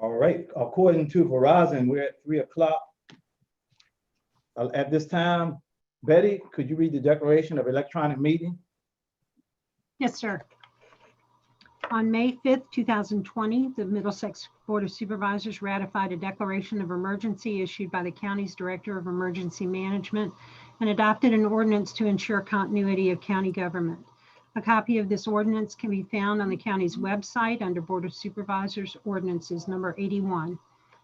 All right, according to Verizon, we're at 3 o'clock. At this time, Betty, could you read the declaration of electronic meeting? Yes, sir. On May 5th, 2020, the Middlesex Board of Supervisors ratified a declaration of emergency issued by the county's Director of Emergency Management and adopted an ordinance to ensure continuity of county government. A copy of this ordinance can be found on the county's website under Board of Supervisors Ordinances number 81.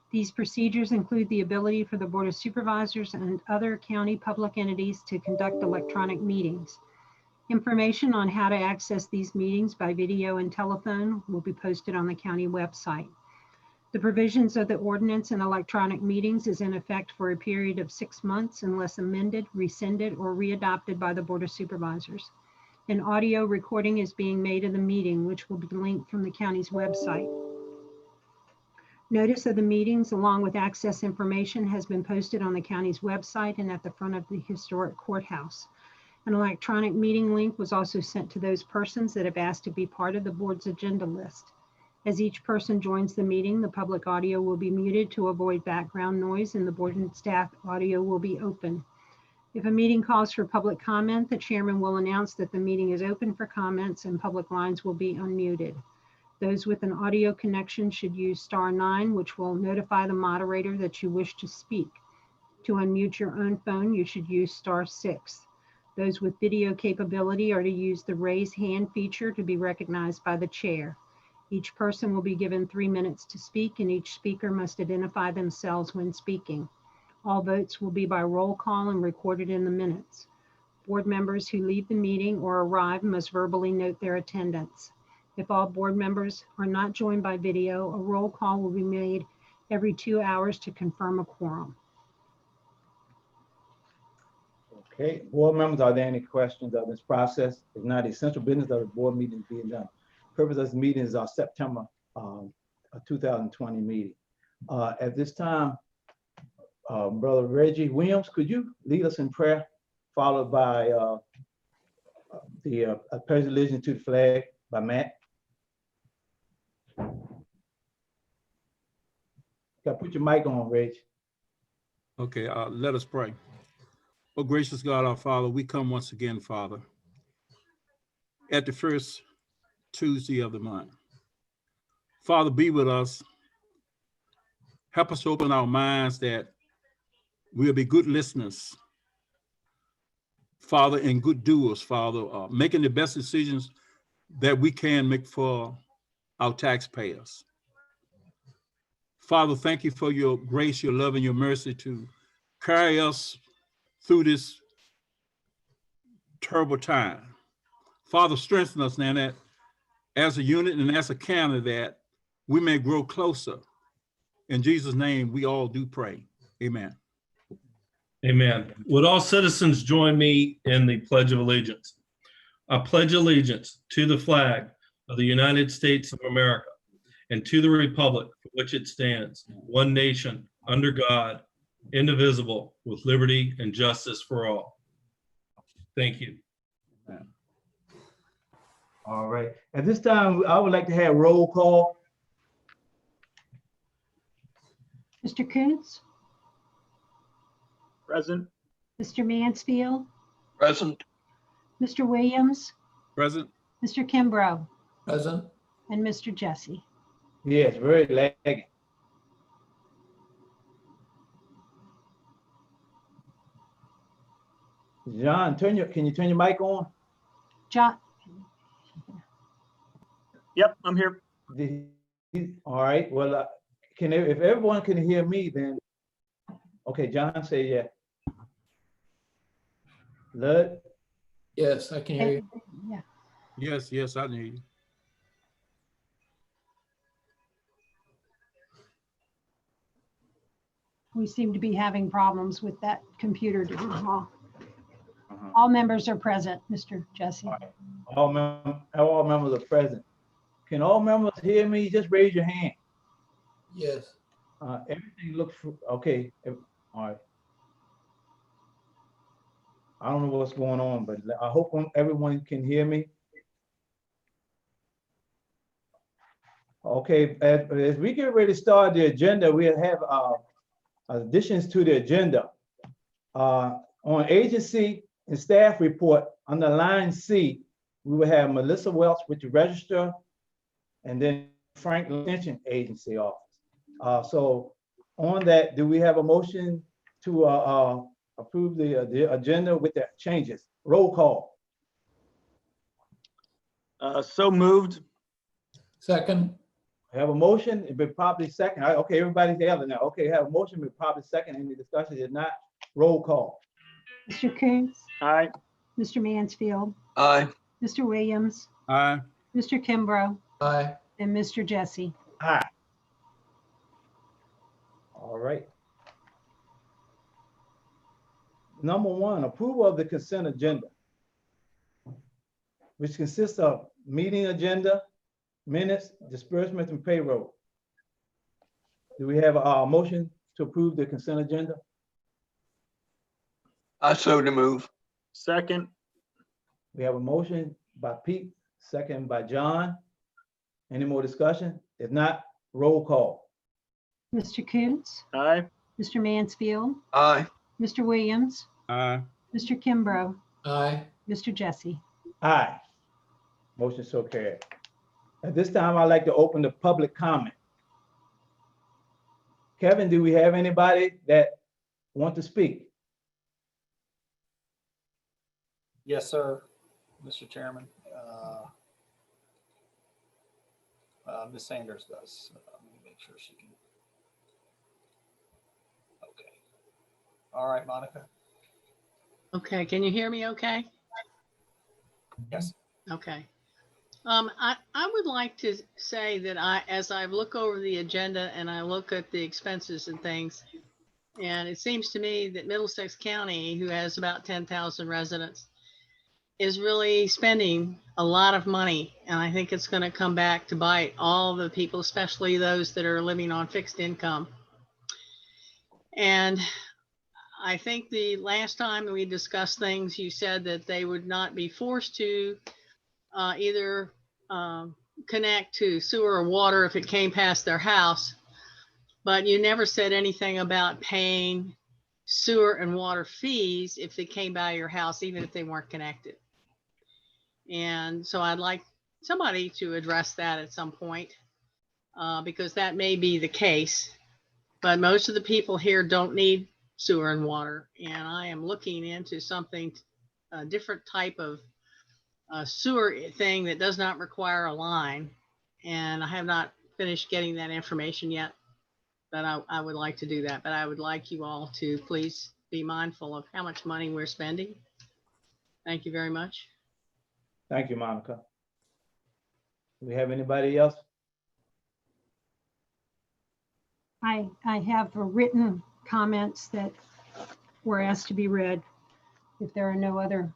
These procedures include the ability for the Board of Supervisors and other county public entities to conduct electronic meetings. Information on how to access these meetings by video and telephone will be posted on the county website. The provisions of the ordinance and electronic meetings is in effect for a period of 6 months unless amended, rescinded, or readopted by the Board of Supervisors. An audio recording is being made of the meeting, which will be linked from the county's website. Notice of the meetings along with access information has been posted on the county's website and at the front of the historic courthouse. An electronic meeting link was also sent to those persons that have asked to be part of the board's agenda list. As each person joins the meeting, the public audio will be muted to avoid background noise and the board and staff audio will be open. If a meeting calls for public comment, the chairman will announce that the meeting is open for comments and public lines will be unmuted. Those with an audio connection should use *9, which will notify the moderator that you wish to speak. To unmute your own phone, you should use *6. Those with video capability are to use the raise hand feature to be recognized by the chair. Each person will be given 3 minutes to speak and each speaker must identify themselves when speaking. All votes will be by roll call and recorded in the minutes. Board members who leave the meeting or arrive must verbally note their attendance. If all board members are not joined by video, a roll call will be made every 2 hours to confirm a quorum. Okay, board members, are there any questions of this process? If not, the essential business of the board meeting is being done. Purpose of this meeting is our September 2020 meeting. At this time, Brother Reggie Williams, could you lead us in prayer, followed by the pledge of allegiance to the flag by Matt? Got to put your mic on, Reg. Okay, let us pray. Oh, gracious God, our Father, we come once again, Father, at the first Tuesday of the month. Father, be with us. Help us to open our minds that we'll be good listeners, Father, and good doers, Father, making the best decisions that we can make for our taxpayers. Father, thank you for your grace, your love, and your mercy to carry us through this terrible time. Father, strengthen us now that as a unit and as a county that we may grow closer. In Jesus' name, we all do pray. Amen. Amen. Would all citizens join me in the Pledge of Allegiance? I pledge allegiance to the flag of the United States of America and to the republic for which it stands, one nation, under God, indivisible, with liberty and justice for all. Thank you. All right. At this time, I would like to have roll call. Mr. Koontz, Present. Mr. Mansfield, Present. Mr. Williams, Present. Mr. Kimbrough, Present. and Mr. Jesse. Yes, very lagging. John, can you turn your mic on? John, Yep, I'm here. All right, well, if everyone can hear me, then, okay, John, say yeah. Lud? Yes, I can hear you. yeah. Yes, I need you. We seem to be having problems with that computer down the hall. All members are present, Mr. Jesse. All members are present. Can all members hear me? Just raise your hand. Yes. Everything looks okay. All right. I don't know what's going on, but I hope everyone can hear me. Okay, as we get ready to start the agenda, we'll have additions to the agenda. On agency and staff report, under line C, we will have Melissa Welch with the Register, and then Frank Lynching Agency Office. So on that, do we have a motion to approve the agenda with the changes? Roll call. So moved. Second. I have a motion, it been properly second. Okay, everybody's together now. Okay, have a motion, been properly second. Any discussion? If not, roll call. Mr. Coons, Aye. Mr. Mansfield, Aye. Mr. Williams, Aye. Mr. Kimbrough, Aye. and Mr. Jesse. Aye. All right. Number one, approval of the consent agenda, which consists of meeting agenda, minutes, disbursements, and payroll. Do we have a motion to approve the consent agenda? I so to move. Second. We have a motion by Pete, second by John. Any more discussion? If not, roll call. Mr. Coons, Aye. Mr. Mansfield, Aye. Mr. Williams, Aye. Mr. Kimbrough, Aye. Mr. Jesse. Aye. Motion so carried. At this time, I'd like to open the public comment. Kevin, do we have anybody that want to speak? Yes, sir, Mr. Chairman. Ms. Sanders does. Let me make sure she can. Okay. All right, Monica. Okay, can you hear me okay? Yes. Okay. I would like to say that as I look over the agenda and I look at the expenses and things, and it seems to me that Middlesex County, who has about 10,000 residents, is really spending a lot of money. And I think it's going to come back to bite all the people, especially those that are living on fixed income. And I think the last time we discussed things, you said that they would not be forced to either connect to sewer or water if it came past their house, but you never said anything about paying sewer and water fees if they came by your house, even if they weren't connected. And so I'd like somebody to address that at some point, because that may be the case, but most of the people here don't need sewer and water. And I am looking into something, a different type of sewer thing that does not require a line. And I have not finished getting that information yet, but I would like to do that. But I would like you all to please be mindful of how much money we're spending. Thank you very much. Thank you, Monica. Do we have anybody else? I have written comments that were asked to be read. If there are no other,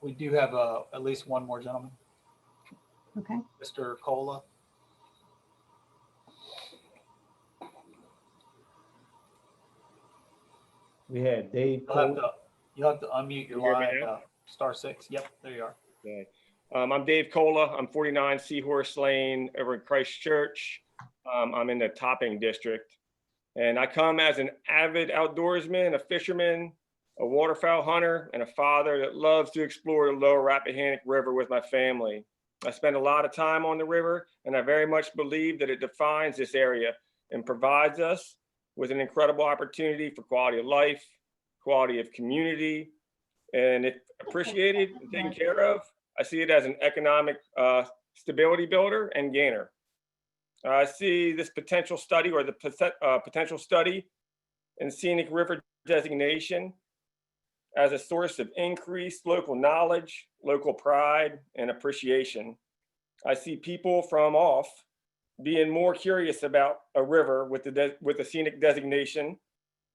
We do have at least one more gentleman, okay. Mr. Cola. We had Dave You'll have to unmute your You hear me line, now? *6. Yep, there you are. Okay. I'm Dave Cola. I'm 49 Seahorse Lane over in Christchurch. I'm in the Topping District. And I come as an avid outdoorsman, a fisherman, a waterfowl hunter, and a father that loves to explore the lower Rappahannock River with my family. I spend a lot of time on the river, and I very much believe that it defines this area and provides us with an incredible opportunity for quality of life, quality of community, and if appreciated and taken care of, I see it as an economic stability builder and gainer. I see this potential study or the potential study in scenic river designation as a source of increased local knowledge, local pride, and appreciation. I see people from off being more curious about a river with the scenic designation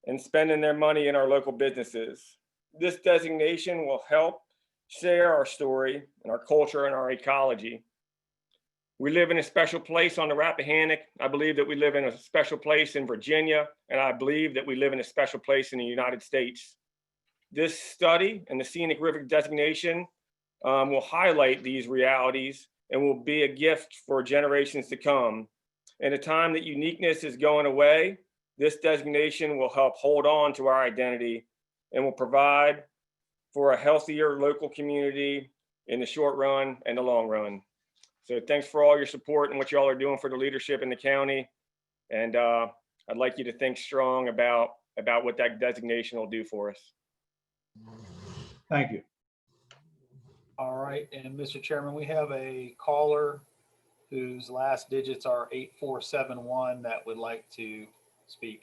and spending their money in our local businesses. This designation will help share our story and our culture and our ecology. We live in a special place on the Rappahannock. I believe that we live in a special place in Virginia, and I believe that we live in a special place in the United States. This study and the scenic river designation will highlight these realities and will be a gift for generations to come. In a time that uniqueness is going away, this designation will help hold on to our identity and will provide for a healthier local community in the short run and the long run. So thanks for all your support and what y'all are doing for the leadership in the county. And I'd like you to think strong about what that designation will do for us. Thank you. All right, and Mr. Chairman, we have a caller whose last digits are 8471 that would like to speak.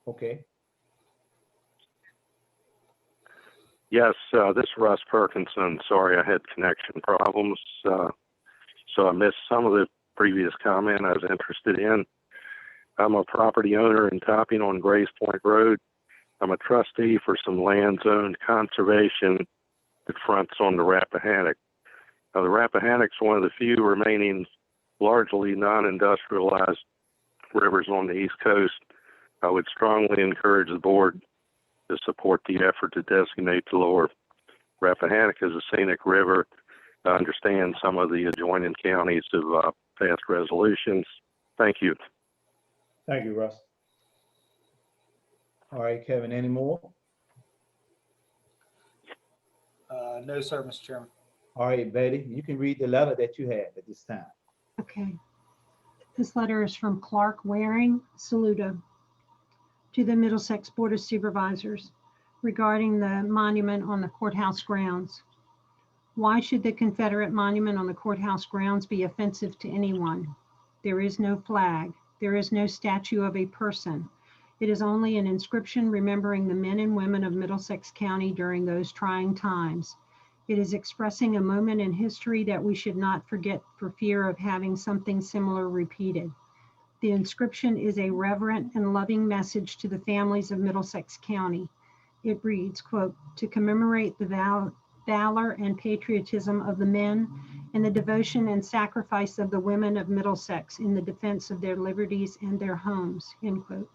Okay. Yes, this is Russ Perkinson. Sorry, I had connection problems, so I missed some of the previous comment I was interested in. I'm a property owner in Topping on Grace Point Road. I'm a trustee for some land zoned conservation that fronts on the Rappahannock. Now, the Rappahannock's one of the few remaining largely non-industrialized rivers on the East Coast. I would strongly encourage the board to support the effort to designate the lower Rappahannock as a scenic river. I understand some of the adjoining counties have passed resolutions. Thank you. Thank you, Russ. All right, Kevin, any more? No, sir, Mr. Chairman. All right, Betty, you can read the letter that you had at this time. Okay. This letter is from Clark Waring, Saluda, to the Middlesex Board of Supervisors regarding the monument on the courthouse grounds. Why should the Confederate monument on the courthouse grounds be offensive to anyone? There is no flag. There is no statue of a person. It is only an inscription remembering the men and women of Middlesex County during those trying times. It is expressing a moment in history that we should not forget for fear of having something similar repeated. The inscription is a reverent and loving message to the families of Middlesex County. It reads, quote, "To commemorate the valor and patriotism of the men and the devotion and sacrifice of the women of Middlesex in the defense of their liberties and their homes," end quote.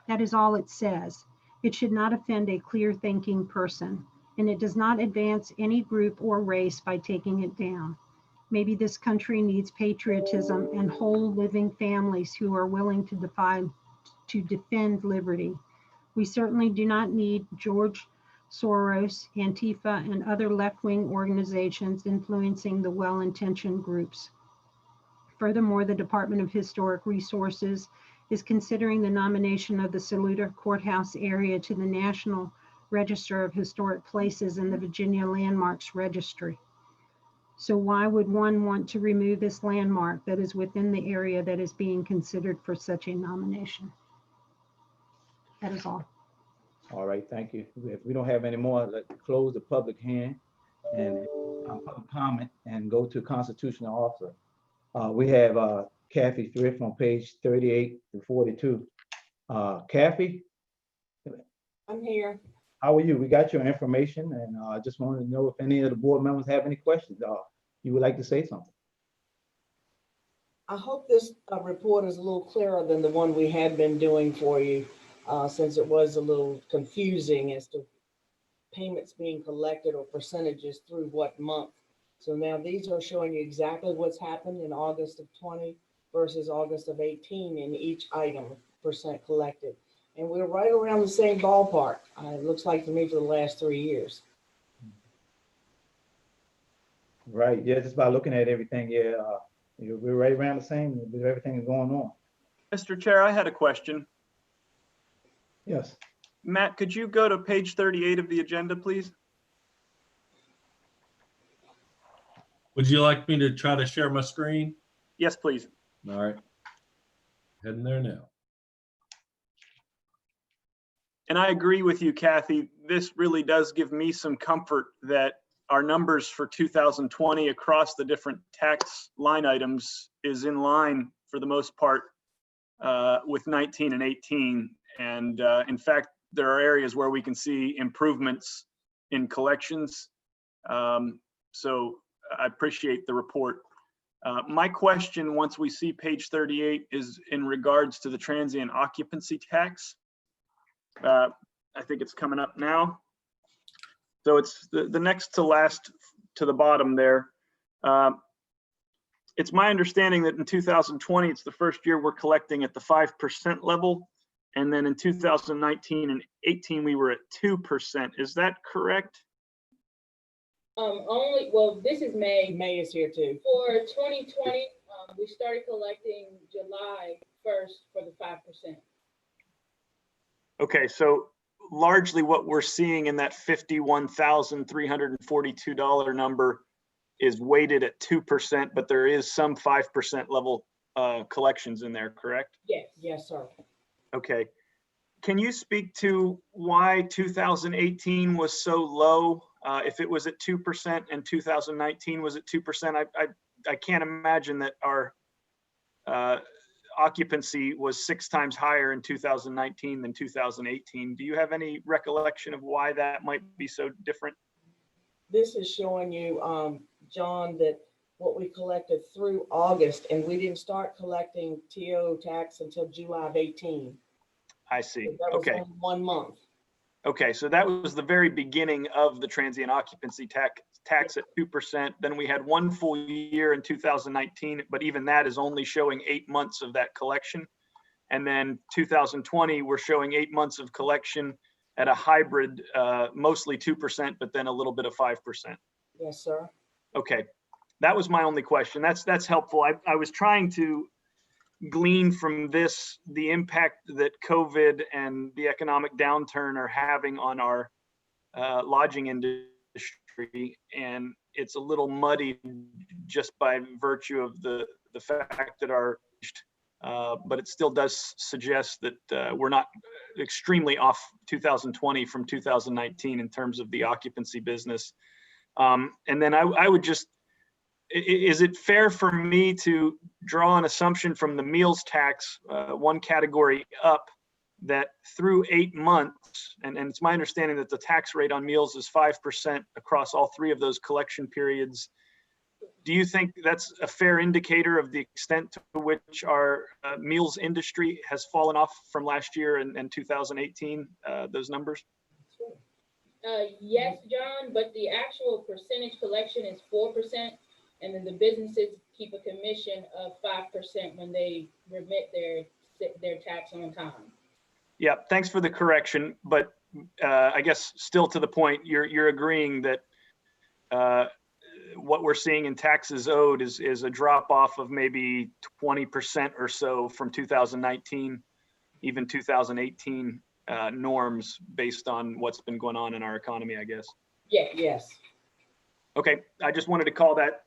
That is all it says. It should not offend a clear-thinking person, and it does not advance any group or race by taking it down. Maybe this country needs patriotism and whole living families who are willing to defend liberty. We certainly do not need George Soros, Antifa, and other left-wing organizations influencing the well-intentioned groups. Furthermore, the Department of Historic Resources is considering the nomination of the Saluda Courthouse area to the National Register of Historic Places in the Virginia Landmarks Registry. So why would one want to remove this landmark that is within the area that is being considered for such a nomination? That is all. All right, thank you. If we don't have any more, let's close the public hearing and public comment and go to constitutional officer. We have Kathy Thrift on page 38 to 42. Kathy, I'm here. how are you? We got your information, and I just wanted to know if any of the board members have any questions. You would like to say something? I hope this report is a little clearer than the one we had been doing for you, since it was a little confusing as to payments being collected or percentages through what month. So now these are showing you exactly what's happened in August of 20 versus August of 18 in each item, percent collected. And we're right around the same ballpark. It looks like to me for the last 3 years. Right, yeah, just by looking at everything, yeah, we're right around the same with everything that's going on. Mr. Chair, I had a question. Yes, Matt, could you go to page 38 of the agenda, please? Would you like me to try to share my screen? Yes, please. All right. Heading there now. And I agree with you, Kathy. This really does give me some comfort that our numbers for 2020 across the different tax line items is in line for the most part with 19 and 18. And in fact, there are areas where we can see improvements in collections. So I appreciate the report. My question, once we see page 38, is in regards to the transient occupancy tax. I think it's coming up now. So it's the next to last to the bottom there. it's my understanding that in 2020, it's the first year we're collecting at the 5% level. And then in 2019 and 18, we were at 2%. Is that correct? Well, this is May. May is here too. For 2020, we started collecting July 1st for the 5%. Okay, so largely what we're seeing in that $51,342 number is weighted at 2%, but there is some 5% level collections in there, correct? Yes. Yes, sir. Okay. Can you speak to why 2018 was so low? If it was at 2% and 2019 was at 2%, I can't imagine that our occupancy was 6 times higher in 2019 than 2018. Do you have any recollection of why that might be so different? This is showing you, John, that what we collected through August, and we didn't start collecting TO tax until July of 18. I see. So that was Okay. only 1 month. Okay, so that was the very beginning of the transient occupancy tax at 2%. Then we had 1 full year in 2019, but even that is only showing 8 months of that collection. And then 2020, we're showing 8 months of collection at a hybrid, mostly 2%, but then a little bit of 5%. Yes, sir. Okay, that was my only question. That's helpful. I was trying to glean from this the impact that COVID and the economic downturn are having on our lodging industry, and it's a little muddy just by virtue of the fact that but it still does suggest that we're not extremely off 2020 from 2019 in terms of the occupancy business. And then I would just, is it fair for me to draw an assumption from the meals tax, one category up, that through 8 months, and it's my understanding that the tax rate on meals is 5% across all 3 of those collection periods. Do you think that's a fair indicator of the extent to which our meals industry has fallen off from last year and 2018, those numbers? Yes, John, but the actual percentage collection is 4%. And then the businesses keep a commission of 5% when they remit their tax on time. Yeah, thanks for the correction. But I guess still to the point, you're agreeing that what we're seeing in taxes owed is a drop off of maybe 20% or so from 2019, even 2018 norms based on what's been going on in our economy, I guess. Yeah. Yes. Okay, I just wanted to call that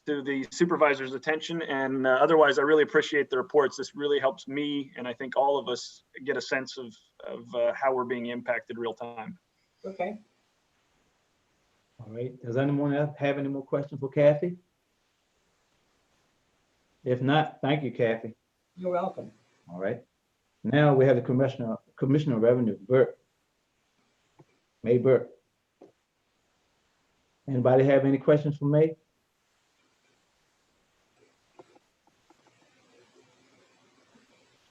to the supervisor's attention, and otherwise I really appreciate the reports. This really helps me, and I think all of us, get a sense of how we're being impacted real time. Okay. All right, does anyone else have any more questions for Kathy? If not, thank you, Kathy. You're welcome. All right, now we have the Commissioner of Revenue, Burt. May Burt. Anybody have any questions for May?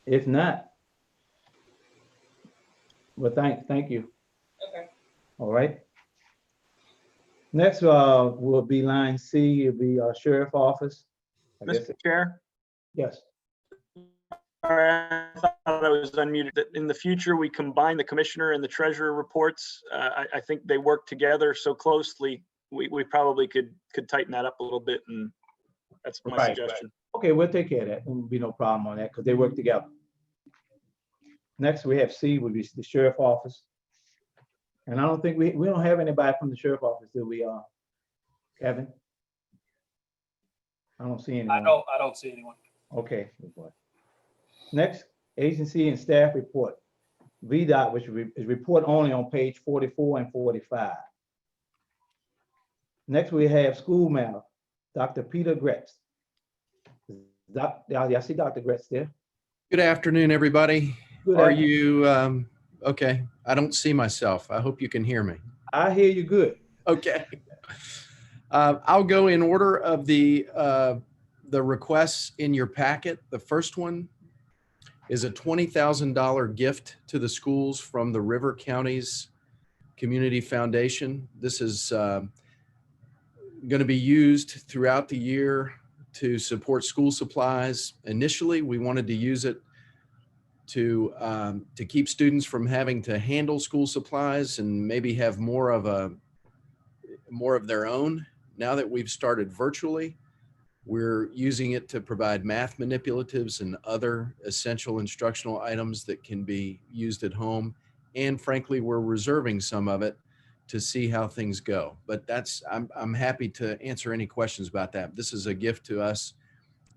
If not, well, thank you. Okay. All right. Next will be line C. It'll be our sheriff office. Mr. Chair? Yes. All right, I thought I was unmuted. That in the future, we combine the commissioner and the treasurer reports. I think they work together so closely. We probably could tighten that up a little bit, and that's my suggestion. Right. Okay, we'll take care of that. There will be no problem on that because they work together. Next, we have C, would be the sheriff office. And I don't think we don't have anybody from the sheriff office, do we, Kevin? I don't see anyone. I don't see anyone. Okay. Next, agency and staff report. VDOT, which is report only on page 44 and 45. Next, we have school mail, Dr. Peter Gretz. I see Dr. Gretz there. Good afternoon, everybody. Good Are afternoon. you, okay, I don't see myself. I hope you can hear me. I hear you good. Okay. I'll go in order of the requests in your packet. The first one is a $20,000 gift to the schools from the River Counties Community Foundation. This is going to be used throughout the year to support school supplies. Initially, we wanted to use it to keep students from having to handle school supplies and maybe have more of their own. Now that we've started virtually, we're using it to provide math manipulatives and other essential instructional items that can be used at home. And frankly, we're reserving some of it to see how things go. But I'm happy to answer any questions about that. This is a gift to us.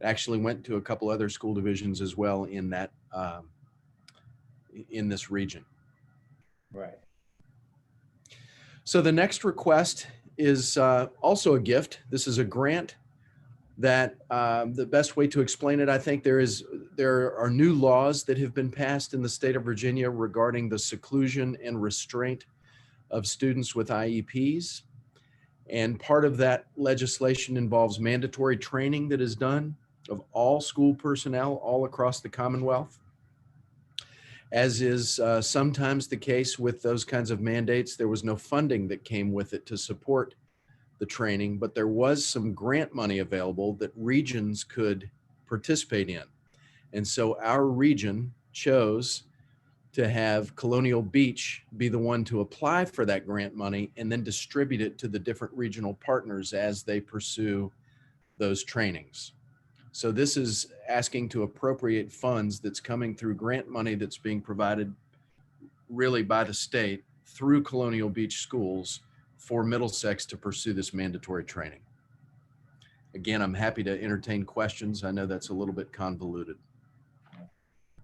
It actually went to a couple other school divisions as well in that in this region. Right. So the next request is also a gift. This is a grant that the best way to explain it, I think there are new laws that have been passed in the state of Virginia regarding the seclusion and restraint of students with IEPs. And part of that legislation involves mandatory training that is done of all school personnel all across the Commonwealth. As is sometimes the case with those kinds of mandates, there was no funding that came with it to support the training, but there was some grant money available that regions could participate in. And so our region chose to have Colonial Beach be the one to apply for that grant money and then distribute it to the different regional partners as they pursue those trainings. So this is asking to appropriate funds that's coming through grant money that's being provided really by the state through Colonial Beach schools for Middlesex to pursue this mandatory training. Again, I'm happy to entertain questions. I know that's a little bit convoluted.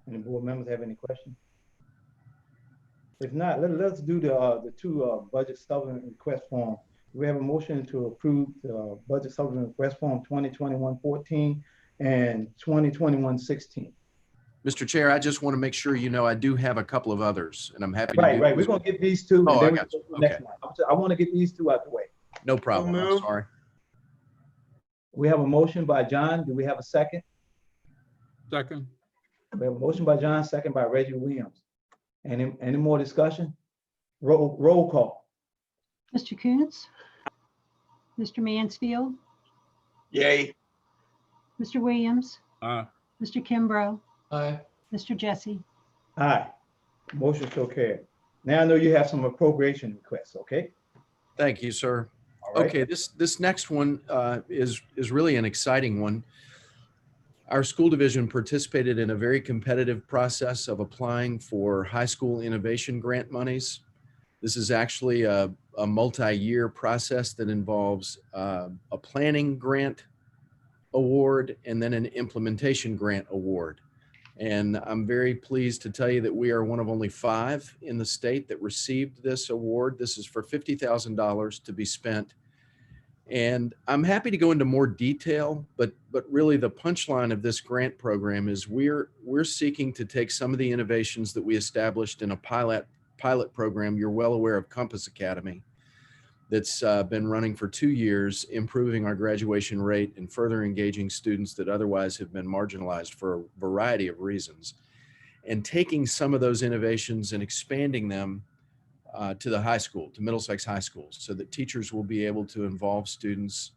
Any board members have any questions? If not, let's do the two budget supplement request form. We have a motion to approve the budget supplement request form 2021-14 and 2021-16. Mr. Chair, I just want to make sure you know I do have a couple of others, and I'm happy to do Right. We're going to get these two. Oh, and I then got you. we'll go to the next one. I want to get these two out the way. No problem. I'm move. sorry. We have a motion by John. Do we have a second? Second. We have a motion by John, second by Reggie Williams. Any more discussion? Roll call. Mr. Coons? Mr. Mansfield? Yay. Mr. Williams? Aye. Mr. Kimbrough? Aye. Mr. Jesse? Aye. Motion so carried. Now I know you have some appropriation requests, okay? Thank you, sir. All right. Okay, this next one is really an exciting one. Our school division participated in a very competitive process of applying for high school innovation grant monies. This is actually a multi-year process that involves a planning grant award and then an implementation grant award. And I'm very pleased to tell you that we are one of only 5 in the state that received this award. This is for $50,000 to be spent. And I'm happy to go into more detail, but really the punchline of this grant program is we're seeking to take some of the innovations that we established in a pilot program. You're well aware of Compass Academy that's been running for 2 years, improving our graduation rate and further engaging students that otherwise have been marginalized for a variety of reasons, and taking some of those innovations and expanding them to the high school, to Middlesex high schools, so that teachers will be able to involve students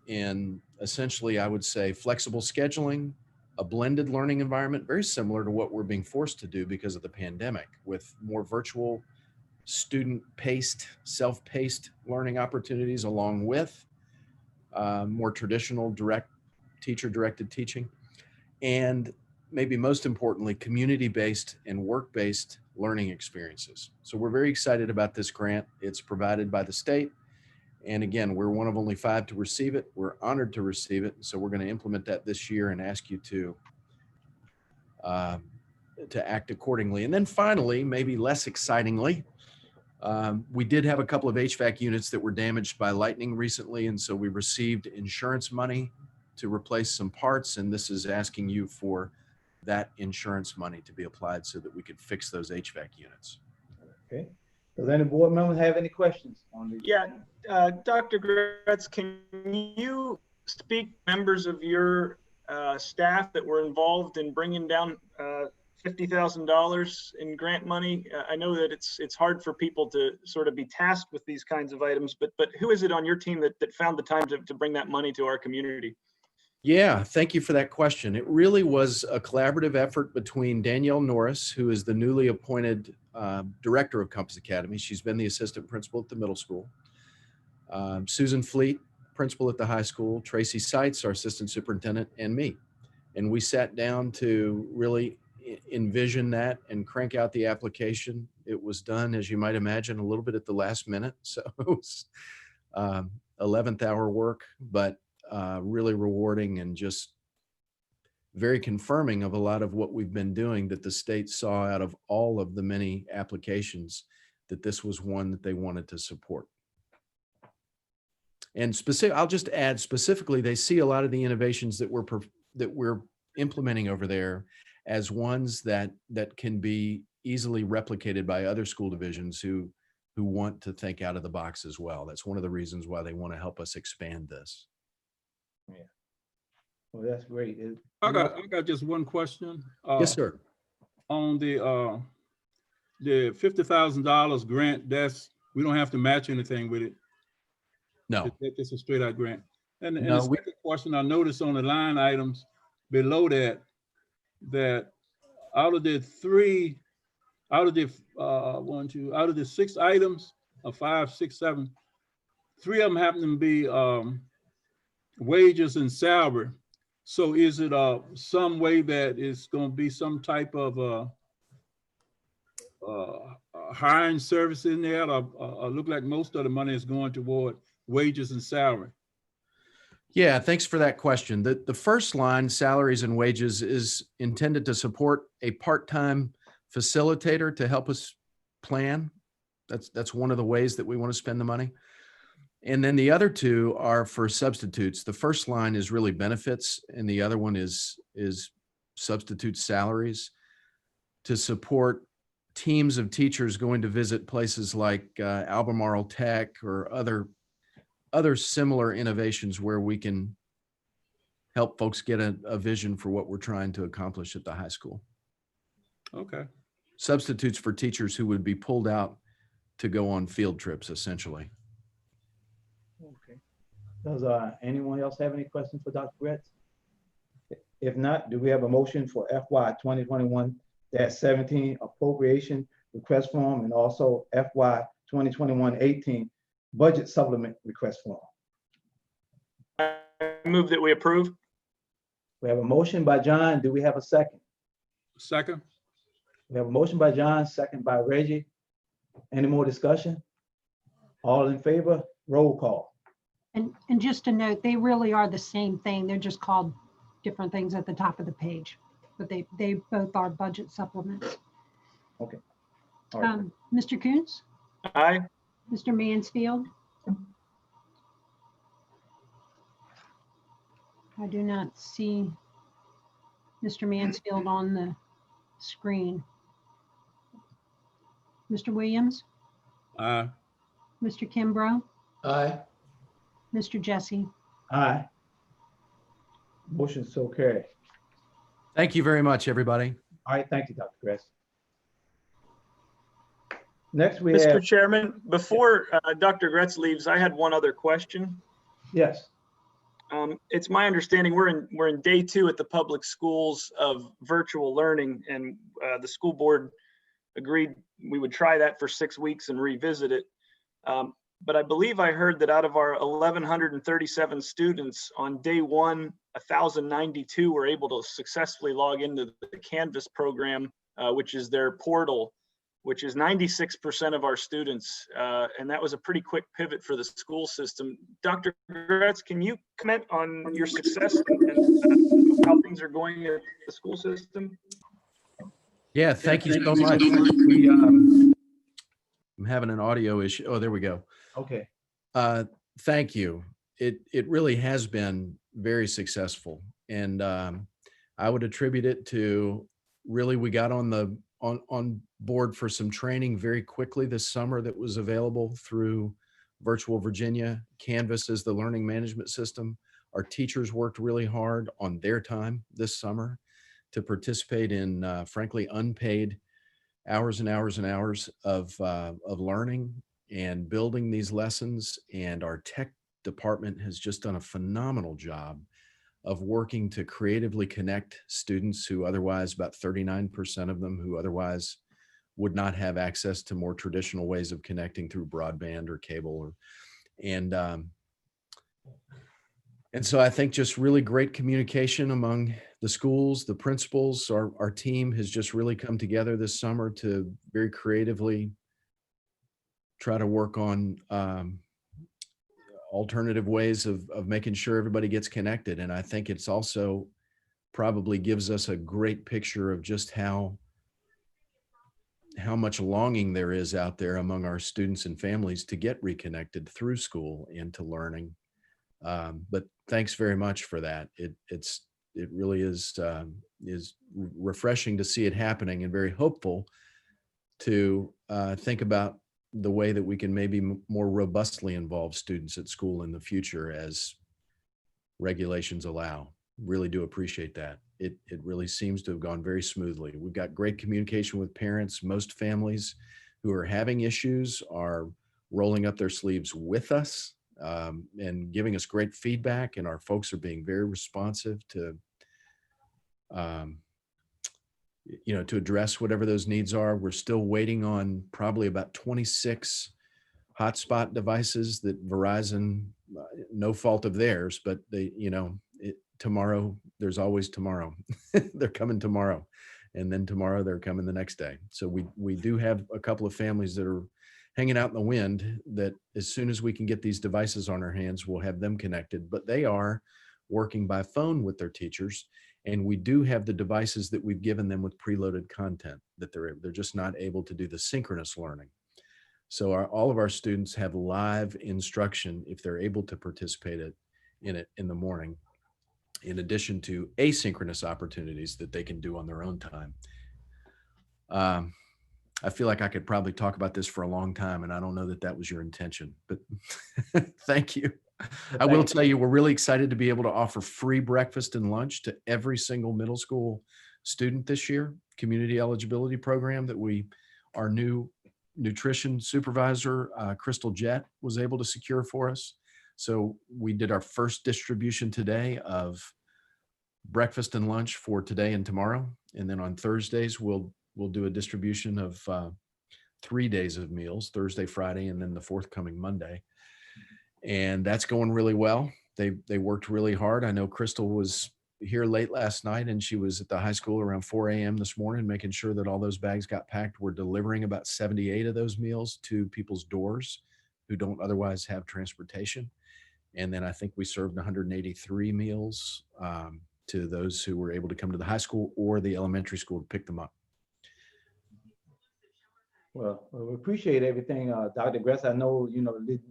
in essentially, I would say, flexible scheduling, a blended learning environment, very similar to what we're being forced to do because of the pandemic, with more virtual student-paced, self-paced learning opportunities, along with more traditional direct teacher-directed teaching, and maybe most importantly, community-based and work-based learning experiences. So we're very excited about this grant. It's provided by the state. And again, we're one of only 5 to receive it. We're honored to receive it. So we're going to implement that this year and ask you to act accordingly. And then finally, maybe less excitingly, we did have a couple of HVAC units that were damaged by lightning recently. And so we received insurance money to replace some parts. And this is asking you for that insurance money to be applied so that we could fix those HVAC units. Okay. Does any board members have any questions on these? Yeah, Dr. Gretz, can you speak to members of your staff that were involved in bringing down $50,000 in grant money? I know that it's hard for people to sort of be tasked with these kinds of items, but who is it on your team that found the time to bring that money to our community? Yeah, thank you for that question. It really was a collaborative effort between Danielle Norris, who is the newly appointed director of Compass Academy. She's been the assistant principal at the middle school. Susan Fleet, principal at the high school, Tracy Seitz, our assistant superintendent, and me. And we sat down to really envision that and crank out the application. It was done, as you might imagine, a little bit at the last minute. So it was 11th hour work, but really rewarding and just very confirming of a lot of what we've been doing, that the state saw out of all of the many applications that this was one that they wanted to support. And I'll just add specifically, they see a lot of the innovations that we're implementing over there as ones that can be easily replicated by other school divisions who want to think out of the box as well. That's one of the reasons why they want to help us expand this. Yeah. Well, that's great. I got just one question. Yes, sir. On the $50,000 grant, we don't have to match anything with it. No. It's a straight out grant. And No, the second question, I noticed on the line items below that out of the 6 items, or 5, 6, 7, 3 of them happen to be wages and salary. So is it some way that it's going to be some type of hiring service in there? Or look like most of the money is going toward wages and salary? Yeah, thanks for that question. The first line, salaries and wages, is intended to support a part-time facilitator to help us plan. That's one of the ways that we want to spend the money. And then the other 2 are for substitutes. The first line is really benefits, and the other one is substitute salaries to support teams of teachers going to visit places like Albemarle Tech or other similar innovations where we can help folks get a vision for what we're trying to accomplish at the high school. Okay. Substitutes for teachers who would be pulled out to go on field trips, essentially. Okay. Does anyone else have any questions for Dr. Gretz? If not, do we have a motion for FY 2021-17 appropriation request form and also FY 2021-18 budget supplement request form? I move that we approve. We have a motion by John. Do we have a second? Second. We have a motion by John, second by Reggie. Any more discussion? All in favor? Roll call. And just to note, they really are the same thing. They're just called different things at the top of the page, but they both are budget supplements. Okay. All right. Mr. Coons? Aye. Mr. Mansfield? I do not see Mr. Mansfield on the screen. Mr. Williams? Aye. Mr. Kimbrough? Aye. Mr. Jesse? Aye. Motion so carried. Thank you very much, everybody. All right, thank you, Dr. Gretz. Next we Mr. have, Chairman, before Dr. Gretz leaves, I had one other question. yes, It's my understanding we're in day 2 at the public schools of virtual learning, and the school board agreed we would try that for 6 weeks and revisit it. But I believe I heard that out of our 1,137 students on day 1, 1,092 were able to successfully log into the Canvas program, which is their portal, which is 96% of our students. And that was a pretty quick pivot for the school system. Dr. Gretz, can you comment on your success and how things are going at the school system? Yeah, thank you so much. I'm having an audio issue. Oh, there we go. okay. Thank you. It really has been very successful. And I would attribute it to really, we got on board for some training very quickly this summer that was available through Virtual Virginia. Canvas is the learning management system. Our teachers worked really hard on their time this summer to participate in, frankly, unpaid hours and hours and hours of learning and building these lessons. And our tech department has just done a phenomenal job of working to creatively connect students who otherwise, about 39% of them who otherwise would not have access to more traditional ways of connecting through broadband or cable. And so I think just really great communication among the schools, the principals. Our team has just really come together this summer to very creatively try to work on alternative ways of making sure everybody gets connected. And I think it's also probably gives us a great picture of just how much longing there is out there among our students and families to get reconnected through school and to learning. But thanks very much for that. It really is refreshing to see it happening, and very hopeful to think about the way that we can maybe more robustly involve students at school in the future as regulations allow. Really do appreciate that. It really seems to have gone very smoothly. We've got great communication with parents. Most families who are having issues are rolling up their sleeves with us and giving us great feedback, and our folks are being very responsive to to address whatever those needs are. We're still waiting on probably about 26 hotspot devices that Verizon, no fault of theirs, but they, tomorrow, there's always tomorrow. They're coming tomorrow. And then tomorrow they're coming the next day. So we do have a couple of families that are hanging out in the wind that as soon as we can get these devices on our hands, we'll have them connected. But they are working by phone with their teachers. And we do have the devices that we've given them with preloaded content that they're just not able to do the synchronous learning. So all of our students have live instruction if they're able to participate in it in the morning, in addition to asynchronous opportunities that they can do on their own time. I feel like I could probably talk about this for a long time, and I don't know that that was your intention, but thank you. I will tell you, we're really excited to be able to offer free breakfast and lunch to every single middle school student this year. Community eligibility program that our new nutrition supervisor, Crystal Jett, was able to secure for us. So we did our first distribution today of breakfast and lunch for today and tomorrow. And then on Thursdays, we'll do a distribution of 3 days of meals, Thursday, Friday, and then the forthcoming Monday. And that's going really well. They worked really hard. I know Crystal was here late last night, and she was at the high school around 4 a.m. this morning, making sure that all those bags got packed. We're delivering about 78 of those meals to people's doors who don't otherwise have transportation. And then I think we served 183 meals to those who were able to come to the high school or the elementary school to pick them up. Well, we appreciate everything, Dr. Gress. I know,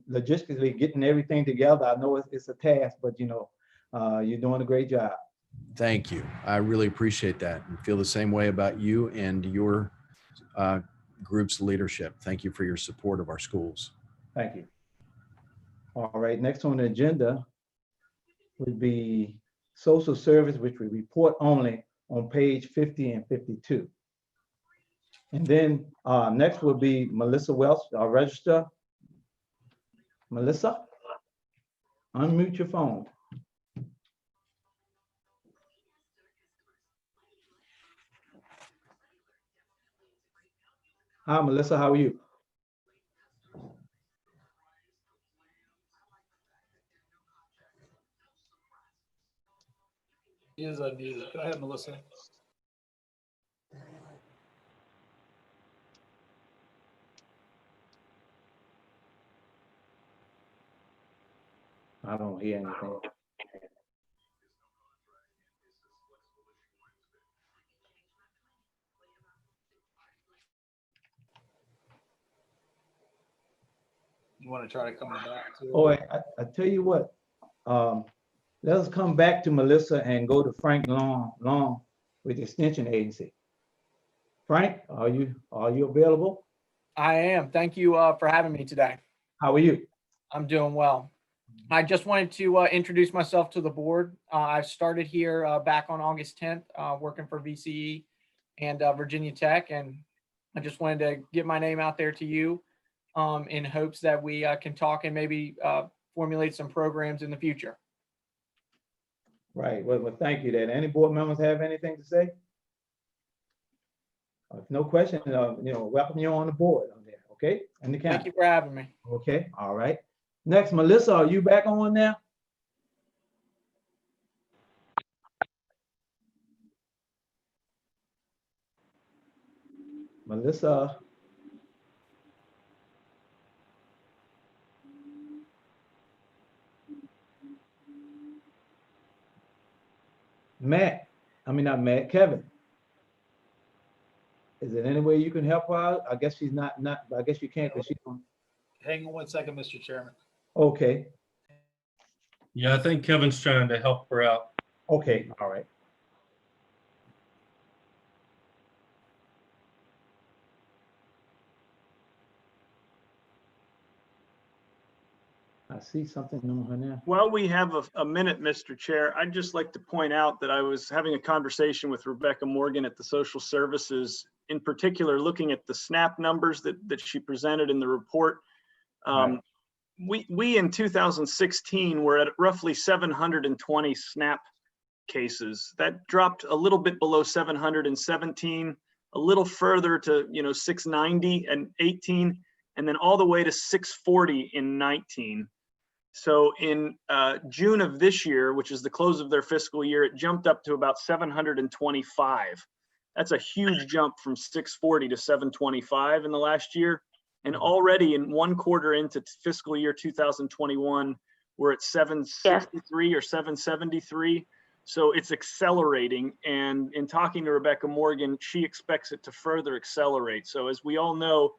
logistically getting everything together, I know it's a task, but, you're doing a great job. Thank you. I really appreciate that and feel the same way about you and your group's leadership. Thank you for your support of our schools. Thank you. All right, next on the agenda would be social service, which we report only on page 50 and 52. And then next will be Melissa Welch, our registrar. Melissa, unmute your phone. Hi, Melissa, how are you? She is unmuted. Go ahead, Melissa. I don't hear anything. You want to try to come back to? Oh, I tell you what, let us come back to Melissa and go to Frank Long with the Extension Agency. Frank, are you available? I am. Thank you for having me today. How are you? I'm doing well. I just wanted to introduce myself to the board. I started here back on August 10th, working for VCE and Virginia Tech, and I just wanted to get my name out there to you in hopes that we can talk and maybe formulate some programs in the future. Right, well, thank you then. Any board members have anything to say? If no question, welcome you on the board on there, okay? And the Thank county. you for having me. Okay, all right. Next, Melissa, are you back on now? Melissa. Not Matt, Kevin. Is there any way you can help her out? I guess she's not, I guess you can't because she's on. Hang on one second, Mr. Chairman. Okay, Yeah, I think Kevin's trying to help her out. okay, all right. I see something on her now. While we have a minute, Mr. Chair, I'd just like to point out that I was having a conversation with Rebecca Morgan at the Social Services, in particular, looking at the SNAP numbers that she presented in the report. Right. We in 2016 were at roughly 720 SNAP cases. That dropped a little bit below 717, a little further to 690 and 18, and then all the way to 640 in 19. So in June of this year, which is the close of their fiscal year, it jumped up to about 725. That's a huge jump from 640 to 725 in the last year. And already in one quarter into fiscal year 2021, we're at 763 or 773. So it's accelerating. And in talking to Rebecca Morgan, she expects it to further accelerate. So as we all know,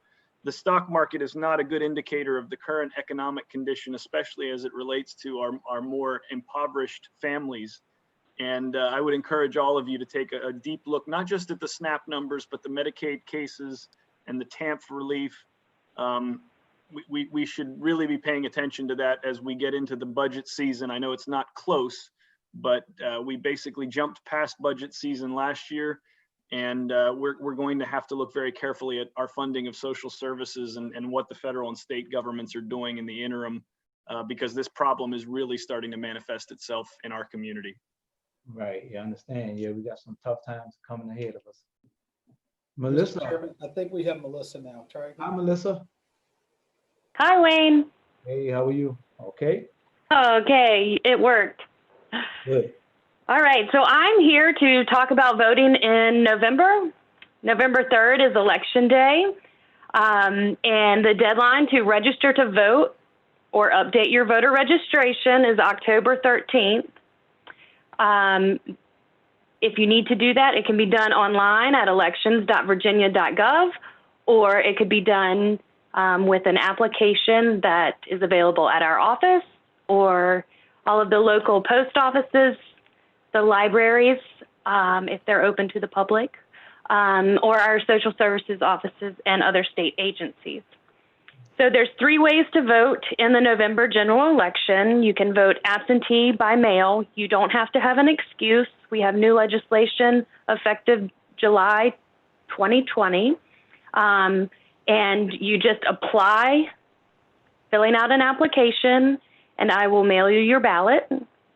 the stock market is not a good indicator of the current economic condition, especially as it relates to our more impoverished families. And I would encourage all of you to take a deep look, not just at the SNAP numbers, but the Medicaid cases and the TAMF relief. We should really be paying attention to that as we get into the budget season. I know it's not close, but we basically jumped past budget season last year. And we're going to have to look very carefully at our funding of social services and what the federal and state governments are doing in the interim, because this problem is really starting to manifest itself in our community. Right, yeah, I understand. Yeah, we got some tough times coming ahead of us. Mr. Melissa, Chairman, I think we have Melissa now. Try again. hi, Melissa. Hi, Wayne. Hey, how are you? Okay, Okay, it worked. good. All right, so I'm here to talk about voting in November. November 3rd is Election Day, and the deadline to register to vote or update your voter registration is October 13th. If you need to do that, it can be done online at elections.virginia.gov, or it could be done with an application that is available at our office or all of the local post offices, the libraries, if they're open to the public, or our social services offices and other state agencies. So there's 3 ways to vote in the November general election. You can vote absentee by mail. You don't have to have an excuse. We have new legislation effective July 2020. And you just apply, filling out an application, and I will mail you your ballot.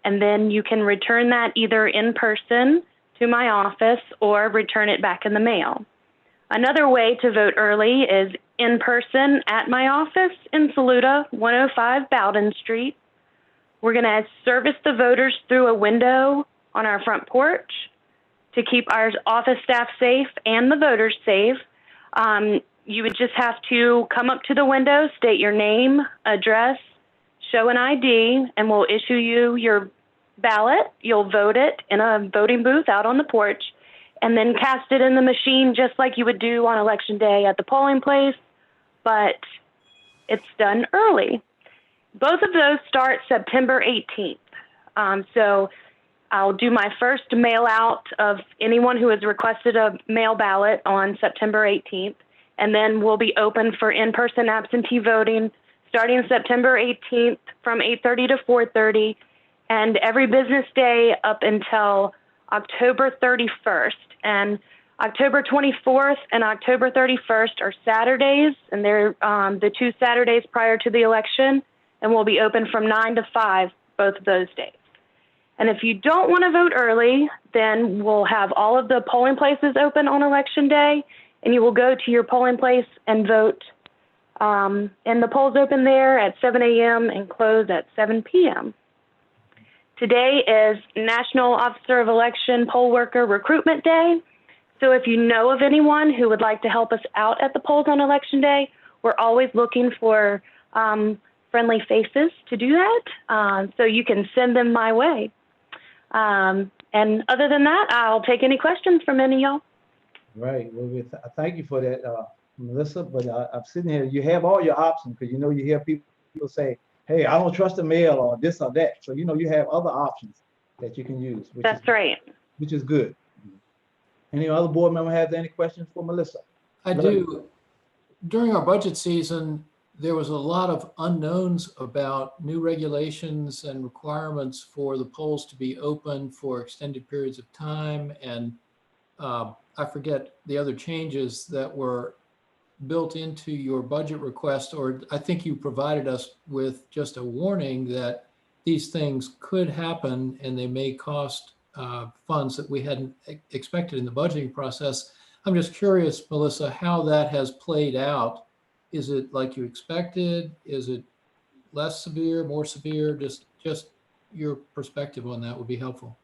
And then you can return that either in person to my office or return it back in the mail. Another way to vote early is in person at my office in Saluda, 105 Bowden Street. We're going to service the voters through a window on our front porch to keep our office staff safe and the voters safe. You would just have to come up to the window, state your name, address, show an ID, and we'll issue you your ballot. You'll vote it in a voting booth out on the porch, and then cast it in the machine just like you would do on Election Day at the polling place, but it's done early. Both of those start September 18th. So I'll do my first mail out of anyone who has requested a mail ballot on September 18th, and then we'll be open for in-person absentee voting starting September 18th from 8:30 to 4:30, and every business day up until October 31st. And October 24th and October 31st are Saturdays, and they're the 2 Saturdays prior to the election, and we'll be open from 9 to 5 both of those days. And if you don't want to vote early, then we'll have all of the polling places open on election day, and you will go to your polling place and vote. And the polls open there at 7 a.m. and close at 7 p.m. Today is National Officer of Election Poll Worker Recruitment Day. So if you know of anyone who would like to help us out at the polls on election day, we're always looking for friendly faces to do that. So you can send them my way. And other than that, I'll take any questions from any of y'all. Right. Well, thank you for that, Melissa. But I'm sitting here, you have all your options, because you know you hear people say, hey, I don't trust the mail or this or that. So you know you have other options that you can use. That's right. Which is good. Any other board member have any questions for Melissa? I do. During our budget season, there was a lot of unknowns about new regulations and requirements for the polls to be open for extended periods of time. And I forget the other changes that were built into your budget request, or I think you provided us with just a warning that these things could happen and they may cost funds that we hadn't expected in the budgeting process. I'm just curious, Melissa, how that has played out. Is it like you expected? Is it less severe, more severe? Just your perspective on that would be helpful.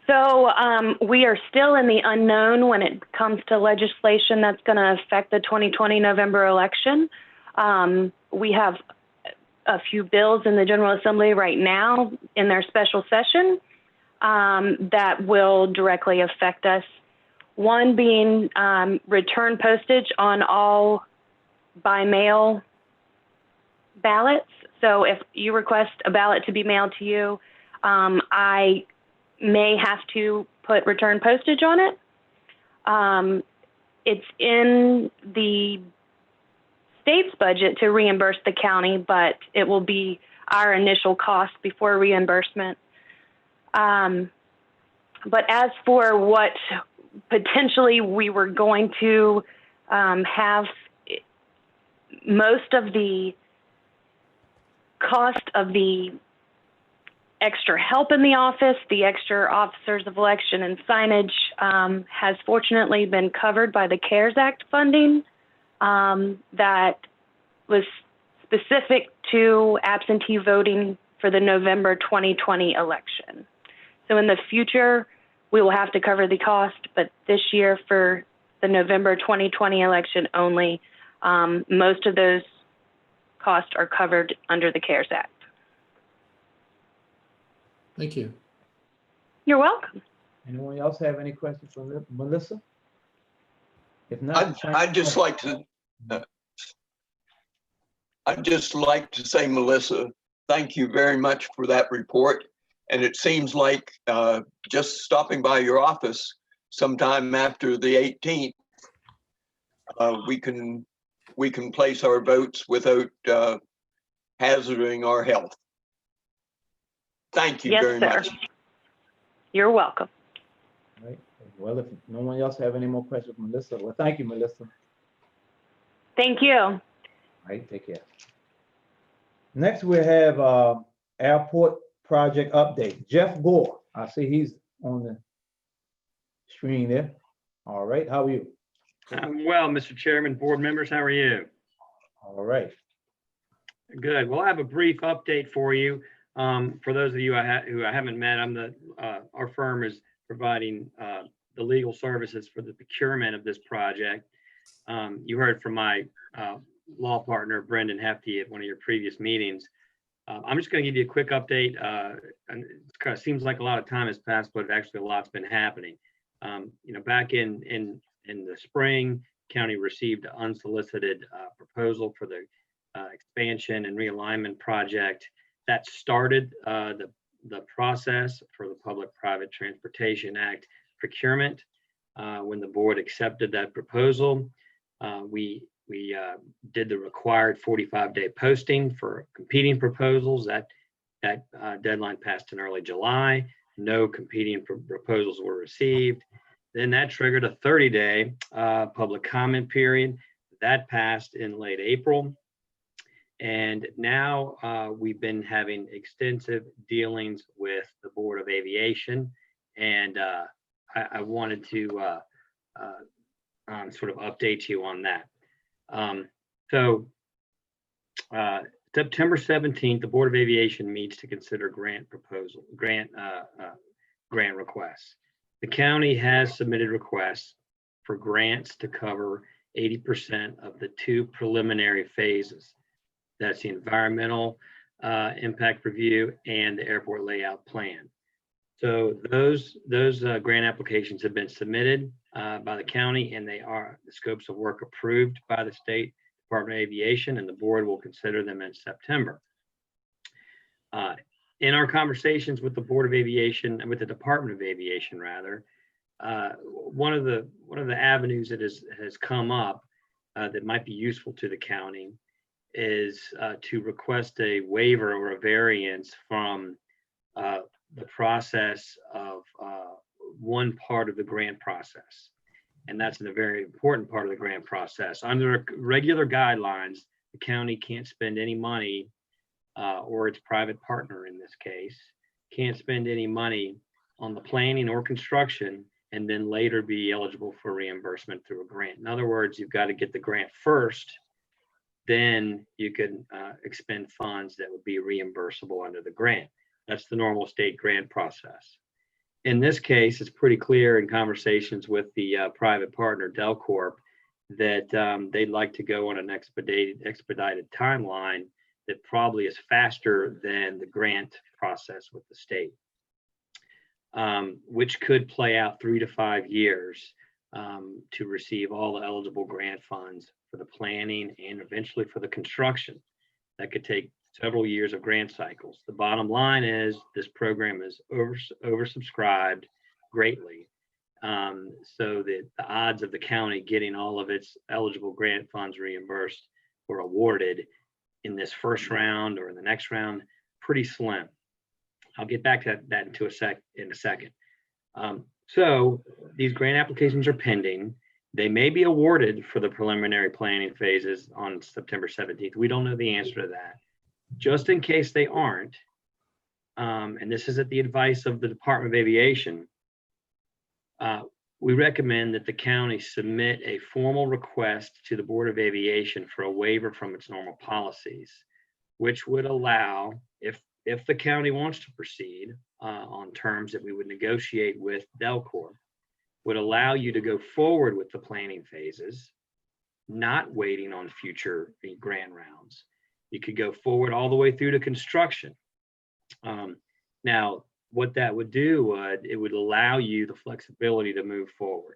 So we are still in the unknown when it comes to legislation that's going to affect the 2020 November election. We have a few bills in the General Assembly right now in their special session that will directly affect us. One being return postage on all by mail ballots. So if you request a ballot to be mailed to you, I may have to put return postage on it. It's in the state's budget to reimburse the county, but it will be our initial cost before reimbursement. But as for what potentially we were going to have, most of the cost of the extra help in the office, the extra officers of election and signage has fortunately been covered by the CARES Act funding that was specific to absentee voting for the November 2020 election. So in the future, we will have to cover the cost, but this year for the November 2020 election only, most of those costs are covered under the CARES Act. Thank you. You're welcome. Anyone else have any questions for Melissa? If not, I'd just like to say, Melissa, thank you very much for that report. And it seems like just stopping by your office sometime after the 18th, we can place our votes without hazarding our health. Thank you very much. You're welcome. All right. Well, if no one else have any more questions for Melissa, well, thank you, Melissa. Thank you. All right, take care. Next, we have airport project update. Jeff Gore, I see he's on the screen there. All right, how are you? I'm well, Mr. Chairman, board members, how are you? All right. Good. Well, I have a brief update for you. For those of you who I haven't met, our firm is providing the legal services for the procurement of this project. You heard from my law partner, Brendan Hefty, at one of your previous meetings. I'm just going to give you a quick update. And it kind of seems like a lot of time has passed, but actually a lot's been happening. Back in the spring, county received an unsolicited proposal for the expansion and realignment project. That started the process for the Public-Private Transportation Act procurement. When the board accepted that proposal, we did the required 45-day posting for competing proposals. That deadline passed in early July. No competing proposals were received. Then that triggered a 30-day public comment period. That passed in late April. And now we've been having extensive dealings with the Board of Aviation, and I wanted to sort of update you on that. September 17th, the Board of Aviation meets to consider grant requests. The county has submitted requests for grants to cover 80% of the 2 preliminary phases. That's the environmental impact review and the airport layout plan. So those grant applications have been submitted by the county, and they are the scopes of work approved by the State Department of Aviation, and the board will consider them in September. In our conversations with the Board of Aviation, with the Department of Aviation rather, one of the avenues that has come up that might be useful to the county is to request a waiver or a variance from the process of one part of the grant process. And that's a very important part of the grant process. Under regular guidelines, the county can't spend any money, or its private partner in this case, can't spend any money on the planning or construction and then later be eligible for reimbursement through a grant. In other words, you've got to get the grant first, then you can expend funds that would be reimbursable under the grant. That's the normal state grant process. In this case, it's pretty clear in conversations with the private partner, Delcorp, that they'd like to go on an expedited timeline that probably is faster than the grant process with the state, which could play out 3 to 5 years to receive all the eligible grant funds for the planning and eventually for the construction. That could take several years of grant cycles. The bottom line is this program is oversubscribed greatly. So that the odds of the county getting all of its eligible grant funds reimbursed or awarded in this first round or in the next round, pretty slim. I'll get back to that in a second. So these grant applications are pending. They may be awarded for the preliminary planning phases on September 17th. We don't know the answer to that. Just in case they aren't, and this is at the advice of the Department of Aviation, we recommend that the county submit a formal request to the Board of Aviation for a waiver from its normal policies, which would allow, if the county wants to proceed on terms that we would negotiate with Delcorp, would allow you to go forward with the planning phases, not waiting on future grant rounds. You could go forward all the way through to construction. Now, what that would do, it would allow you the flexibility to move forward.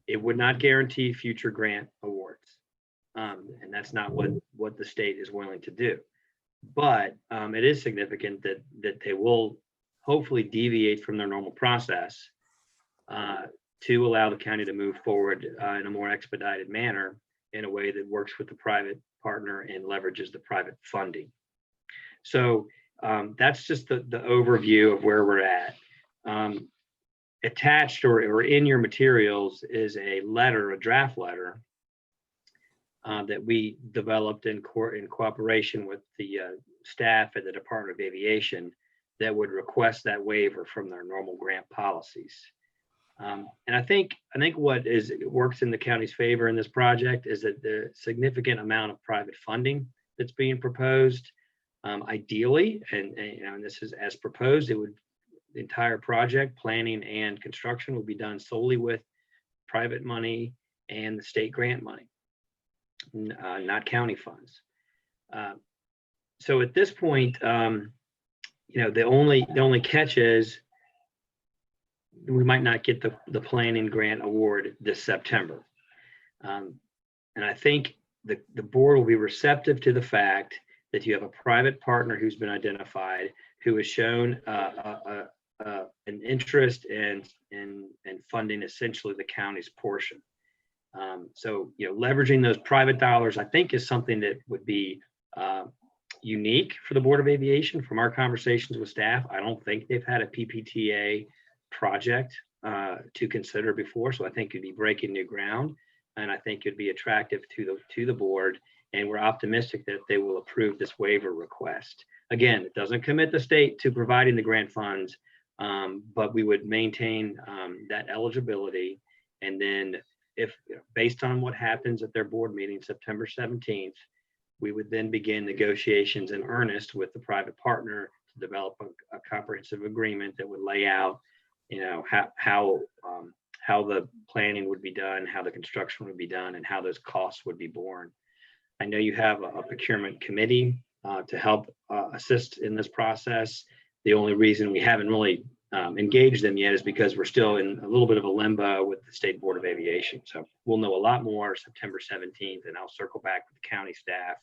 It would not guarantee future grant awards. And that's not what the state is willing to do. But it is significant that they will hopefully deviate from their normal process to allow the county to move forward in a more expedited manner in a way that works with the private partner and leverages the private funding. So that's just the overview of where we're at. Attached or in your materials is a draft letter that we developed in cooperation with the staff at the Department of Aviation that would request that waiver from their normal grant policies. And I think what works in the county's favor in this project is that the significant amount of private funding that's being proposed. Ideally, and this is as proposed, the entire project planning and construction will be done solely with private money and the state grant money, not county funds. So at this point, the only catch is we might not get the planning grant award this September. And I think the board will be receptive to the fact that you have a private partner who's been identified, who has shown an interest in funding essentially the county's portion. So, leveraging those private dollars, I think, is something that would be unique for the Board of Aviation. From our conversations with staff, I don't think they've had a PPTA project to consider before, so I think it'd be breaking new ground. and I think it'd be attractive to the board. And we're optimistic that they will approve this waiver request. Again, it doesn't commit the state to providing the grant funds, but we would maintain that eligibility. And then if, based on what happens at their board meeting, September 17th, we would then begin negotiations in earnest with the private partner to develop a comprehensive agreement that would lay out, how the planning would be done, how the construction would be done, and how those costs would be borne. I know you have a procurement committee to help assist in this process. The only reason we haven't really engaged them yet is because we're still in a little bit of a limbo with the State Board of Aviation. So we'll know a lot more September 17th, and I'll circle back with the county staff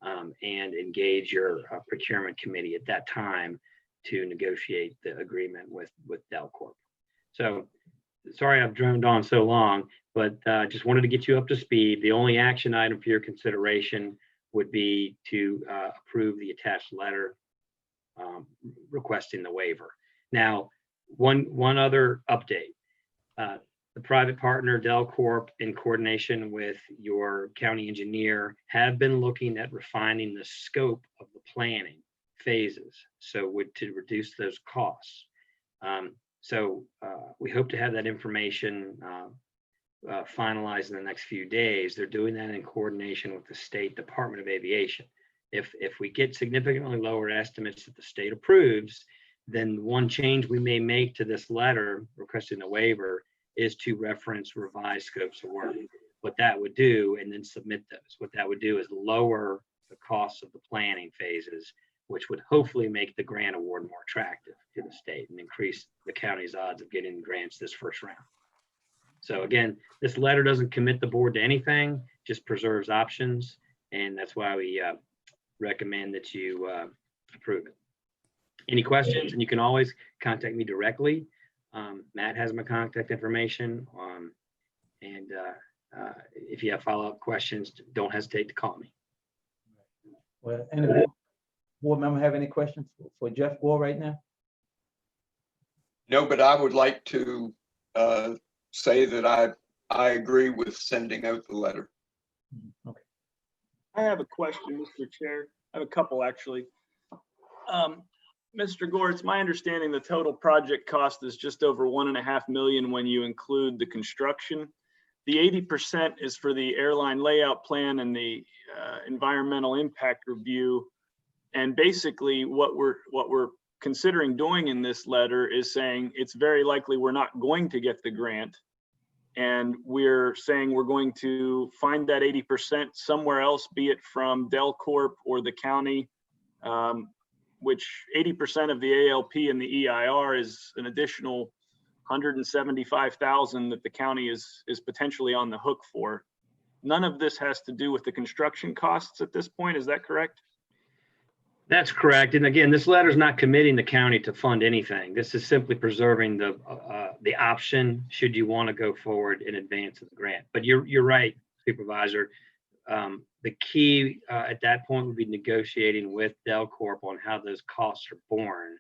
and engage your procurement committee at that time to negotiate the agreement with Delcorp. So sorry I've droned on so long, but just wanted to get you up to speed. The only action item for your consideration would be to approve the attached letter requesting the waiver. Now, one other update. The private partner, Delcorp, in coordination with your county engineer, have been looking at refining the scope of the planning phases, so to reduce those costs. So we hope to have that information finalized in the next few days. They're doing that in coordination with the State Department of Aviation. If we get significantly lower estimates that the state approves, then one change we may make to this letter requesting a waiver is to reference revised scopes of work. What that would do, and then submit those, what that would do is lower the costs of the planning phases, which would hopefully make the grant award more attractive to the state and increase the county's odds of getting grants this first round. So again, this letter doesn't commit the board to anything, just preserves options. And that's why we recommend that you approve it. Any questions? And you can always contact me directly. Matt has my contact information. And if you have follow-up questions, don't hesitate to call me. Well, any board member have any questions for Jeff Gore right now? No, but I would like to say that I agree with sending out the letter. Okay. I have a question, Mr. Chair. I have a couple, actually. Mr. Gore, it's my understanding the total project cost is just over $1.5 million when you include the construction. The 80% is for the airline layout plan and the environmental impact review. And basically what we're considering doing in this letter is saying it's very likely we're not going to get the grant. And we're saying we're going to find that 80% somewhere else, be it from Delcorp or the county, which 80% of the ALP and the EIR is an additional $175,000 that the county is potentially on the hook for. None of this has to do with the construction costs at this point. Is that correct? That's correct. And again, this letter is not committing the county to fund anything. This is simply preserving the option should you want to go forward in advance of the grant. But you're right, Supervisor. The key at that point would be negotiating with Delcorp on how those costs are borne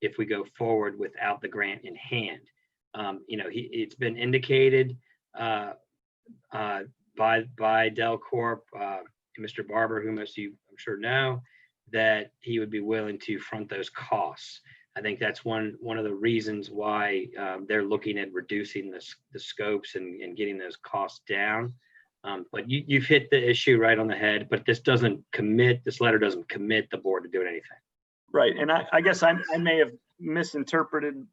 if we go forward without the grant in hand. It's been indicated by Delcorp, Mr. Barber, who most of you I'm sure know, that he would be willing to front those costs. I think that's one of the reasons why they're looking at reducing the scopes and getting those costs down. But you've hit the issue right on the head, but this letter doesn't commit the board to doing anything. Right, and I guess I may have misinterpreted,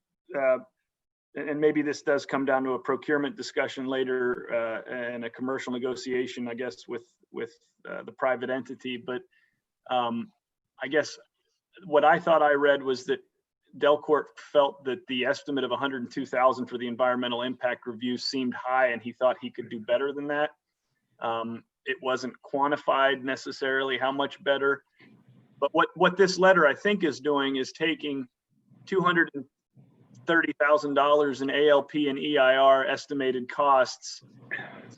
and maybe this does come down to a procurement discussion later and a commercial negotiation, I guess, with the private entity. But I guess what I thought I read was that Delcorp felt that the estimate of $102,000 for the environmental impact review seemed high, and he thought he could do better than that. It wasn't quantified necessarily how much better, but what this letter I think is doing is taking $230,000 in ALP and EIR estimated costs,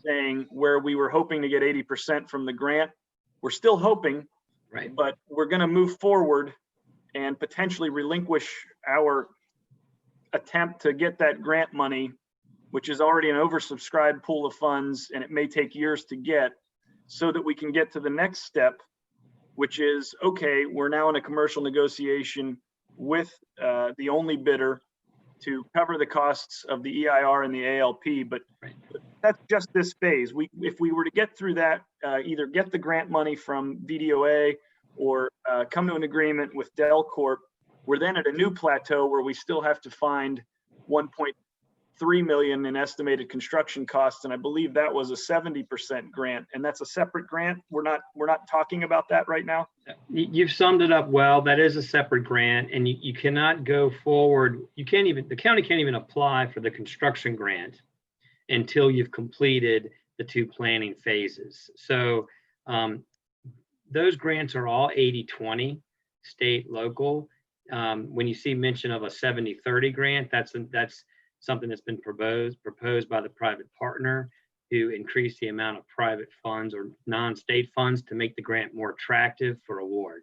saying where we were hoping to get 80% from the grant, we're still hoping, right? But we're going to move forward and potentially relinquish our attempt to get that grant money which is already an oversubscribed pool of funds, and it may take years to get, so that we can get to the next step, which is, okay, we're now in a commercial negotiation with the only bidder to cover the costs of the EIR and the ALP, but that's just this phase. If we were to get through that, either get the grant money from VDOA or come to an agreement with Dell Corp, we're then at a new plateau where we still have to find 1.3 million in estimated construction costs, and I believe that was a 70% grant, and that's a separate grant. We're not talking about that right now. You've summed it up well. That is a separate grant, and you cannot go forward. The county can't even apply for the construction grant until you've completed the 2 planning phases. So those grants are all 80-20, state, local. When you see mention of a 70-30 grant, that's something that's been proposed by the private partner to increase the amount of private funds or non-state funds to make the grant more attractive for award.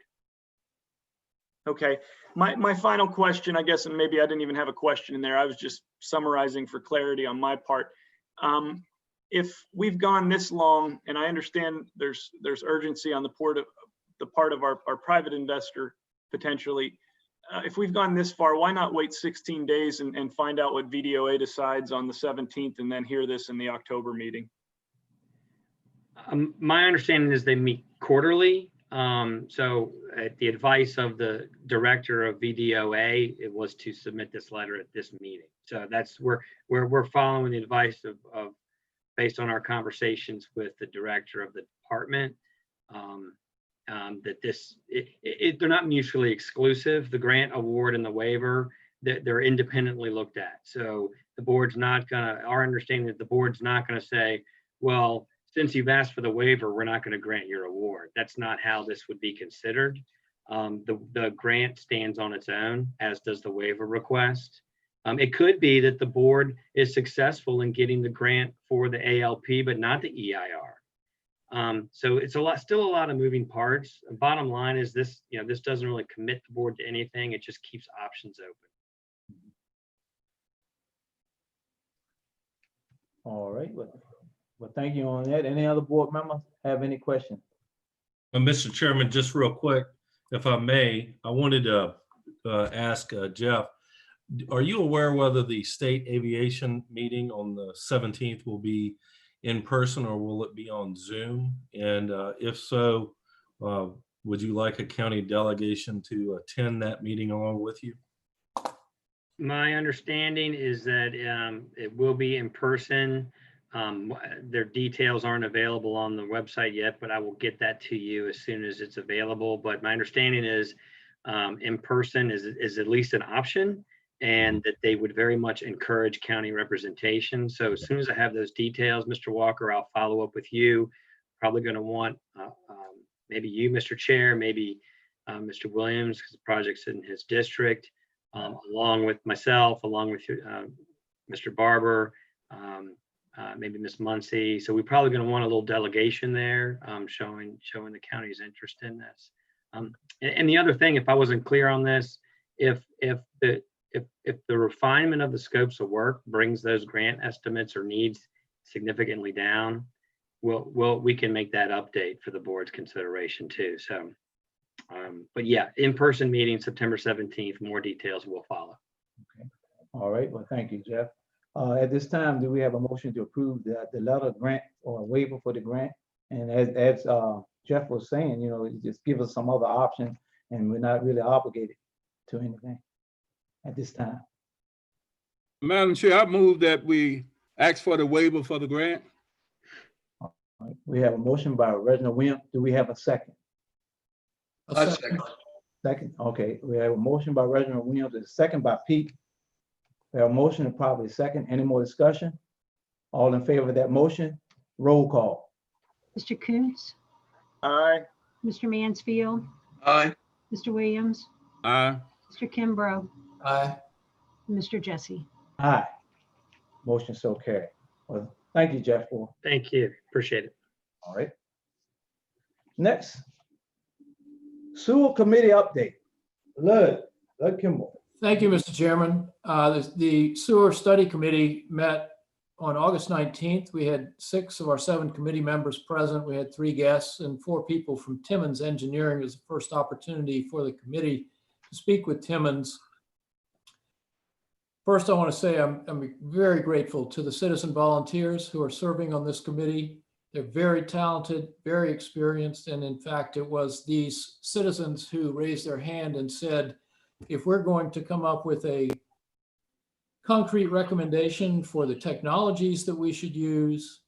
Okay, my final question, I guess, and maybe I didn't even have a question in there. I was just summarizing for clarity on my part. If we've gone this long, and I understand there's urgency on the part of our private investor potentially, if we've gone this far, why not wait 16 days and find out what VDOA decides on the 17th and then hear this in the October meeting? My understanding is they meet quarterly. So at the advice of the director of VDOA, it was to submit this letter at this meeting. So that's we're following the advice of based on our conversations with the director of the department. That they're not mutually exclusive. The grant award and the waiver, they're independently looked at. So the board's not gonna, our understanding that the board's not gonna say, well, since you've asked for the waiver, we're not gonna grant your award. That's not how this would be considered. The grant stands on its own, as does the waiver request. It could be that the board is successful in getting the grant for the ALP, but not the EIR. So it's still a lot of moving parts. Bottom line is this, this doesn't really commit the board to anything. It just keeps options open. All right, well, thank you on that. Any other board members have any questions? Mr. Chairman, just real quick, if I may, I wanted to ask Jeff, are you aware whether the state aviation meeting on the 17th will be in person or will it be on Zoom? And if so, would you like a county delegation to attend that meeting along with you? My understanding is that it will be in person. Their details aren't available on the website yet, but I will get that to you as soon as it's available. But my understanding is in person is at least an option, and that they would very much encourage county representation. So as soon as I have those details, Mr. Walker, I'll follow up with you. Probably going to want maybe you, Mr. Chair, maybe Mr. Williams, because the project's in his district, along with myself, along with Mr. Barber, maybe Ms. Muncie. So we're probably going to want a little delegation there, showing the county's interest in this. And the other thing, if I wasn't clear on this, if the refinement of the scopes of work brings those grant estimates or needs significantly down, we can make that update for the board's consideration too. So, but yeah, in-person meeting September 17th, more details will follow. Okay. All right, well, thank you, Jeff. At this time, do we have a motion to approve the letter grant or waiver for the grant? And as Jeff was saying, just give us some other options, and we're not really obligated to anything at this time. Madam Chair, I move that we ask for the waiver for the grant. All right. We have a motion by Reginald Williams. Do we have a second? A second. Second, okay. We have a motion by Reginald Williams and a second by Pete. We have a motion and probably a second. Any more discussion? All in favor of that motion? Roll call. Mr. Coons, Aye. Mr. Mansfield, Aye. Mr. Williams, Aye. Mr. Kimbrough, Aye. Mr. Jesse. Aye. Motion so carried. Well, thank you, Jeff. Thank you. Appreciate it. All right. Next, sewer committee update. Lud Kimball. Thank you, Mr. Chairman. The Sewer Study Committee met on August 19th, we had 6 of our 7 committee members present. We had 3 guests and 4 people from Timmons Engineering. It was the first opportunity for the committee to speak with Timmons. First, I want to say I'm very grateful to the citizen volunteers who are serving on this committee. They're very talented, very experienced, and in fact, it was these citizens who raised their hand and said, if we're going to come up with a concrete recommendation for the technologies that we should use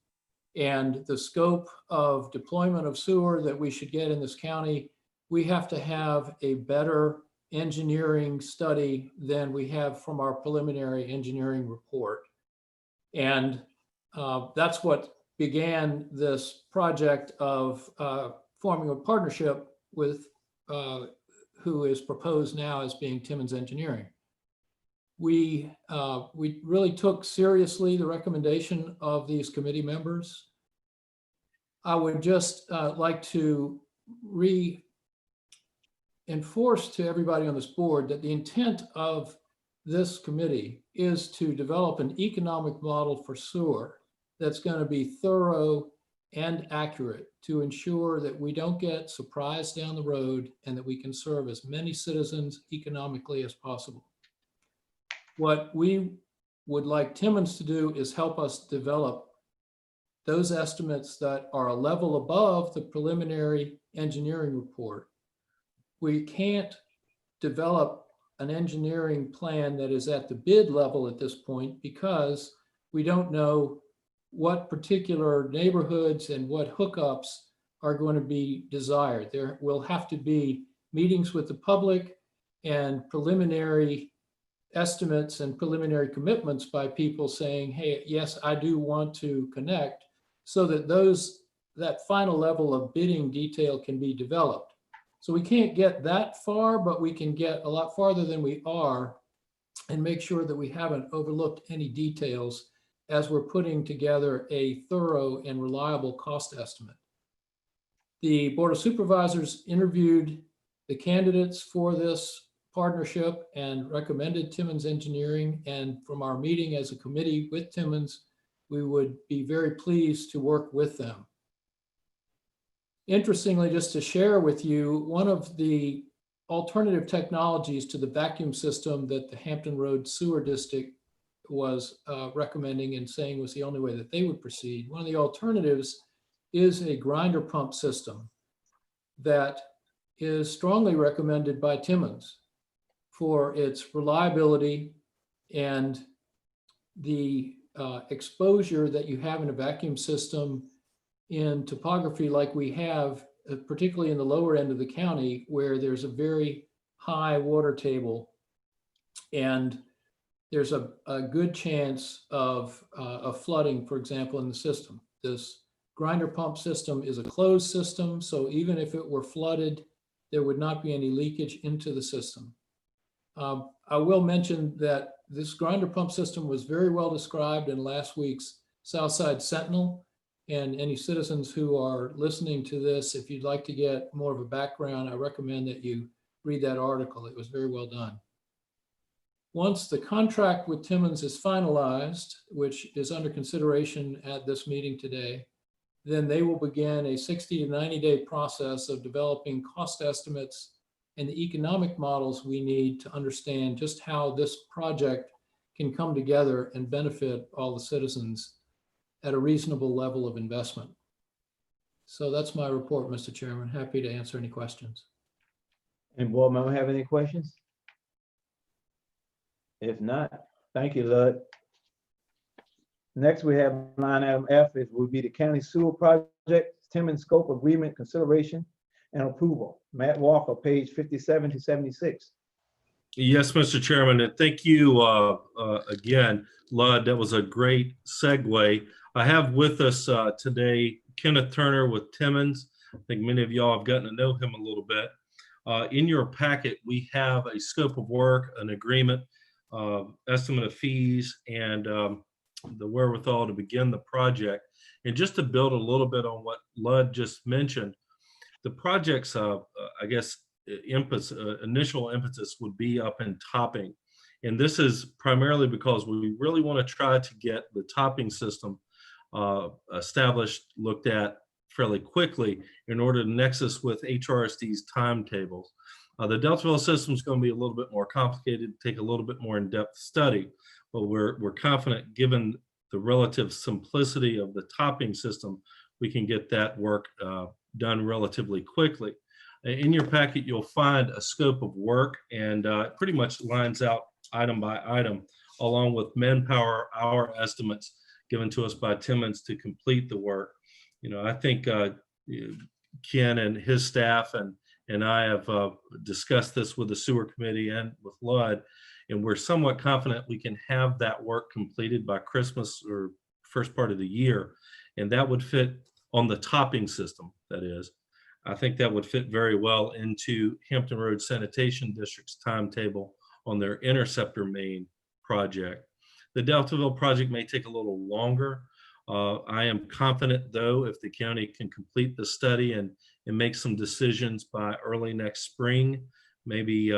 and the scope of deployment of sewer that we should get in this county, we have to have a better engineering study than we have from our preliminary engineering report. And that's what began this project of forming a partnership with who is proposed now as being Timmons Engineering. We really took seriously the recommendation of these committee members. I would just like to reinforce to everybody on this board that the intent of this committee is to develop an economic model for sewer that's going to be thorough and accurate to ensure that we don't get surprised down the road and that we can serve as many citizens economically as possible. What we would like Timmons to do is help us develop those estimates that are a level above the preliminary engineering report. We can't develop an engineering plan that is at the bid level at this point because we don't know what particular neighborhoods and what hookups are going to be desired. There will have to be meetings with the public and preliminary estimates and preliminary commitments by people saying, hey, yes, I do want to connect, so that that final level of bidding detail can be developed. So we can't get that far, but we can get a lot farther than we are and make sure that we haven't overlooked any details as we're putting together a thorough and reliable cost estimate. The Board of Supervisors interviewed the candidates for this partnership and recommended Timmons Engineering. And from our meeting as a committee with Timmons, we would be very pleased to work with them. Interestingly, just to share with you, one of the alternative technologies to the vacuum system that the Hampton Road Sewer District was recommending and saying was the only way that they would proceed, one of the alternatives is a grinder pump system that is strongly recommended by Timmons for its reliability and the exposure that you have in a vacuum system in topography like we have, particularly in the lower end of the county, where there's a very high water table and there's a good chance of flooding, for example, in the system. This grinder pump system is a closed system, so even if it were flooded, there would not be any leakage into the system. I will mention that this grinder pump system was very well described in last week's Southside Sentinel. And any citizens who are listening to this, if you'd like to get more of a background, I recommend that you read that article. It was very well done. Once the contract with Timmons is finalized, which is under consideration at this meeting today, then they will begin a 60 to 90-day process of developing cost estimates and the economic models we need to understand just how this project can come together and benefit all the citizens at a reasonable level of investment. So that's my report, Mr. Chairman. Happy to answer any questions. Any board member have any questions? If not, thank you, Lud. Next, we have line item F, it will be the county sewer project, Timmons scope agreement, consideration and approval. Matt Walker, page 57 to 76. Yes, Mr. Chairman, and thank you again, Lud. That was a great segue. I have with us today Kenneth Turner with Timmons. I think many of y'all have gotten to know him a little bit. In your packet, we have a scope of work, an agreement, estimate of fees, and the wherewithal to begin the project. And just to build a little bit on what Lud just mentioned, the project's, I guess, initial emphasis would be up in topping. And this is primarily because we really want to try to get the topping system established, looked at fairly quickly in order to nexus with HRSD's timetables. The Deltaville system is going to be a little bit more complicated, take a little bit more in-depth study, but we're confident, given the relative simplicity of the topping system, we can get that work done relatively quickly. In your packet, you'll find a scope of work, and it pretty much lines out item by item, along with manpower hour estimates given to us by Timmons to complete the work. You know, I think Ken and his staff and I have discussed this with the sewer committee and with LUD, and we're somewhat confident we can have that work completed by Christmas or first part of the year. And that would fit on the topping system, that is. I think that would fit very well into Hampton Road Sanitation District's timetable on their interceptor main project. The Deltaville project may take a little longer. I am confident, though, if the county can complete the study and make some decisions by early next spring, maybe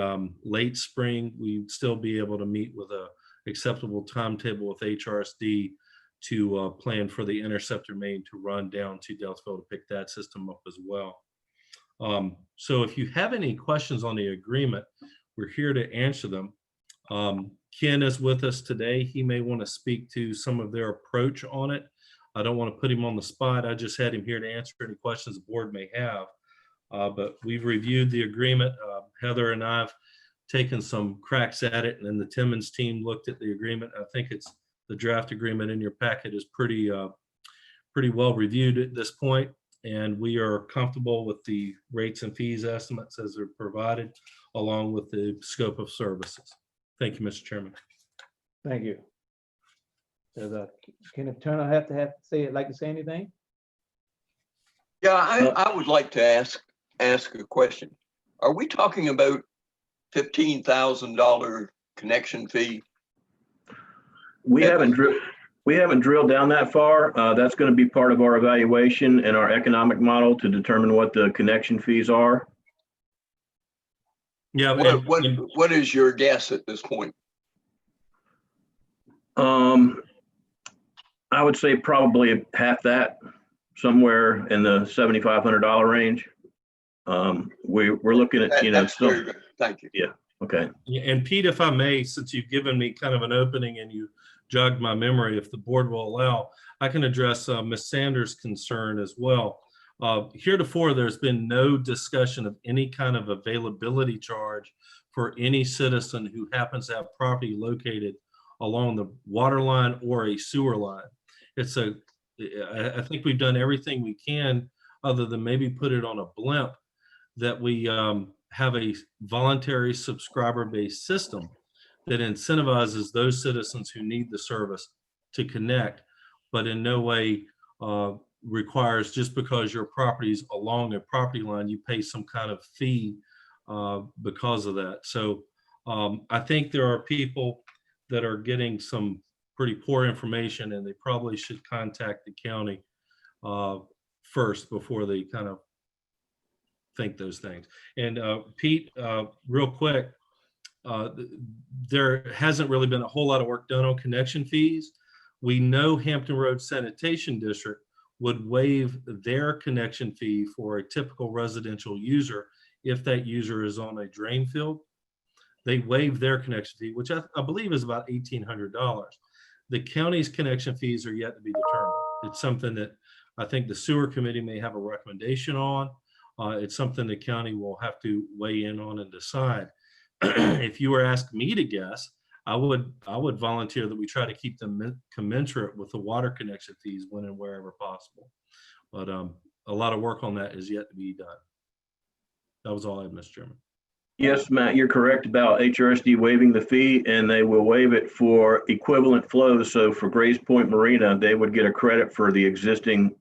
late spring, we'd still be able to meet with a acceptable timetable with HRSD to plan for the interceptor main to run down to Deltaville to pick that system up as well. So if you have any questions on the agreement, we're here to answer them. Ken is with us today. He may want to speak to some of their approach on it. I don't want to put him on the spot. I just had him here to answer any questions the board may have. But we've reviewed the agreement. Heather and I have taken some cracks at it, and then the Timmons team looked at the agreement. I think it's the draft agreement in your packet is pretty well reviewed at this point, and we are comfortable with the rates and fees estimates as they're provided, along with the scope of services. Thank you, Mr. Chairman. Thank you. Does Kenneth Turner have to say anything? Yeah, I would like to ask a question. Are we talking about $15,000 connection fee? We haven't drilled down that far. That's going to be part of our evaluation and our economic model to determine what the connection fees are. Yeah. What is your guess at this point? I would say probably half that, somewhere in the $7,500 range. We're looking at, That's very good. Thank you. Yeah. Okay. And Pete, if I may, since you've given me kind of an opening and you jogged my memory, if the board will allow, I can address Ms. Sanders' concern as well. Heretofore, there's been no discussion of any kind of availability charge for any citizen who happens to have property located along the water line or a sewer line. I think we've done everything we can, other than maybe put it on a blimp, that we have a voluntary subscriber-based system that incentivizes those citizens who need the service to connect, but in no way requires, just because your property's along a property line, you pay some kind of fee because of that. So I think there are people that are getting some pretty poor information, and they probably should contact the county first before they kind of think those things. And Pete, real quick, there hasn't really been a whole lot of work done on connection fees. We know Hampton Road Sanitation District would waive their connection fee for a typical residential user if that user is on a drain field. They waive their connection fee, which I believe is about $1,800. The county's connection fees are yet to be determined. It's something that I think the sewer committee may have a recommendation on. It's something the county will have to weigh in on and decide. If you were asking me to guess, I would volunteer that we try to keep them commensurate with the water connection fees when and wherever possible. But a lot of work on that is yet to be done. That was all I had, Mr. Chairman. Yes, Matt, you're correct about HRSD waiving the fee, and they will waive it for equivalent flows. So for Grays Point Marina, they would get a credit for the existing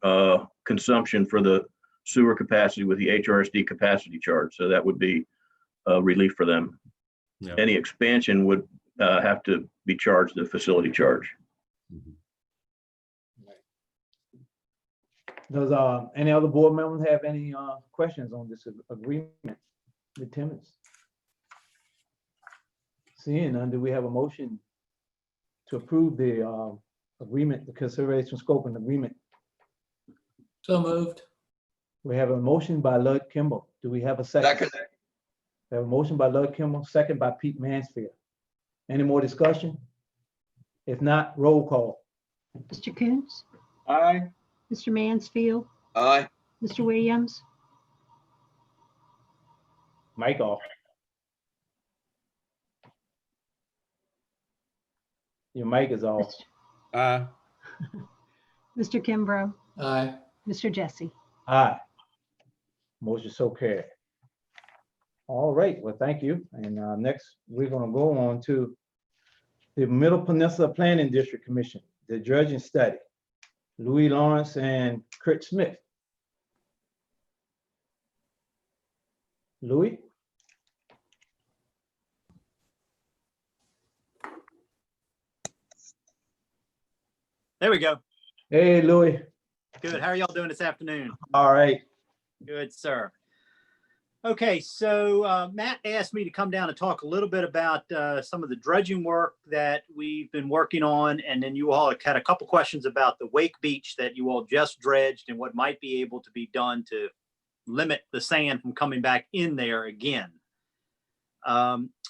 consumption for the sewer capacity with the HRSD capacity charge. So that would be a relief for them. Yeah. Any expansion would have to be charged the facility charge. Does any other board members have any questions on this agreement with Timmons? Seeing none, do we have a motion to approve the agreement, the consideration scope and agreement? So moved. We have a motion by Lud Kimball. Do we have a second? Second. We have a motion by Lud Kimball, second by Pete Mansfield. Any more discussion? If not, roll call. Mr. Coons? Aye. Mr. Mansfield? Aye. Mr. Williams? Mic off. Your mic is off. Aye. Mr. Kimbrough? Aye. Mr. Jesse? Aye. Motion so carried. All right, well, thank you. And next, we're gonna go on to the Middle Peninsula Planning District Commission, the dredging study. Louis Lawrence and Kurt Smith. Louis? There we go. Hey, Louis. Good. How are y'all doing this afternoon? All right. Good, sir. Okay, so Matt asked me to come down and talk a little bit about some of the dredging work that we've been working on. And then you all had a couple questions about the Wake Beach that you all just dredged and what might be able to be done to limit the sand from coming back in there again.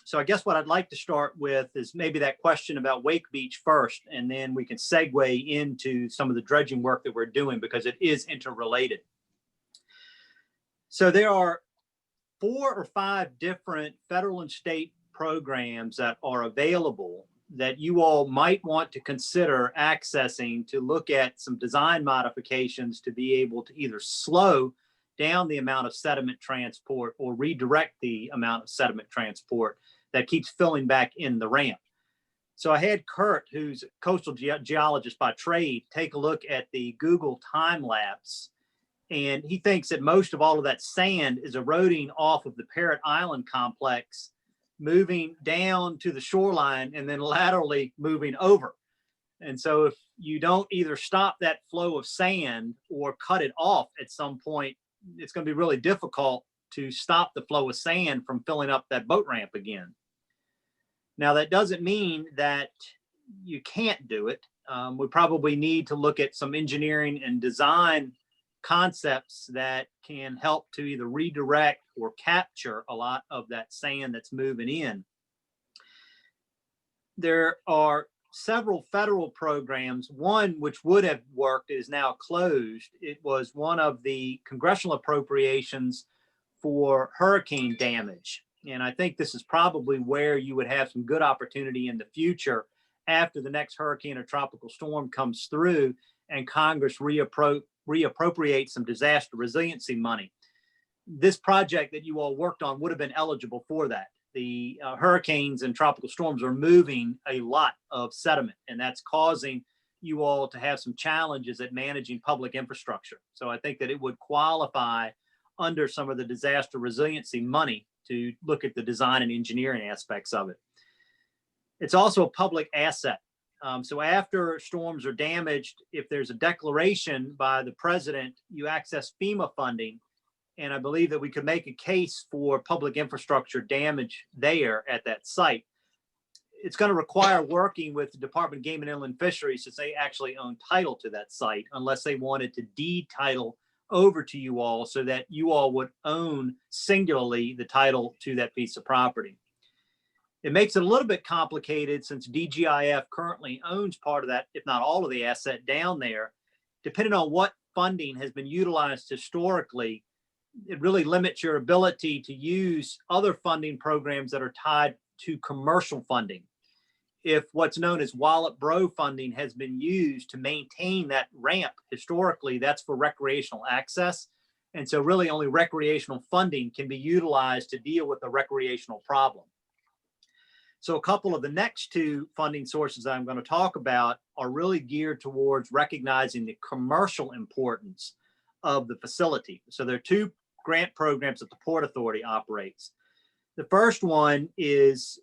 So I guess what I'd like to start with is maybe that question about Wake Beach first, and then we can segue into some of the dredging work that we're doing because it is interrelated. So there are 4 or 5 different federal and state programs that are available that you all might want to consider accessing to look at some design modifications to be able to either slow down the amount of sediment transport or redirect the amount of sediment transport that keeps filling back in the ramp. So I had Kurt, who's a coastal geologist by trade, take a look at the Google time lapse. And he thinks that most of all of that sand is eroding off of the Parrot Island complex, moving down to the shoreline and then laterally moving over. And so if you don't either stop that flow of sand or cut it off at some point, it's going to be really difficult to stop the flow of sand from filling up that boat ramp again. Now, that doesn't mean that you can't do it. We probably need to look at some engineering and design concepts that can help to either redirect or capture a lot of that sand that's moving in. There are several federal programs. One which would have worked is now closed. It was one of the congressional appropriations for hurricane damage. And I think this is probably where you would have some good opportunity in the future after the next hurricane or tropical storm comes through and Congress reappropriate some disaster resiliency money. This project that you all worked on would have been eligible for that. The hurricanes and tropical storms are moving a lot of sediment, and that's causing you all to have some challenges at managing public infrastructure. So I think that it would qualify under some of the disaster resiliency money to look at the design and engineering aspects of it. It's also a public asset. So after storms are damaged, if there's a declaration by the president, you access FEMA funding. And I believe that we could make a case for public infrastructure damage there at that site. It's going to require working with the Department of Game and Inland Fisheries since they actually own title to that site, unless they wanted to deed title over to you all so that you all would own singularly the title to that piece of property. It makes it a little bit complicated since DGIF currently owns part of that, if not all of the asset down there. Depending on what funding has been utilized historically, it really limits your ability to use other funding programs that are tied to commercial funding. If what's known as Wallet Bro funding has been used to maintain that ramp historically, that's for recreational access. And so really only recreational funding can be utilized to deal with a recreational problem. So a couple of the next 2 funding sources I'm going to talk about are really geared towards recognizing the commercial importance of the facility. So there are 2 grant programs that the Port Authority operates. The first one is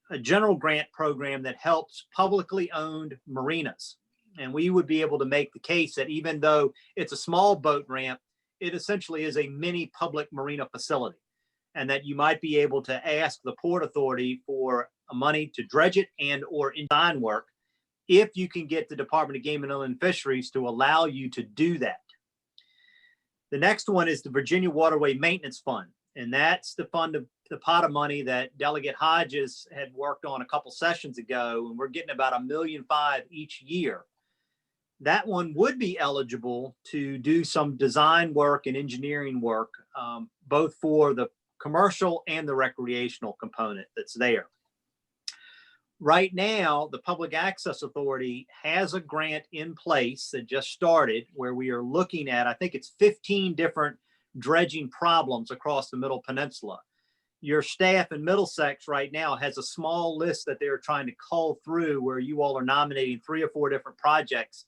a general grant program that helps publicly owned marinas. And we would be able to make the case that even though it's a small boat ramp, it essentially is a mini public marina facility. and that you might be able to ask the Port Authority for money to dredge it and or design work if you can get the Department of Game and Inland Fisheries to allow you to do that. The next one is the Virginia Waterway Maintenance Fund, and that's the fund of the pot of money that Delegate Hodges had worked on a couple sessions ago, and we're getting about $1.5 million each year. That one would be eligible to do some design work and engineering work, both for the commercial and the recreational component that's there. Right now, the Public Access Authority has a grant in place that just started where we are looking at, I think it's 15 different dredging problems across the Middle Peninsula. Your staff in Middlesex right now has a small list that they're trying to cull through where you all are nominating 3 or 4 different projects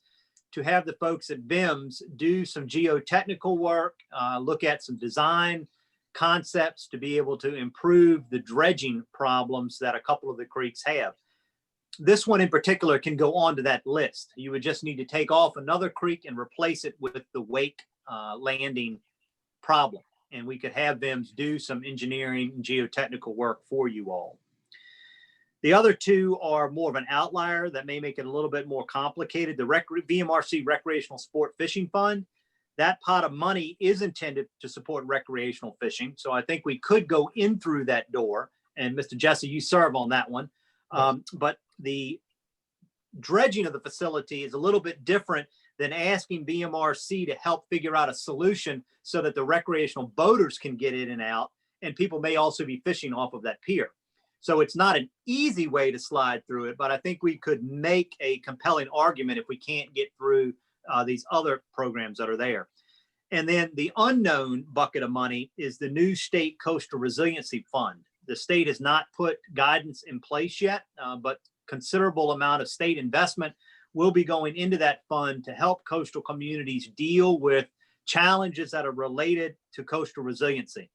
to have the folks at VIMS do some geotechnical work, look at some design concepts to be able to improve the dredging problems that a couple of the creeks have. This one in particular can go onto that list. You would just need to take off another creek and replace it with the wake landing problem. And we could have VIMS do some engineering and geotechnical work for you all. The other 2 are more of an outlier that may make it a little bit more complicated. The VMRC Recreational Sport Fishing Fund, that pot of money is intended to support recreational fishing. So I think we could go in through that door. And Mr. Jesse, you serve on that one. But the dredging of the facility is a little bit different than asking VMRC to help figure out a solution so that the recreational boaters can get in and out, and people may also be fishing off of that pier. So it's not an easy way to slide through it, but I think we could make a compelling argument if we can't get through these other programs that are there. And then the unknown bucket of money is the new state coastal resiliency fund. The state has not put guidance in place yet, but considerable amount of state investment will be going into that fund to help coastal communities deal with challenges that are related to coastal resiliency.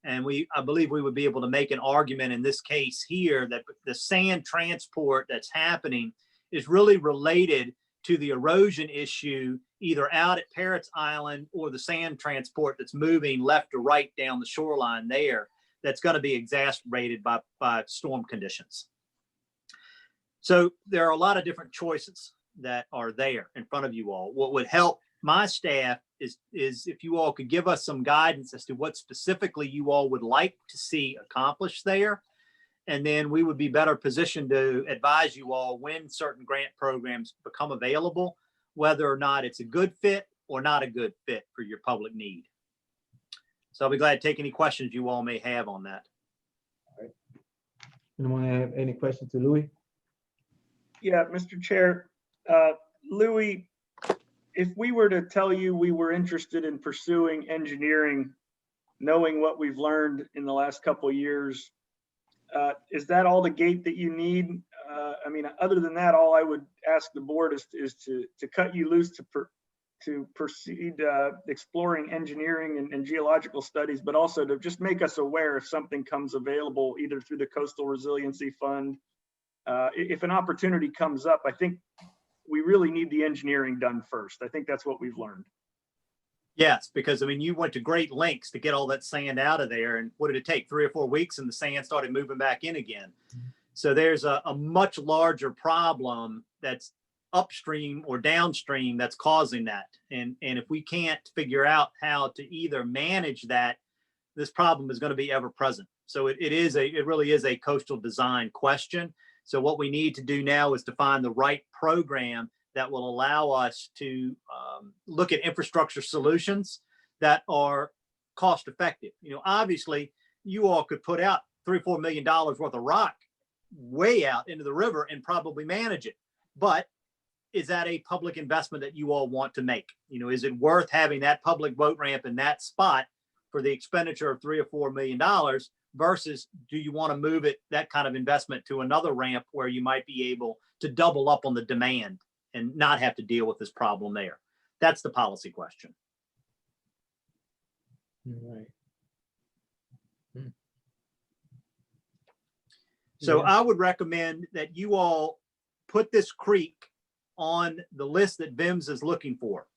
And I believe we would be able to make an argument in this case here that the sand transport that's happening is really related to the erosion issue, either out at Parrots Island or the sand transport that's moving left or right down the shoreline there, that's going to be exacerbated by storm conditions. So there are a lot of different choices that are there in front of you all. What would help my staff is if you all could give us some guidance as to what specifically you all would like to see accomplished there. And then we would be better positioned to advise you all when certain grant programs become available, whether or not it's a good fit or not a good fit for your public need. So I'll be glad to take any questions you all may have on that. All right. Anyone have any questions to Louis? Yeah, Mr. Chair, Louis, if we were to tell you we were interested in pursuing engineering, knowing what we've learned in the last couple of years, is that all the gate that you need? I mean, other than that, all I would ask the board is to cut you loose to proceed exploring engineering and geological studies, but also to just make us aware if something comes available, either through the Coastal Resiliency Fund. If an opportunity comes up, I think we really need the engineering done first. I think that's what we've learned. Yes, because I mean, you went to great lengths to get all that sand out of there. And what did it take? 3 or 4 weeks and the sand started moving back in again. So there's a much larger problem that's upstream or downstream that's causing that. And if we can't figure out how to either manage that, this problem is going to be ever present. So it really is a coastal design question. So what we need to do now is to find the right program that will allow us to look at infrastructure solutions that are cost effective. You know, obviously you all could put out $3 or $4 million worth of rock way out into the river and probably manage it. But is that a public investment that you all want to make? You know, is it worth having that public boat ramp in that spot for the expenditure of $3 or $4 million versus do you want to move it, that kind of investment, to another ramp where you might be able to double up on the demand and not have to deal with this problem there? That's the policy question. All right. So I would recommend that you all put this creek on the list that VIMS is looking for.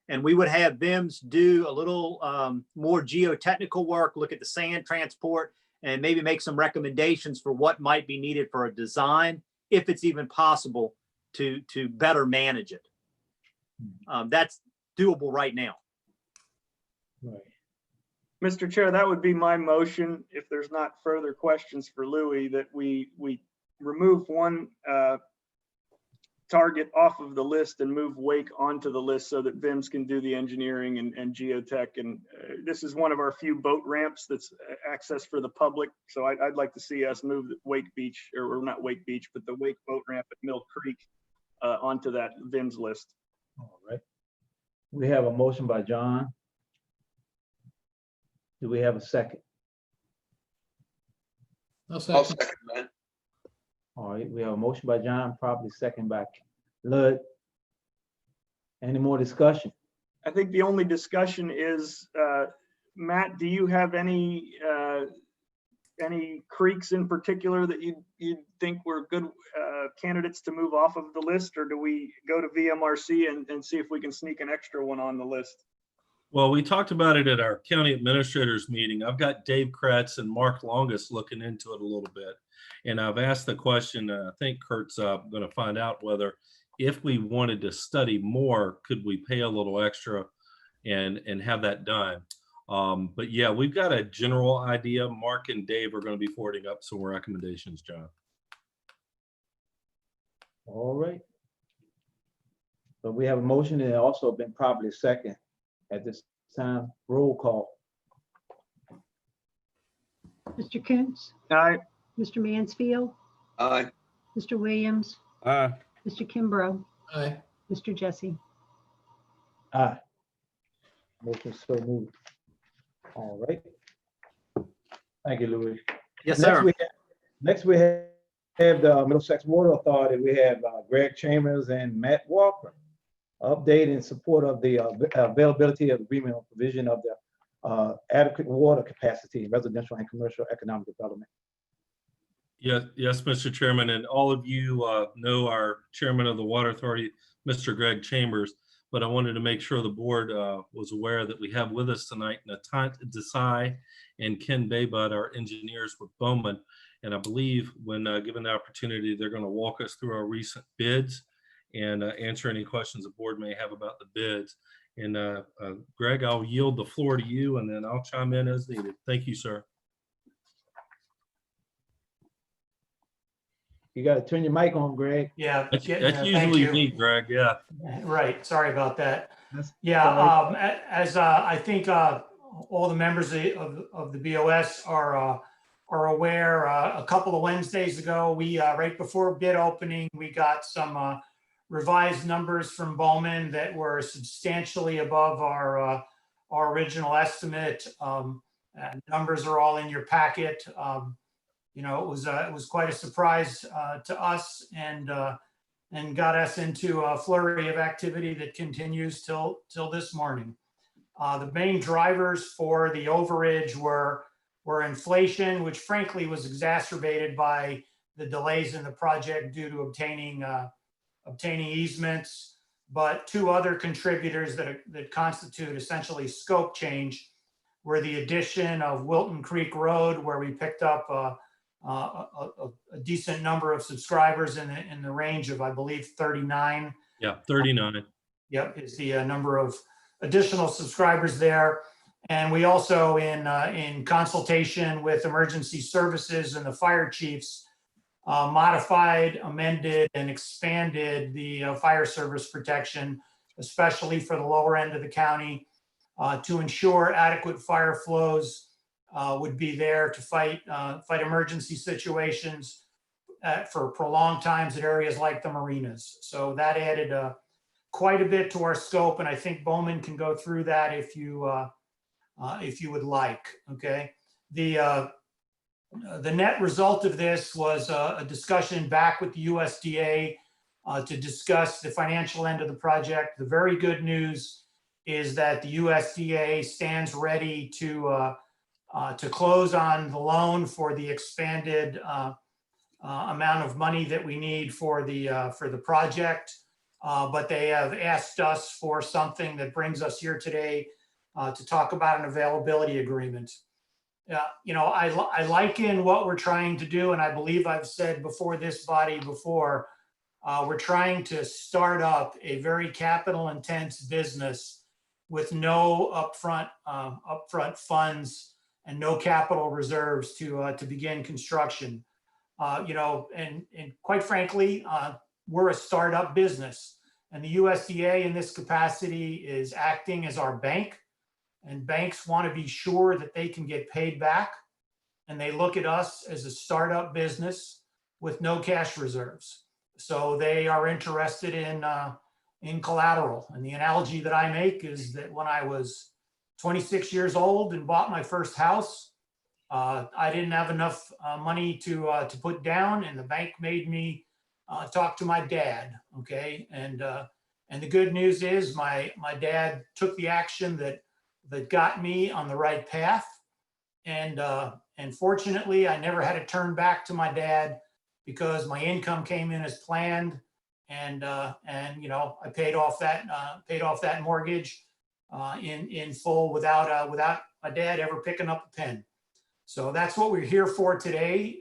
And we would have VIMS do a little more geotechnical work, look at the sand transport, and maybe make some recommendations for what might be needed for a design, if it's even possible to better manage it. That's doable right now. Right. Mr. Chair, that would be my motion, if there's not further questions for Louis, that we remove one target off of the list and move Wake onto the list so that VIMS can do the engineering and geotech. And this is one of our few boat ramps that's access for the public. So I'd like to see us move the Wake Beach, or not Wake Beach, but the Wake boat ramp at Mill Creek onto that VIMS list. All right. We have a motion by John. Do we have a second? I'll I'll second. second that. All right, we have a motion by John, probably second by Lud. Any more discussion? I think the only discussion is, Matt, do you have any creeks in particular that you think were good candidates to move off of the list, or do we go to VMRC and see if we can sneak an extra one on the list? Well, we talked about it at our county administrators meeting. I've got Dave Kratz and Mark Longus looking into it a little bit. And I've asked the question, I think Kurt's going to find out whether, if we wanted to study more, could we pay a little extra and have that done? But yeah, we've got a general idea. Mark and Dave are going to be forwarding up some recommendations, John. All right. So we have a motion and also been probably second at this time. Roll call. Mr. Coons? Aye. Mr. Mansfield? Aye. Mr. Williams? Aye. Mr. Kimbrough? Aye. Mr. Jesse? Aye. Motion so moved. All right. Thank you, Louis. Yes, Next sir. we have the Middlesex Water Authority. We have Greg Chambers and Matt Walker. Update in support of the availability of agreement on provision of the adequate water capacity in residential and commercial economic development. Yes, Mr. Chairman, and all of you know our chairman of the Water Authority, Mr. Greg Chambers, but I wanted to make sure the board was aware that we have with us tonight Untitled Chapter and Ken Baybud, our engineers with Bowman. And I believe when given the opportunity, they're going to walk us through our recent bids and answer any questions the board may have about the bids. And Greg, I'll yield the floor to you, and then I'll chime in as needed. Thank you, sir. You got to turn your mic on, Greg. Yeah. That's Thank usually you. me, Greg. Yeah. Right. Sorry about that. That's Yeah. As I think all the members of the BOS are aware, a couple of Wednesdays ago, we right before bid opening, we got some revised numbers from Bowman that were substantially above our original estimate. Numbers are all in your packet. You know, it was quite a surprise to us, and got us into a flurry of activity that continues till this morning. The main drivers for the overage were inflation, which frankly was exacerbated by the delays in the project due to obtaining easements. But two other contributors that constitute essentially scope change were the addition of Wilton Creek Road, where we picked up a decent number of subscribers in the range of, I believe, 39. Yeah, 39. Yep, is the number of additional subscribers there. And we also, in consultation with emergency services and the fire chiefs, modified, amended, and expanded the fire service protection, especially for the lower end of the county, to ensure adequate fire flows would be there to fight emergency situations for prolonged times at areas like the marinas. So that added quite a bit to our scope, and I think Bowman can go through that if you would like. Okay, the net result of this was a discussion back with the USDA to discuss the financial end of the project. The very good news is that the USDA stands ready to close on the loan for the expanded amount of money that we need for the project. but they have asked us for something that brings us here today to talk about an availability agreement. I liken what we're trying to do, and I believe I've said before this body before, we're trying to start up a very capital intense business with no upfront funds and no capital reserves to begin construction. And quite frankly, we're a startup business, and the USDA in this capacity is acting as our bank, and banks want to be sure that they can get paid back, and they look at us as a startup business with no cash reserves. So they are interested in collateral. And the analogy that I make is that when I was 26 years old and bought my first house, I didn't have enough money to put down, and the bank made me talk to my dad. Okay, and the good news is my dad took the action that got me on the right path, and fortunately, I never had to turn back to my dad because my income came in as planned, and I paid off that mortgage in full without my dad ever picking up a pen. So that's what we're here for today.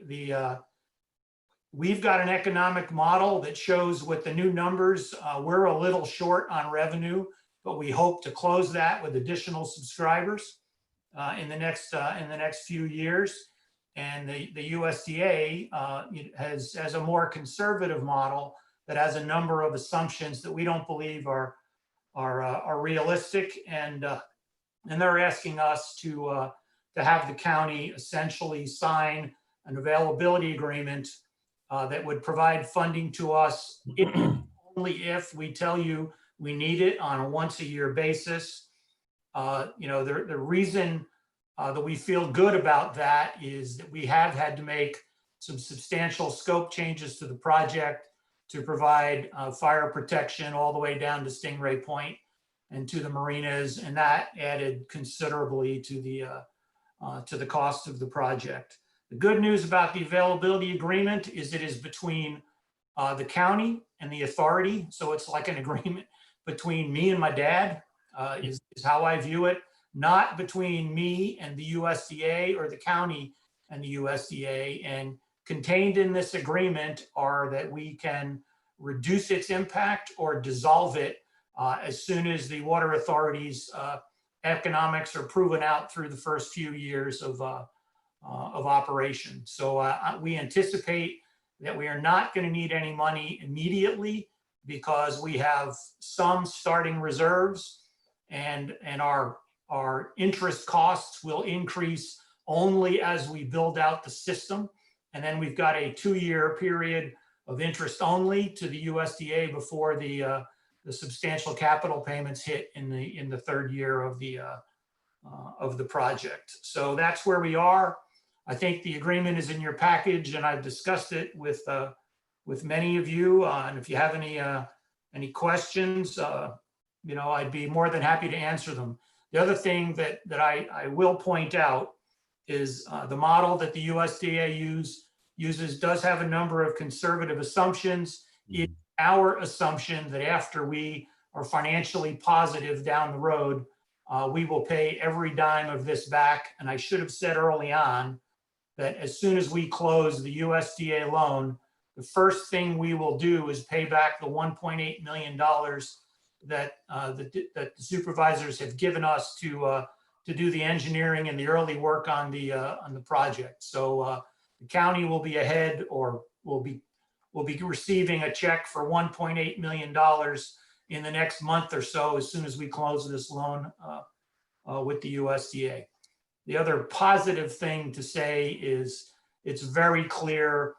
We've got an economic model that shows with the new numbers, we're a little short on revenue, but we hope to close that with additional subscribers in the next few years. And the USDA has a more conservative model that has a number of assumptions that we don't believe are realistic, and they're asking us to have the county essentially sign an availability agreement that would provide funding to us only if we tell you we need it on a once-a-year basis. The reason that we feel good about that is that we have had to make some substantial scope changes to the project to provide fire protection all the way down to Stingray Point and to the marinas, and that added considerably to the cost of the project. The good news about the availability agreement is it is between the county and the authority, so it's like an agreement between me and my dad, is how I view it, not between me and the USDA or the county and the USDA. And contained in this agreement are that we can reduce its impact or dissolve it as soon as the water authority's economics are proven out through the first few years of operation. So we anticipate that we are not going to need any money immediately because we have some starting reserves, and our interest costs will increase only as we build out the system. And then we've got a 2-year period of interest only to the USDA before the substantial capital payments hit in the 3rd year of the project. So that's where we are. I think the agreement is in your package, and I've discussed it with many of you. And if you have any questions, I'd be more than happy to answer them. The other thing that I will point out is the model that the USDA uses does have a number of conservative assumptions. It's our assumption that after we are financially positive down the road, we will pay every dime of this back. And I should have said early on that as soon as we close the USDA loan, the first thing we will do is pay back the $1.8 million that the supervisors have given us to do the engineering and the early work on the project. So the county will be ahead, or will be receiving a check for $1.8 million in the next month or so as soon as we close this loan with the USDA. The other positive thing to say is it's very clear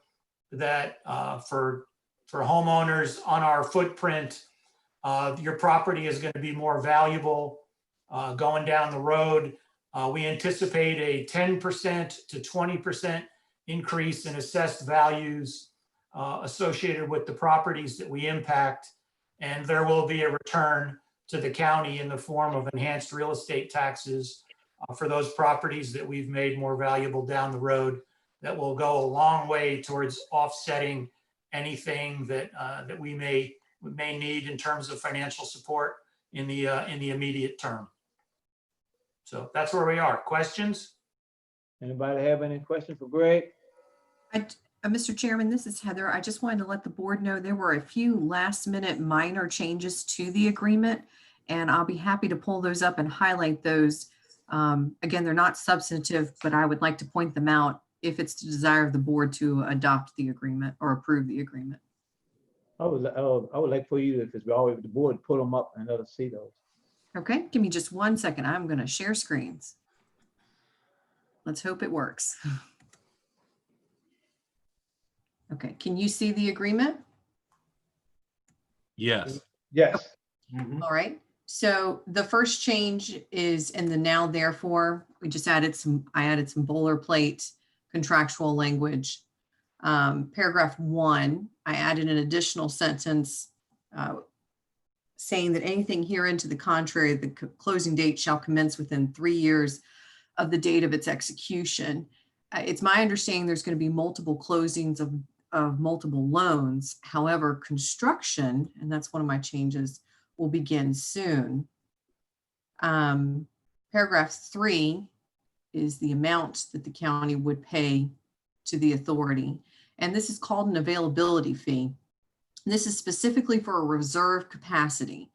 that for homeowners on our footprint, your property is going to be more valuable going down the road. We anticipate a 10% to 20% increase in assessed values associated with the properties that we impact, and there will be a return to the county in the form of enhanced real estate taxes for those properties that we've made more valuable down the road. That will go a long way towards offsetting anything that we may we may need in terms of financial support in the immediate term. So that's where we are. Questions? Anybody have any questions for Greg? Mr. Chairman, this is Heather. I just wanted to let the board know there were a few last minute minor changes to the agreement, and I'll be happy to pull those up and highlight those. Again, they're not substantive, but I would like to point them out if it's the desire of the board to adopt the agreement or approve the agreement. I would like for you, if it's always the board, pull them up and let us see those. Okay, give me just 1 second. I'm going to share screens. Let's hope it works. Okay, can you see the agreement? Yes. Yes. All right. So the first change is in the now therefore. We just added I added some boilerplate contractual language. Paragraph 1, I added an additional sentence saying that anything herein to the contrary, the closing date shall commence within 3 years of the date of its execution. It's my understanding there's going to be multiple closings of multiple loans. However, construction, and that's one of my changes, will begin soon. Paragraph 3 is the amount that the county would pay to the authority. And this is called an availability fee. This is specifically for a reserve capacity.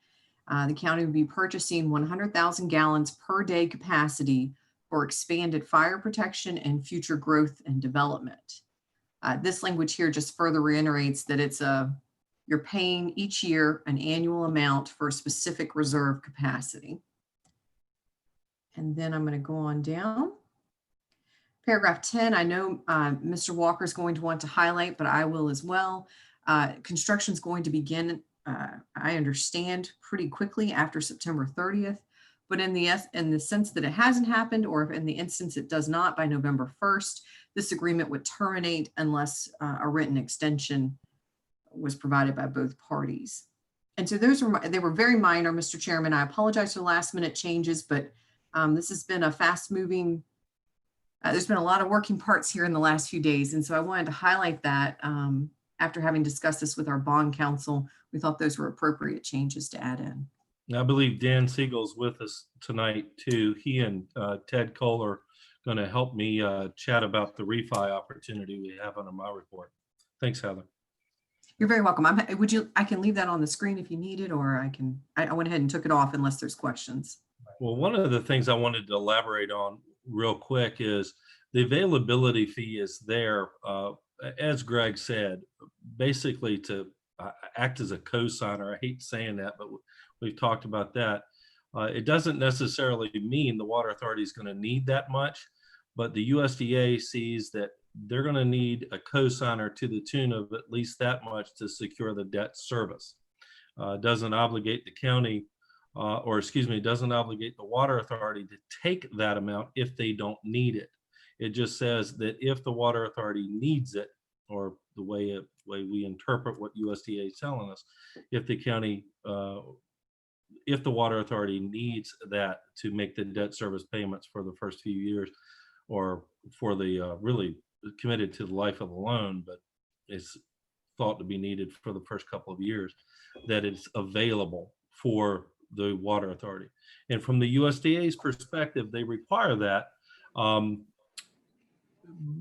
The county would be purchasing 100,000 gallons per day capacity for expanded fire protection and future growth and development. This language here just further reiterates that you're paying each year an annual amount for a specific reserve capacity. And then I'm going to go on down. Paragraph 10, I know Mr. Walker is going to want to highlight, but I will as well. Construction is going to begin, I understand, pretty quickly after September 30th, but in the sense that it hasn't happened, or if in the instance it does not by November 1st, this agreement would terminate unless a written extension was provided by both parties. And so they were very minor, Mr. Chairman. I apologize for the last minute changes, but this has been a fast moving, there's been a lot of working parts here in the last few days. And so I wanted to highlight that after having discussed this with our bond counsel, we thought those were appropriate changes to add in. I believe Dan Siegel's with us tonight too. He and Ted Cole are going to help me chat about the refi opportunity we have under my report. Thanks, Heather. You're very welcome. I can leave that on the screen if you need it, or I went ahead and took it off unless there's questions. Well, one of the things I wanted to elaborate on real quick is the availability fee is there, as Greg said, basically to act as a co-signer. I hate saying that, but we've talked about that. It doesn't necessarily mean the water authority is going to need that much, but the USDA sees that they're going to need a co-signer to the tune of at least that much to secure the debt service. Doesn't obligate the county, doesn't obligate the water authority to take that amount if they don't need it. It just says that if the water authority needs it, or the way we interpret what USDA is telling us, if the water authority needs that to make the debt service payments for the first few years, or for the really committed to the life of the loan, but it's thought to be needed for the first couple of years, that it's available for the water authority. And from the USDA's perspective, they require that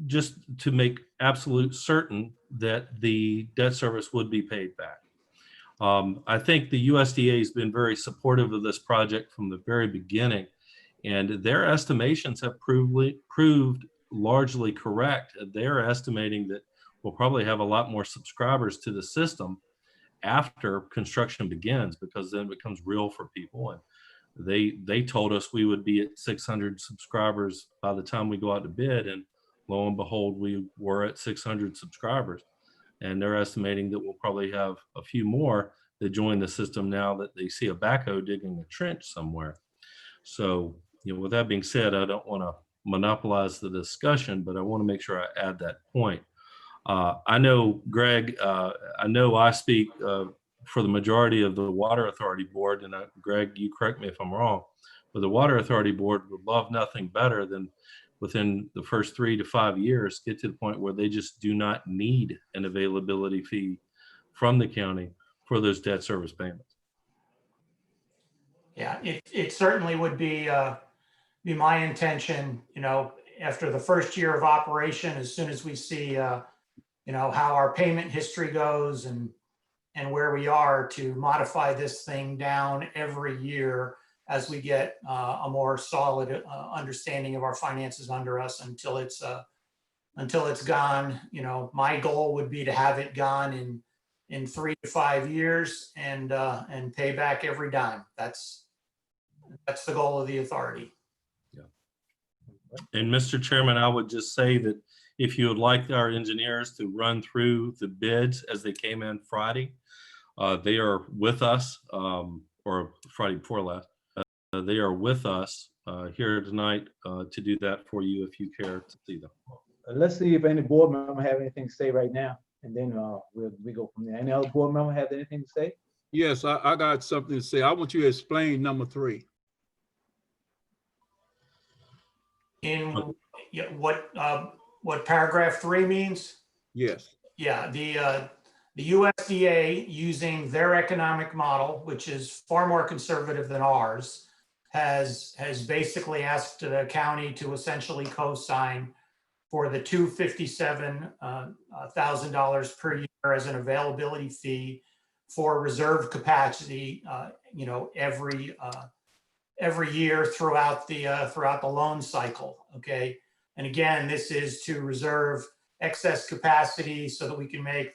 just to make absolute certain that the debt service would be paid back. I think the USDA has been very supportive of this project from the very beginning, and their estimations have proved largely correct. They're estimating that we'll probably have a lot more subscribers to the system after construction begins, because then it becomes real for people. And they told us we would be at 600 subscribers by the time we go out to bid, and lo and behold, we were at 600 subscribers. And they're estimating that we'll probably have a few more that join the system now that they see a backhoe digging a trench somewhere. So, with that being said, I don't want to monopolize the discussion, but I want to make sure I add that point. I know, Greg, I know I speak for the majority of the Water Authority Board, and Greg, you correct me if I'm wrong, but the Water Authority Board would love nothing better than within the first 3 to 5 years, get to the point where they just do not need an availability fee from the county for those debt service payments. Yeah, it certainly would be my intention, after the first year of operation, as soon as we see, how our payment history goes and where we are, to modify this thing down every year as we get a more solid understanding of our finances under us until it's gone. My goal would be to have it gone in 3 to 5 years and pay back every dime. That's the goal of the authority. And Mr. Chairman, I would just say that if you would like our engineers to run through the bids as they came in Friday, they are with us, or Friday before last. They are with us here tonight to do that for you if you care to see them. Let's see if any board member have anything to say right now, and then we go from there. Any other board member have anything to say? Yes, I got something to say. I want you to explain number 3. In what paragraph 3 means? Yes. Yeah, the USDA, using their economic model, which is far more conservative than ours, has basically asked the county to essentially co-sign for the $257,000 per year as an availability fee for reserve capacity, every year throughout the loan cycle. Okay, and again, this is to reserve excess capacity so that we can make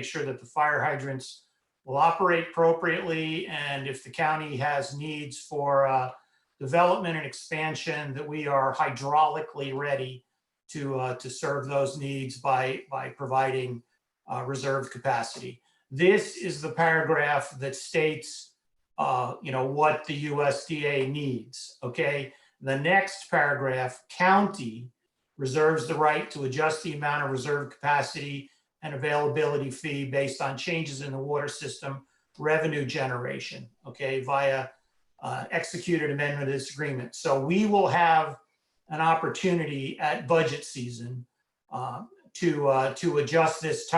sure that the fire hydrants will operate appropriately, and if the county has needs for development and expansion, that we are hydraulically ready to serve those needs by providing reserve capacity. This is the paragraph that states what the USDA needs. Okay, the next paragraph, county reserves the right to adjust the amount of reserve capacity and availability fee based on changes in the water system revenue generation, okay, via executed amendment of this agreement. So we will have an opportunity at budget season to adjust this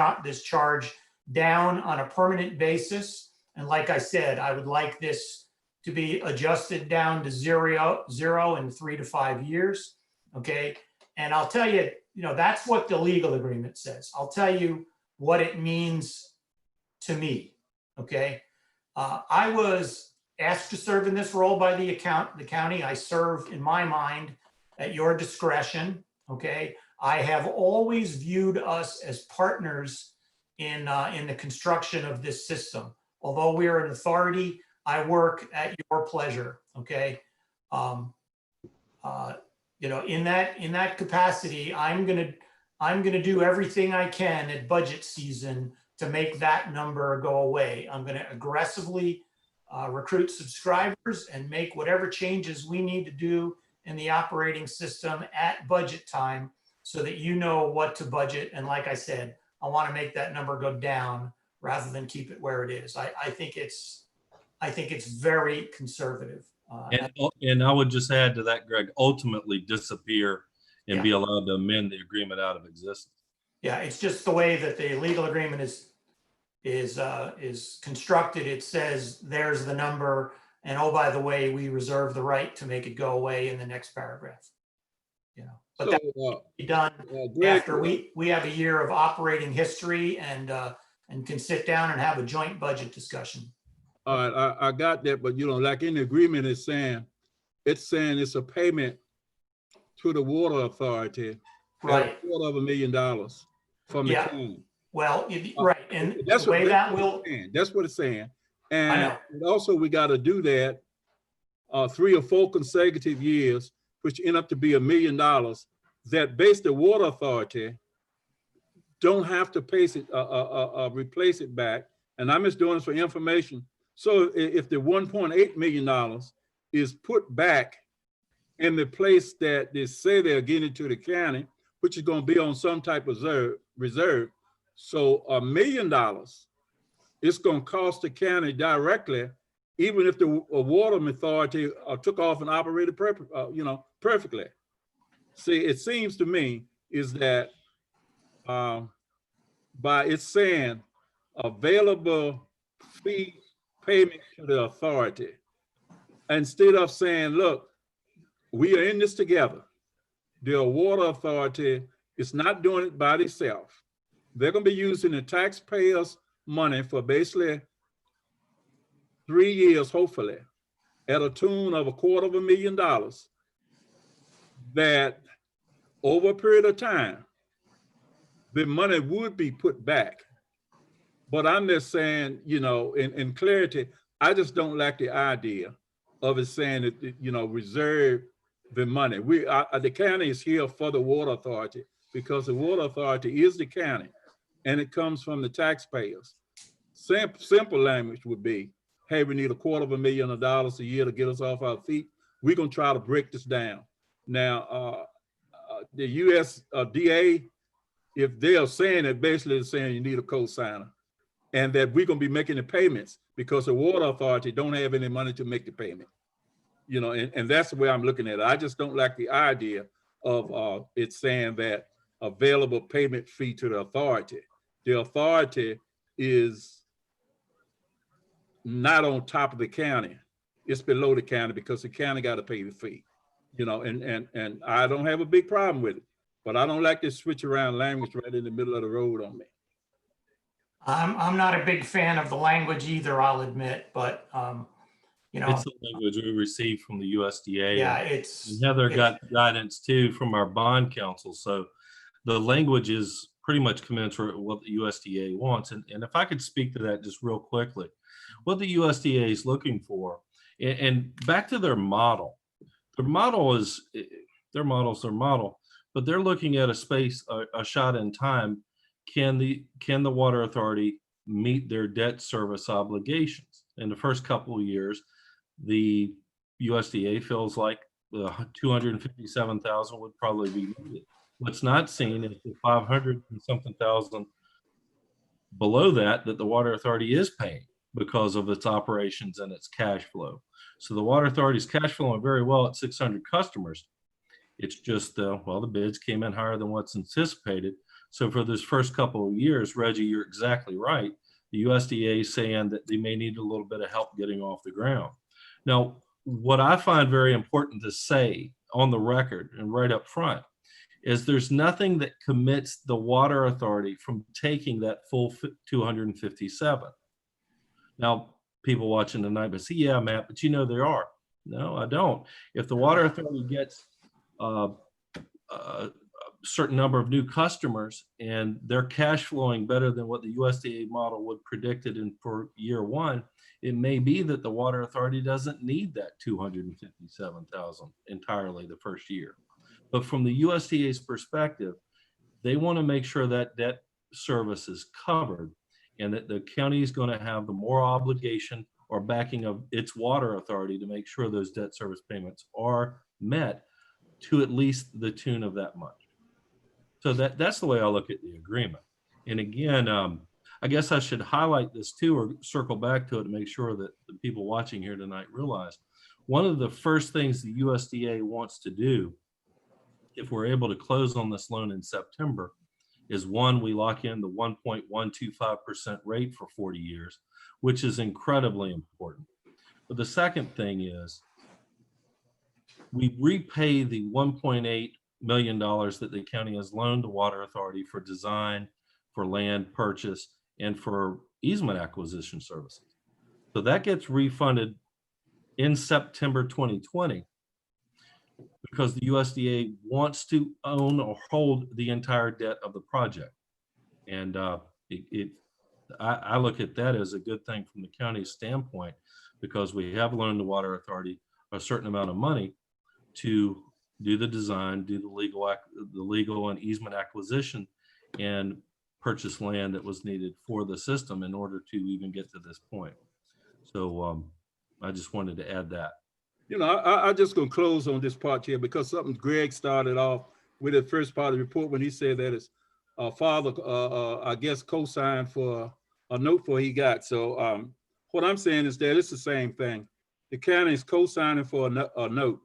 charge down on a permanent basis. And like I said, I would like this to be adjusted down to zero in 3 to 5 years, okay? And I'll tell you, that's what the legal agreement says. I'll tell you what it means to me, okay? I was asked to serve in this role by the county. I serve, in my mind, at your discretion, okay? I have always viewed us as partners in the construction of this system. Although we are an authority, I work at your pleasure, okay? In that capacity, I'm gonna do everything I can at budget season to make that number go away. I'm gonna aggressively recruit subscribers and make whatever changes we need to do in the operating system at budget time so that you know what to budget. And like I said, I want to make that number go down rather than keep it where it is. I think it's very conservative. And I would just add to that, Greg, ultimately disappear and be allowed to amend the agreement out of existence. Yeah, it's just the way that the legal agreement is constructed. It says there's the number, and oh, by the way, we reserve the right to make it go away in the next paragraph. But that will be done after we have a year of operating history and can sit down and have a joint budget discussion. All right, I got that, but like in the agreement, it's saying it's a payment to the water authority, right? $250,000 from the county. Well, right, and that's the way that will. That's what it's saying. And, I know. and also we got to do that 3 or 4 consecutive years, which end up to be $1 million. That based the water authority don't have to replace it back. And I'm just doing this for information. So if the $1.8 million is put back in the place that they say they're getting to the county, which is going to be on some type of reserve. So $1 million, it's going to cost the county directly, even if the water authority took off and operated perfectly. See, it seems to me is that by it's saying available fee payment to the authority. Instead of saying, look, we are in this together. The water authority is not doing it by themselves. They're going to be using the taxpayers' money for basically 3 years, hopefully, at a tune of $250,000, that over a period of time, the money would be put back. But I'm just saying, you know, in clarity, I just don't like the idea of it saying that, you know, reserve the money. The county is here for the water authority because the water authority is the county and it comes from the taxpayers. Simple language would be, hey, we need $250,000 a year to get us off our feet. We're gonna try to break this down. Now, the USDA, if they are saying it, basically they're saying you need a co-signer and that we're gonna be making the payments because the water authority don't have any money to make the payment. You know, and that's the way I'm looking at it. I just don't like the idea of it saying that available payment fee to the authority. The authority is not on top of the county. It's below the county because the county got to pay the fee. You know, and I don't have a big problem with it, but I don't like this switch around language right in the middle of the road on me. I'm not a big fan of the language either, I'll admit, but, you know. It's the language we received from the USDA. Yeah, and Heather got guidance too from our bond counsel. So the language is pretty much commensurate with what the USDA wants. And if I could speak to that just real quickly, what the USDA is looking for, and back to their model. Their model is, their model's their model, but they're looking at a space, a shot in time. Can the water authority meet their debt service obligations? In the first couple of years, the USDA feels like the 257,000 would probably be needed. What's not seen is the 500 and something thousand below that the water authority is paying because of its operations and its cash flow. So the water authority is cash flowing very well at 600 customers. It's just, well, the bids came in higher than what's anticipated. So for this first couple of years, Reggie, you're exactly right. The USDA is saying that they may need a little bit of help getting off the ground. Now, what I find very important to say on the record and right up front is there's nothing that commits the water authority from taking that full 257. Now, people watching tonight but say, yeah, Matt, but you know there are. No, I don't. If the water authority gets a certain number of new customers and they're cash flowing better than what the USDA model would predicted in for year one, it may be that the water authority doesn't need that 257,000 entirely the first year. But from the USDA's perspective, they want to make sure that debt service is covered and that the county is going to have the moral obligation or backing of its water authority to make sure those debt service payments are met to at least the tune of that much. So that's the way I look at the agreement. And again, I guess I should highlight this too, or circle back to it to make sure that the people watching here tonight realize one of the first things the USDA wants to do if we're able to close on this loan in September is one, we lock in the 1.125% rate for 40 years, which is incredibly important. But the second thing is we repay the $1.8 million that the county has loaned the water authority for design, for land purchase, and for easement acquisition services. So that gets refunded in September 2020 because the USDA wants to own or hold the entire debt of the project. And I look at that as a good thing from the county's standpoint because we have loaned the water authority a certain amount of money to do the design, do the legal and easement acquisition, and purchase land that was needed for the system in order to even get to this point. So I just wanted to add that. You know, I just gonna close on this part here because something Greg started off with the first part of the report when he said that his father, I guess, co-signed for a note for he got. So what I'm saying is that it's the same thing. The county is co-signing for a note.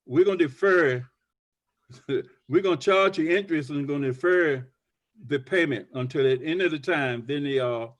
We're gonna defer, we're gonna charge you interest and gonna defer the payment until the end of the time. Then the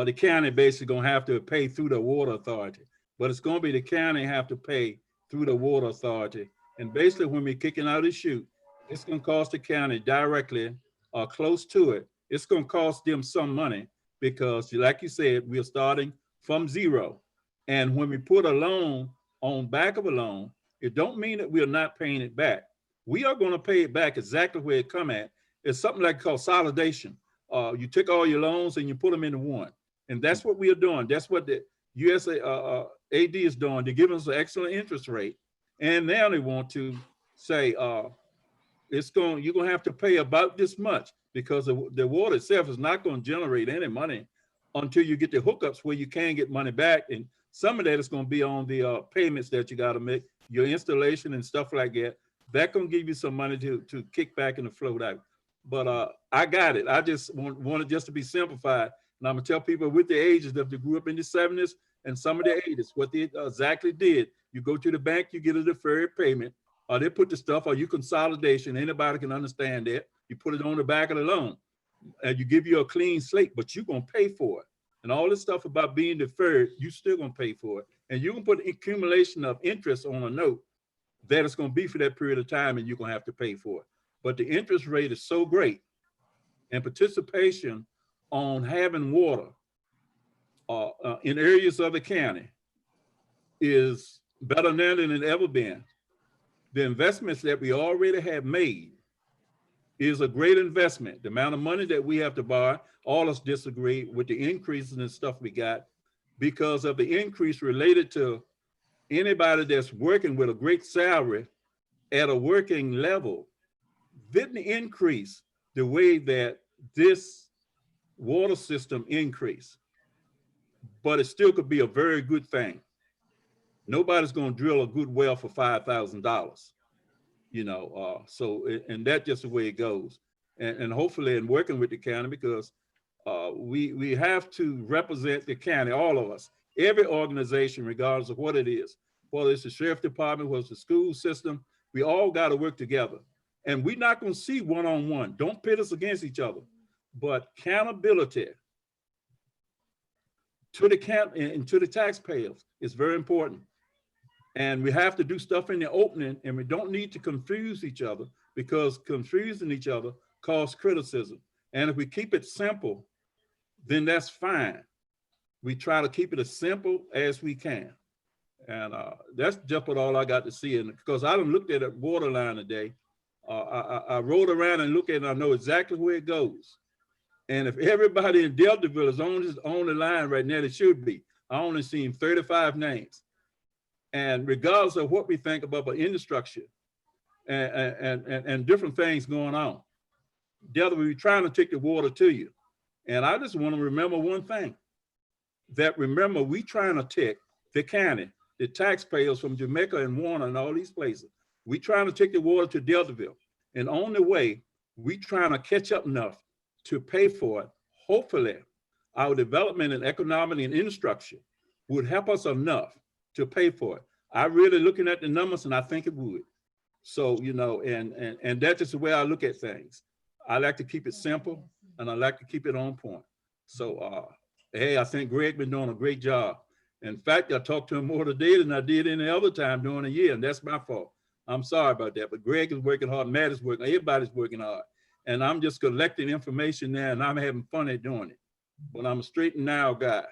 the county basically gonna have to pay through the water authority, but it's gonna be the county have to pay through the water authority. And basically when we're kicking out the chute, it's gonna cost the county directly or close to it. It's gonna cost them some money because like you said, we're starting from zero. And when we put a loan on back of a loan, it don't mean that we're not paying it back. We are gonna pay it back exactly where it come at. It's something like consolidation. You took all your loans and you put them into one. And that's what we are doing. That's what the USA AD is doing. They're giving us an excellent interest rate. And now they want to say, you're gonna have to pay about this much because the water itself is not gonna generate any money until you get the hookups where you can get money back. And some of that is gonna be on the payments that you gotta make, your installation and stuff like that. That's gonna give you some money to kick back and to float out. But I got it. I just want it just to be simplified. And I'm gonna tell people with the ages that they grew up in the 70s and some of the 80s, what they exactly did. You go to the bank, you get a deferred payment, or they put the stuff, or you consolidation, anybody can understand that. You put it on the back of the loan and you give you a clean slate, but you're gonna pay for it. And all this stuff about being deferred, you still gonna pay for it. And you can put accumulation of interest on a note that it's gonna be for that period of time and you're gonna have to pay for it. But the interest rate is so great and participation on having water in areas of the county is better now than it ever been. The investments that we already have made is a great investment. The amount of money that we have to borrow, all of us disagree with the increases and stuff we got because of the increase related to anybody that's working with a great salary at a working level didn't increase the way that this water system increased, but it still could be a very good thing. Nobody's going to drill a good well for $5,000, you know. And that's just the way it goes. And hopefully, in working with the county, because we have to represent the county, all of us, every organization, regardless of what it is, whether it's the sheriff department, whether it's the school system, we all got to work together. And we're not going to see one-on-one. Don't pit us against each other, but accountability to the county and to the taxpayers is very important. And we have to do stuff in the opening, and we don't need to confuse each other because confusing each other causes criticism. And if we keep it simple, then that's fine. We try to keep it as simple as we can. And that's just what all I got to see. And because I done looked at that water line today, I rode around and looked at it and I know exactly where it goes. And if everybody in Deltaville is on the line right now, it should be. I only seen 35 names. And regardless of what we think about the infrastructure and different things going on, Delta, we're trying to take the water to you. And I just want to remember one thing, that remember, we trying to take the county, the taxpayers from Jamaica and Warner and all these places. We trying to take the water to Deltaville. And on the way, we trying to catch up enough to pay for it. Hopefully, our development in economic and infrastructure would help us enough to pay for it. I'm really looking at the numbers and I think it would. So, you know, and that's just the way I look at things. I like to keep it simple and I like to keep it on point. So, hey, I think Greg been doing a great job. In fact, I talked to him more today than I did any other time during the year, and that's my fault. I'm sorry about that, but Greg is working hard, Matt is working, everybody's working hard. And I'm just collecting information there and I'm having fun at doing it. But I'm a straight and narrow guy.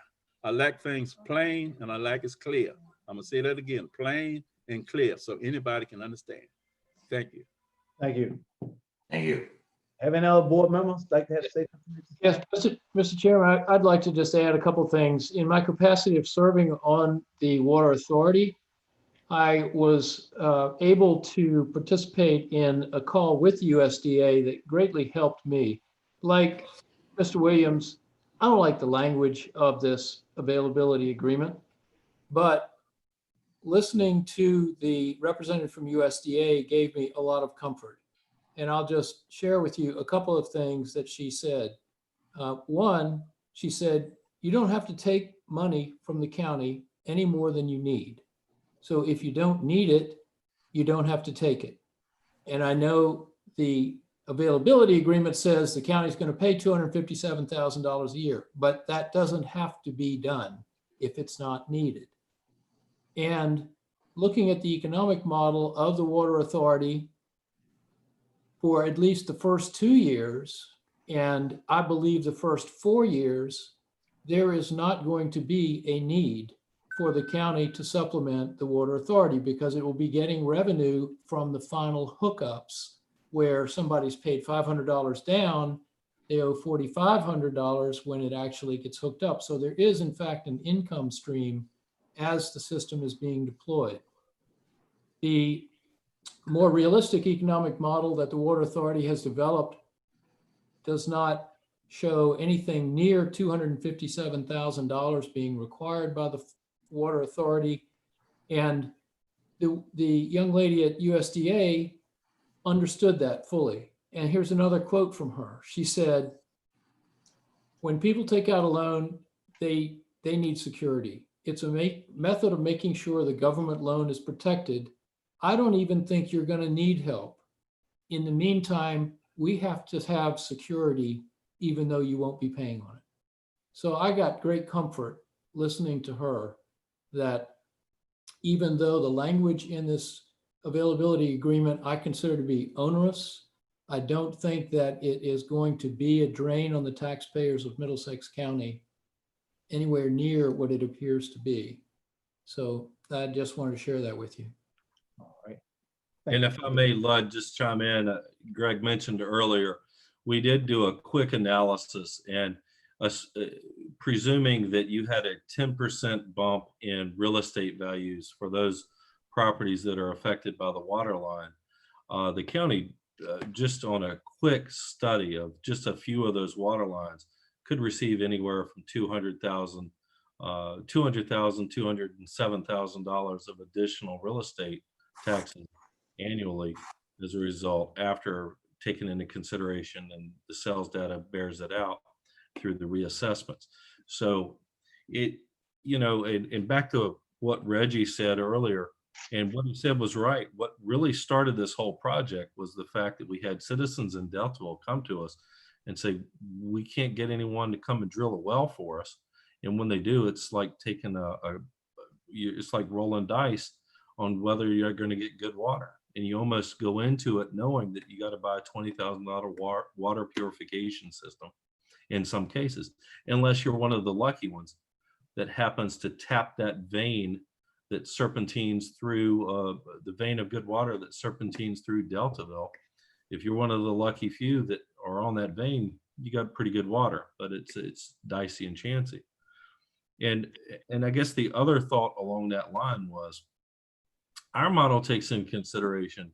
I like things plain and I like it's clear. I'm gonna say that again, plain and clear so anybody can understand. Thank you. Thank you. Thank you. Have any other board members like to have to say something? Yes, Mr. Chairman, I'd like to just add a couple things. In my capacity of serving on the Water Authority, I was able to participate in a call with USDA that greatly helped me. Like Mr. Williams, I don't like the language of this availability agreement, but listening to the representative from USDA gave me a lot of comfort. And I'll just share with you a couple of things that she said. One, she said, you don't have to take money from the county any more than you need. So if you don't need it, you don't have to take it. And I know the availability agreement says the county's going to pay $257,000 a year, but that doesn't have to be done if it's not needed. And looking at the economic model of the Water Authority for at least the first 2 years, and I believe the first 4 years, there is not going to be a need for the county to supplement the Water Authority because it will be getting revenue from the final hookups where somebody's paid $500 down, they owe $4,500 when it actually gets hooked up. So there is in fact an income stream as the system is being deployed. The more realistic economic model that the Water Authority has developed does not show anything near $257,000 being required by the Water Authority. And the young lady at USDA understood that fully. And here's another quote from her. She said, when people take out a loan, they need security. It's a method of making sure the government loan is protected. I don't even think you're going to need help. In the meantime, we have to have security even though you won't be paying on it. So I got great comfort listening to her that even though the language in this availability agreement I consider to be onerous, I don't think that it is going to be a drain on the taxpayers of Middlesex County anywhere near what it appears to be. So I just wanted to share that with you. All right. And if I may, Lud, just chime in, Greg mentioned earlier, we did do a quick analysis and presuming that you had a 10% bump in real estate values for those properties that are affected by the water line, the county, just on a quick study of just a few of those water lines, could receive anywhere from $207,000 of additional real estate taxes annually as a result, after taking into consideration, and the sales data bears it out through the reassessments. So it, you know, and back to what Reggie said earlier, and what he said was right. What really started this whole project was the fact that we had citizens in Deltaville come to us and say, we can't get anyone to come and drill a well for us. And when they do, it's like taking it's like rolling dice on whether you're going to get good water. And you almost go into it knowing that you got to buy a $20,000 water purification system in some cases, unless you're one of the lucky ones that happens to tap that vein that serpentines through the vein of good water that serpentines through Deltaville. If you're one of the lucky few that are on that vein, you got pretty good water, but it's dicey and chancy. And I guess the other thought along that line was, our model takes in consideration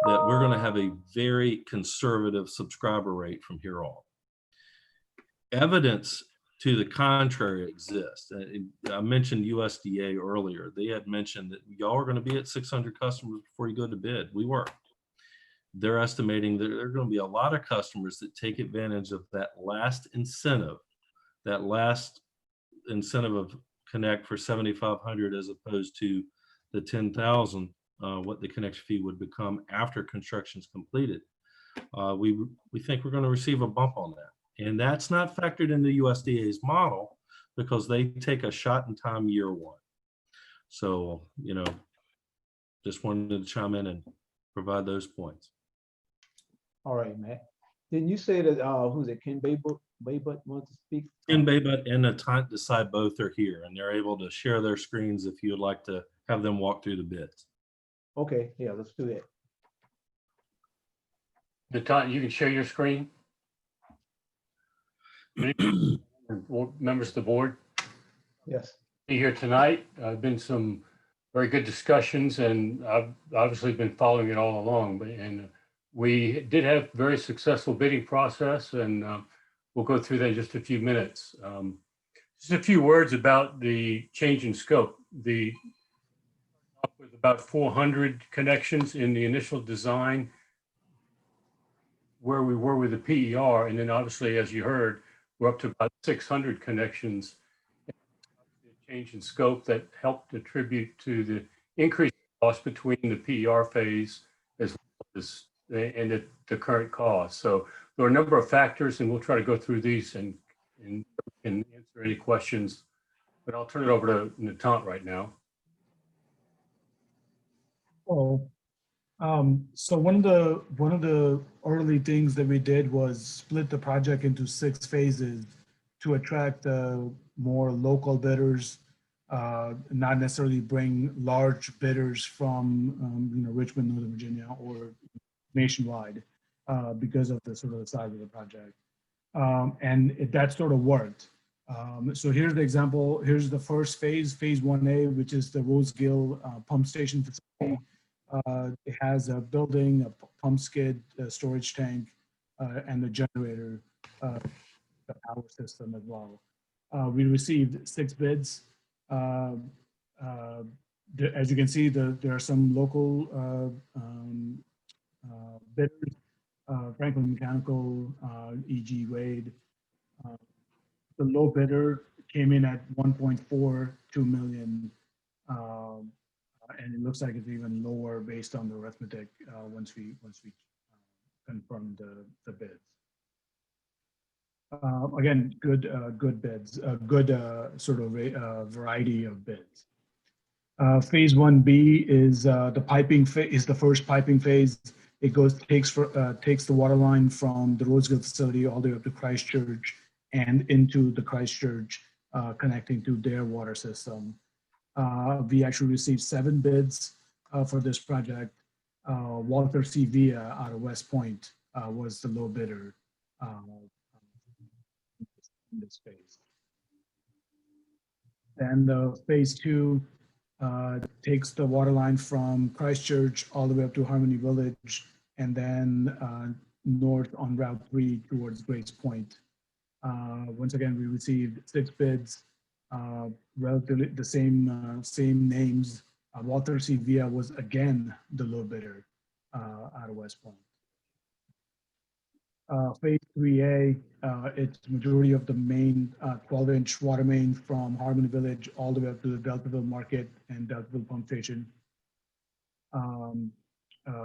that we're going to have a very conservative subscriber rate from here on. Evidence to the contrary exists. I mentioned USDA earlier. They had mentioned that y'all are going to be at 600 customers before you go to bid. We were. They're estimating that there are going to be a lot of customers that take advantage of that last incentive of Connect for 7,500 as opposed to the 10,000, what the connection fee would become after construction's completed. We think we're going to receive a bump on that. And that's not factored into USDA's model because they take a shot in time year one. So, you know, just wanted to chime in and provide those points. All right, Matt. Didn't you say that, who's it, Ken Baybutt wants to speak? Ken Baybutt and Natant Decide both are here, and they're able to share their screens if you would like to have them walk through the bids. Okay, yeah, let's do that. Natant, you can share your screen. Members of the board. Yes. Be here tonight. Been some very good discussions, and I've obviously been following it all along. And we did have a very successful bidding process, and we'll go through that in just a few minutes. Just a few words about the change in scope. With about 400 connections in the initial design, where we were with the PER, and then obviously, as you heard, we're up to about 600 connections. Change in scope that helped attribute to the increased cost between the PER phase as well as the current cost. So there are a number of factors, and we'll try to go through these and answer any questions. But I'll turn it over to Natant right now. Oh, so one of the early things that we did was split the project into 6 phases to attract more local bidders, not necessarily bring large bidders from Richmond, Northern Virginia, or nationwide, because of the sort of the size of the project, that sort of worked. So here's the example. Here's the first phase, phase 1A, which is the Rosegill pump station facility. It has a building, a pump skid, a storage tank, and the generator, the power system as well. We received 6 bids. As you can see, there are some local bidders, Franklin Mechanical, E.G. Wade. The low bidder came in at 1.42 million. And it looks like it's even lower based on the arithmetic once we confirmed the bids. Again, good bids, good sort of variety of bids. Phase 1B is the piping is the first piping phase. It takes the water line from the Rosegill facility all the way up to Christchurch and into the Christchurch, connecting to their water system. We actually received 7 bids for this project. Walter C. Villa out of West Point was the low bidder in this phase. Then the phase 2 takes the water line from Christchurch all the way up to Harmony Village, and then north on Route 3 towards Grace Point. Once again, we received 6 bids, relatively the same names. Walter C. Villa was again the low bidder out of West Point. Phase 3A, it's majority of the main 12-inch water main from Harmony Village all the way up to the Deltaville Market and Deltaville Pump Station.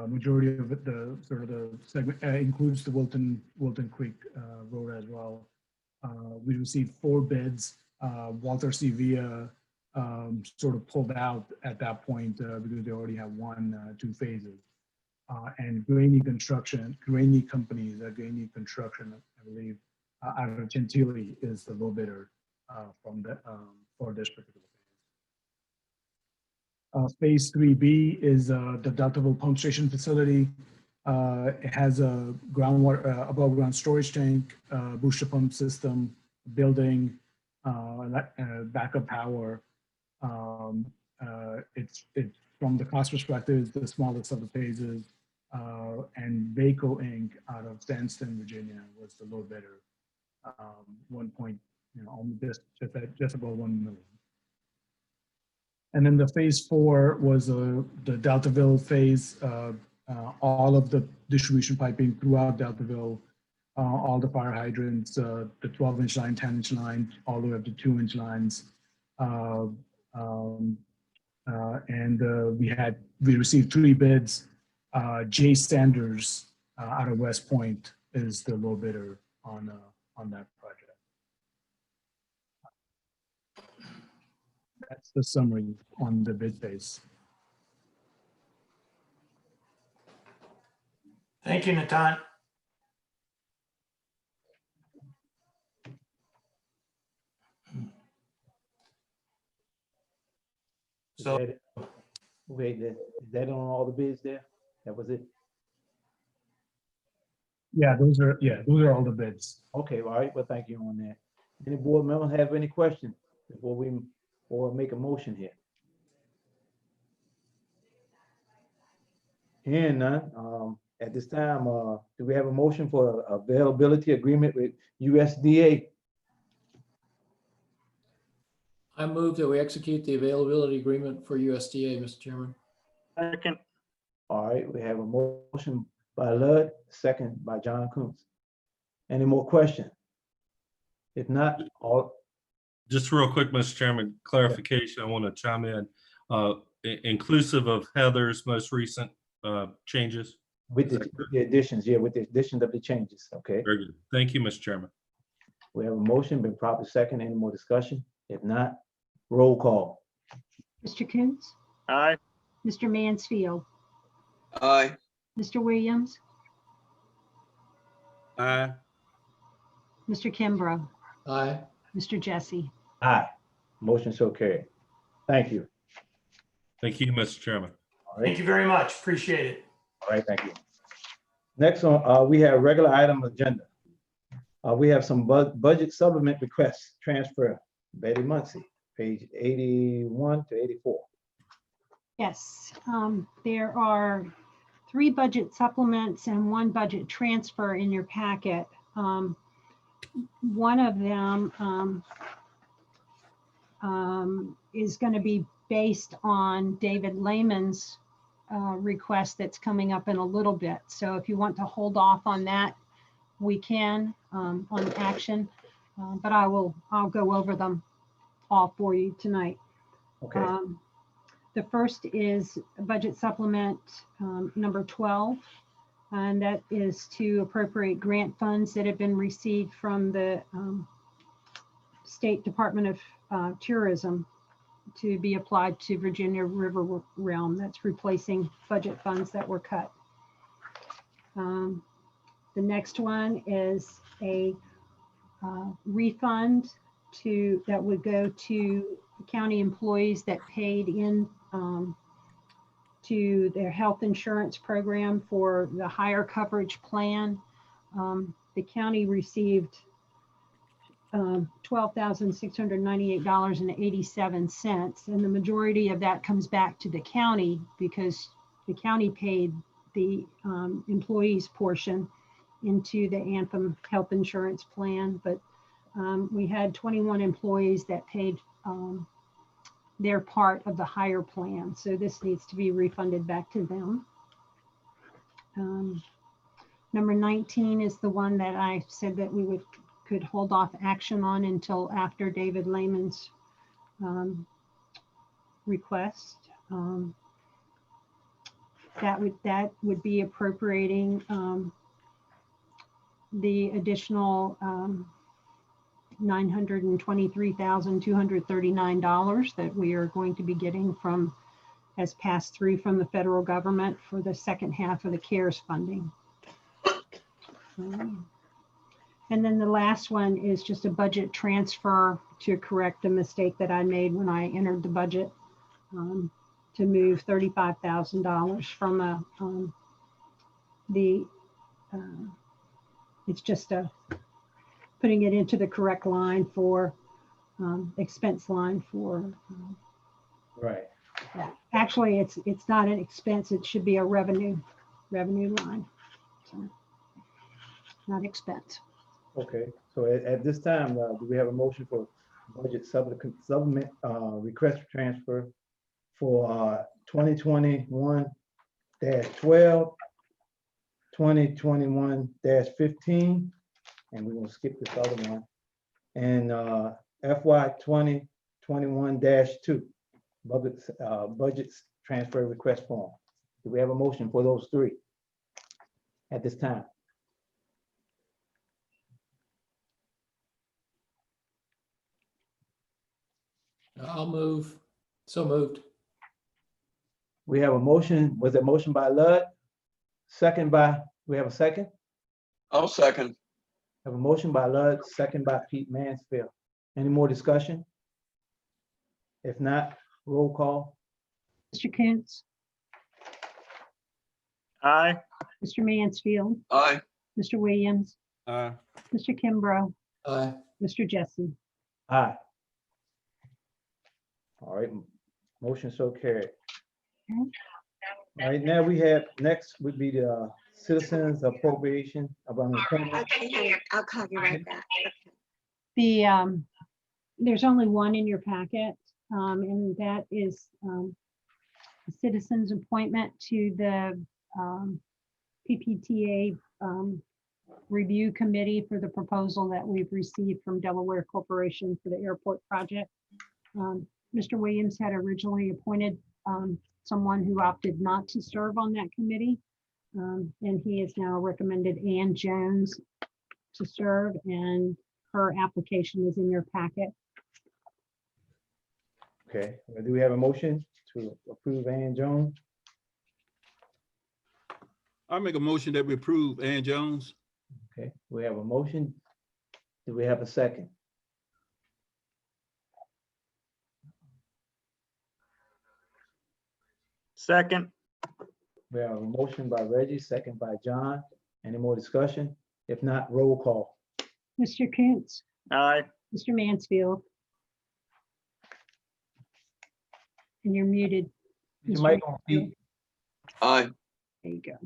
Majority of it, the sort of the segment includes the Wilton Creek Road as well. We received 4 bids. Walter C. Villa sort of pulled out at that point because they already have 2 phases. And Graney Construction, Graney Companies, Graney Construction, I believe, out of Gentilly is the low bidder from the for this particular phase. Phase 3B is the Deltaville Pump Station facility. It has a groundwater above ground storage tank, booster pump system, building, backup power. It's from the cost perspective, it's the smallest of the phases. And Vaco Inc. out of Stanston, Virginia, was the low bidder. 1 point, just about 1 million. And then the phase 4 was the Deltaville phase. All of the distribution piping throughout Deltaville, all the fire hydrants, the 12-inch line, 10-inch line, all the way up to 2-inch lines. We received 3 bids. Jay Sanders out of West Point is the low bidder on that project. That's the summary on the bid phase. Thank you, Natant. So, wait, is that on all the bids there? That was it? Yeah, those are all the bids. Okay, all right. Well, thank you on that. Any board members have any questions before we make a motion here? Hearing none, at this time, do we have a motion for availability agreement with USDA? I move that we execute the availability agreement for USDA, Mr. Chairman. Second. All right, we have a motion by Ludd, second by John Coons. Any more questions? If not, all. Just real quick, Mr. Chairman, clarification, I want to chime in, inclusive of Heather's most recent changes. With the additions, yeah, with the addition of the changes, okay? Very good. Thank you, Mr. Chairman. We have a motion, been properly second. Any more discussion? If not, roll call. Mr. Coons, Aye. Mr. Mansfield, Aye. Mr. Williams, Aye. Mr. Kimbrough, Aye. Mr. Jesse. Aye. Motion so carried. Thank you. Thank you, Mr. Chairman. All right, Thank you very much. Appreciate it. all right, thank you. Next on, we have regular item agenda. We have some budget supplement requests, transfer, Betty Muncy, page 81 to 84. Yes, there are 3 budget supplements and 1 budget transfer in your packet. One of them is going to be based on David Lehman's request that's coming up in a little bit. So if you want to hold off on that, we can on action, but I'll go over them all for you tonight. Okay. The first is budget supplement number 12, and that is to appropriate grant funds that have been received from the State Department of Tourism to be applied to Virginia River Realm. That's replacing budget funds that were cut. The next one is a refund that would go to county employees that paid in to their health insurance program for the higher coverage plan. The county received $12,698.87, and the majority of that comes back to the county because the county paid the employees portion into the Anthem health insurance plan, but we had 21 employees that paid their part of the higher plan. So this needs to be refunded back to them. Number 19 is the one that I said that we could hold off action on until after David Lehman's request. That would be appropriating the additional $923,239 that we are going to be getting from as passed through from the federal government for the second half of the CARES funding. And then the last one is just a budget transfer to correct a mistake that I made when I entered the budget, to move $35,000 from it's just putting it into the correct line for expense line for Right. yeah. Actually, it's not an expense. It should be a revenue line. So, not expense. Okay, so at this time, do we have a motion for budget supplement request for transfer for 2021-12, 2021-15, and we're gonna skip this other one, and FY 2021-2 budgets transfer request form. Do we have a motion for those 3 at this time? I'll move. So moved. We have a motion. Was it motion by Ludd? Second by, we have a second? I'll second. Have a motion by Ludd, second by Pete Mansfield. Any more discussion? If not, roll call. Mr. Coons, Aye. Mr. Mansfield, Aye. Mr. Williams, Aye. Mr. Kimbrough, Aye. Mr. Jesse. Aye. All right, motion so carried. All right, now we have, next would be the citizens appropriation of unemployment. Okay, I'll call you right back. There's only one in your packet, and that is a citizen's appointment to the PPTA review committee for the proposal that we've received from Delaware Corporation for the airport project. Mr. Williams had originally appointed someone who opted not to serve on that committee. And he has now recommended Ann Jones to serve, and her application is in your packet. Okay, do we have a motion to approve Ann Jones? I make a motion that we approve Ann Jones. Okay, we have a motion. Do we have a second? Second. We have a motion by Reggie, second by John. Any more discussion? If not, roll call. Mr. Coons, Aye. Mr. Mansfield. And you're muted. You Mr. might Mansfield. Aye. There you go.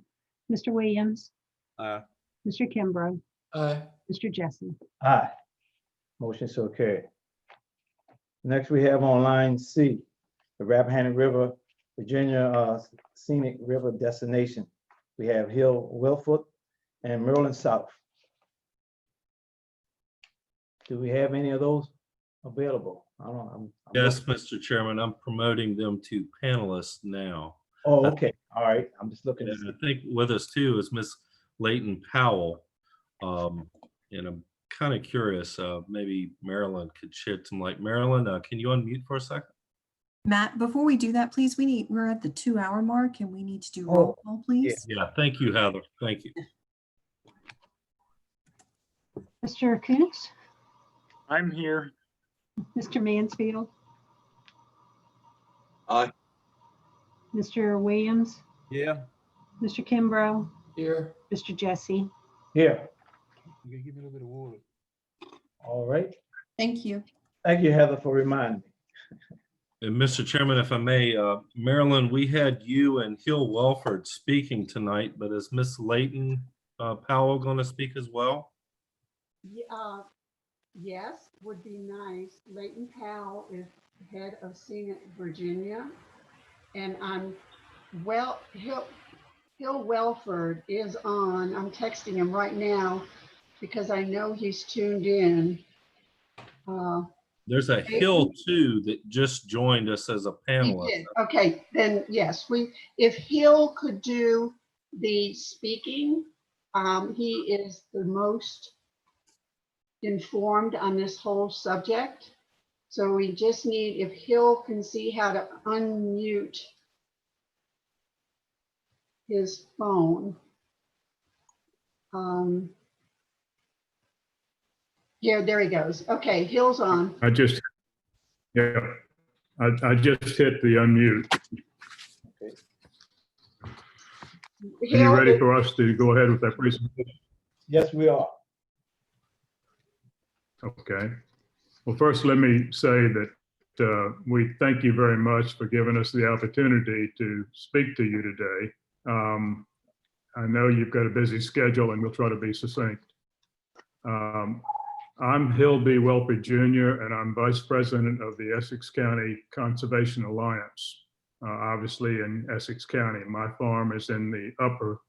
Mr. Williams, Aye. Mr. Kimbrough, Aye. Mr. Jesse. Aye. Motion so carried. Next, we have on line C, the Rappahannock River, Virginia Scenic River Destination. We have Hill Wellfoot and Maryland South. Do we have any of those available? I don't know. Yes, Mr. Chairman, I'm promoting them to panelists now. Oh, okay. All right. I'm just looking at. And I think with us too is Miss Leighton Powell. And I'm kind of curious, maybe Marilyn could shed some light. Marilyn, can you unmute for a second? Matt, before we do that, please, we're at the 2-hour mark and we need to do roll call, please. Yeah, thank you, Heather. Thank you. Mr. Coons, I'm here. Mr. Mansfield, Aye. Mr. Williams, Yeah. Mr. Kimbrough, Here. Mr. Jesse. Here. You gotta give me a little bit of water. All right. Thank you. Thank you, Heather, for reminding me. And Mr. Chairman, if I may, Marilyn, we had you and Hill Welford speaking tonight, but is Miss Leighton Powell going to speak as well? Yes, would be nice. Leighton Powell is head of Scenic Virginia. And Hill Welford is on. I'm texting him right now because I know he's tuned in. There's a Hill too that just joined us as a panelist. Okay, then yes, if Hill could do the speaking, he is the most informed on this whole subject. So we just need, if Hill can see how to unmute his phone. Yeah, there he goes. Okay, Hill's on. I just hit the unmute. Okay. Are you ready for us to go ahead with that presentation? Yes, we are. Okay. Well, first, let me say that we thank you very much for giving us the opportunity to speak to you today. I know you've got a busy schedule and we'll try to be succinct. I'm Hill B. Welford Jr. and I'm Vice President of the Essex County Conservation Alliance, obviously in Essex County. My farm is in the upper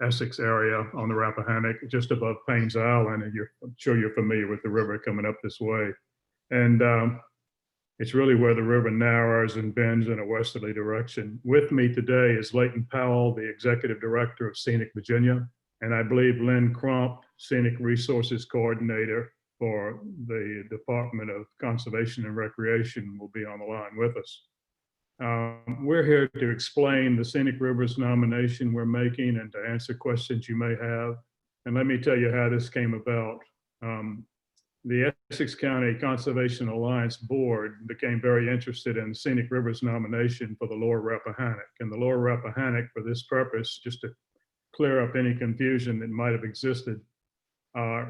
Essex area on the Rappahannock, just above Paynes Island, and I'm sure you're familiar with the river coming up this way. And it's really where the river narrows and bends in a westerly direction. With me today is Leighton Powell, the Executive Director of Scenic Virginia, and I believe Lynn Crump, Scenic Resources Coordinator for the Department of Conservation and Recreation, will be on the line with us. We're here to explain the Scenic Rivers nomination we're making and to answer questions you may have. And let me tell you how this came about. The Essex County Conservation Alliance Board became very interested in Scenic Rivers nomination for the Lower Rappahannock. And the Lower Rappahannock, for this purpose, just to clear up any confusion that might have existed,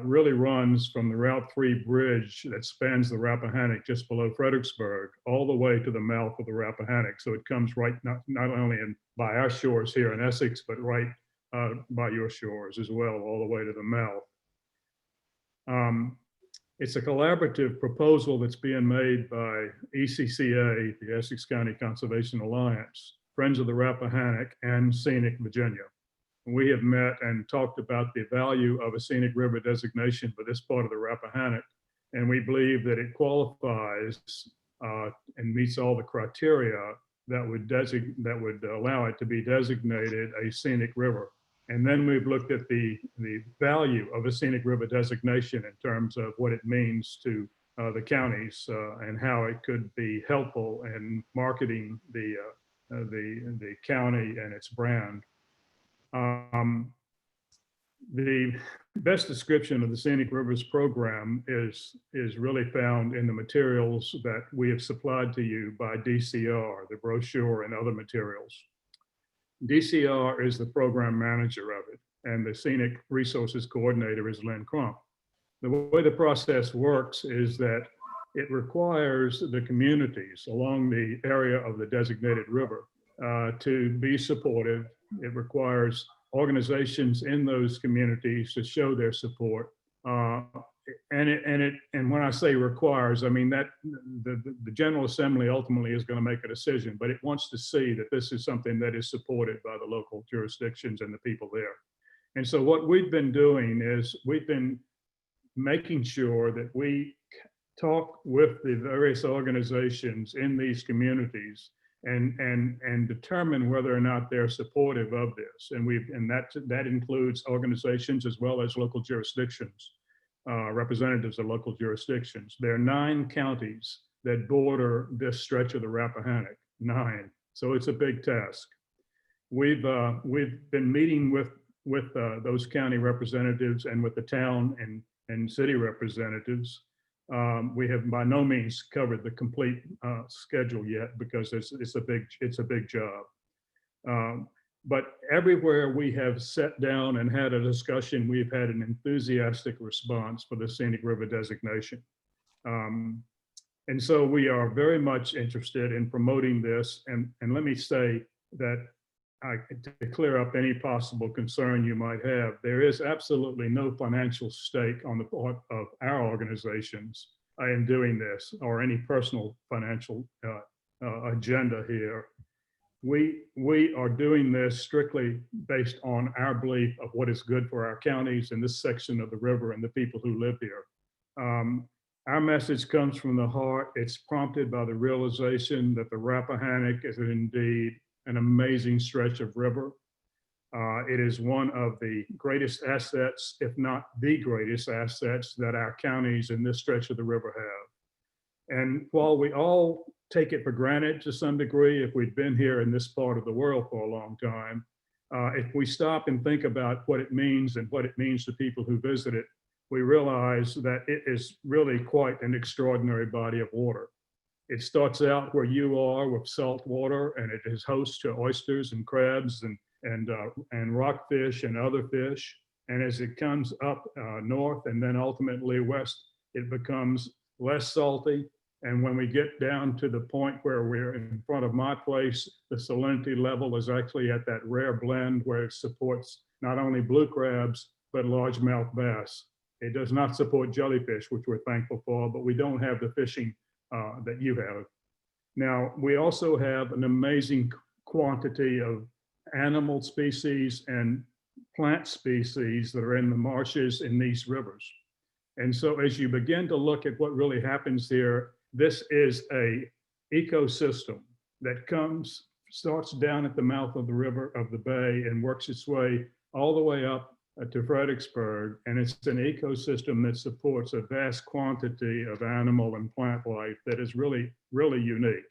really runs from the Route 3 bridge that spans the Rappahannock just below Fredericksburg all the way to the mouth of the Rappahannock. So it comes right not only by our shores here in Essex, but right by your shores as well, all the way to the mouth. It's a collaborative proposal that's being made by ECCA, the Essex County Conservation Alliance, Friends of the Rappahannock, and Scenic Virginia. We have met and talked about the value of a scenic river designation for this part of the Rappahannock, and we believe that it qualifies and meets all the criteria that would allow it to be designated a scenic river. And then we've looked at the value of a scenic river designation in terms of what it means to the counties and how it could be helpful in marketing the county and its brand. The best description of the Scenic Rivers program is really found in the materials that we have supplied to you by DCR, the brochure and other materials. DCR is the program manager of it, and the Scenic Resources Coordinator is Lynn Crump. The way the process works is that it requires the communities along the area of the designated river to be supportive. It requires organizations in those communities to show their support. And when I say requires, I mean that the General Assembly ultimately is going to make a decision, but it wants to see that this is something that is supported by the local jurisdictions and the people there. And so what we've been doing is we've been making sure that we talk with the various organizations in these communities and determine whether or not they're supportive of this. And that includes organizations as well as local jurisdictions, representatives of local jurisdictions. There are 9 counties that border this stretch of the Rappahannock, 9. So it's a big task. We've been meeting with those county representatives and with the town and city representatives. We have by no means covered the complete schedule yet because it's a big job. But everywhere we have sat down and had a discussion, we've had an enthusiastic response for the Scenic River designation. And so we are very much interested in promoting this. And let me say that to clear up any possible concern you might have, there is absolutely no financial stake on the part of our organizations in doing this or any personal financial agenda here. We are doing this strictly based on our belief of what is good for our counties in this section of the river and the people who live here. Our message comes from the heart. It's prompted by the realization that the Rappahannock is indeed an amazing stretch of river. It is one of the greatest assets, if not the greatest assets, that our counties in this stretch of the river have. And while we all take it for granted to some degree, if we've been here in this part of the world for a long time, if we stop and think about what it means and what it means to people who visit it, we realize that it is really quite an extraordinary body of water. It starts out where you are with salt water, and it is host to oysters and crabs and rockfish and other fish. And as it comes up north and then ultimately west, it becomes less salty. And when we get down to the point where we're in front of my place, the salinity level is actually at that rare blend where it supports not only blue crabs, but largemouth bass. It does not support jellyfish, which we're thankful for, but we don't have the fishing that you have. Now, we also have an amazing quantity of animal species and plant species that are in the marshes in these rivers. And so as you begin to look at what really happens here, this is a ecosystem that starts down at the mouth of the river, of the bay, and works its way all the way up to Fredericksburg. And it's an ecosystem that supports a vast quantity of animal and plant life that is really, really unique.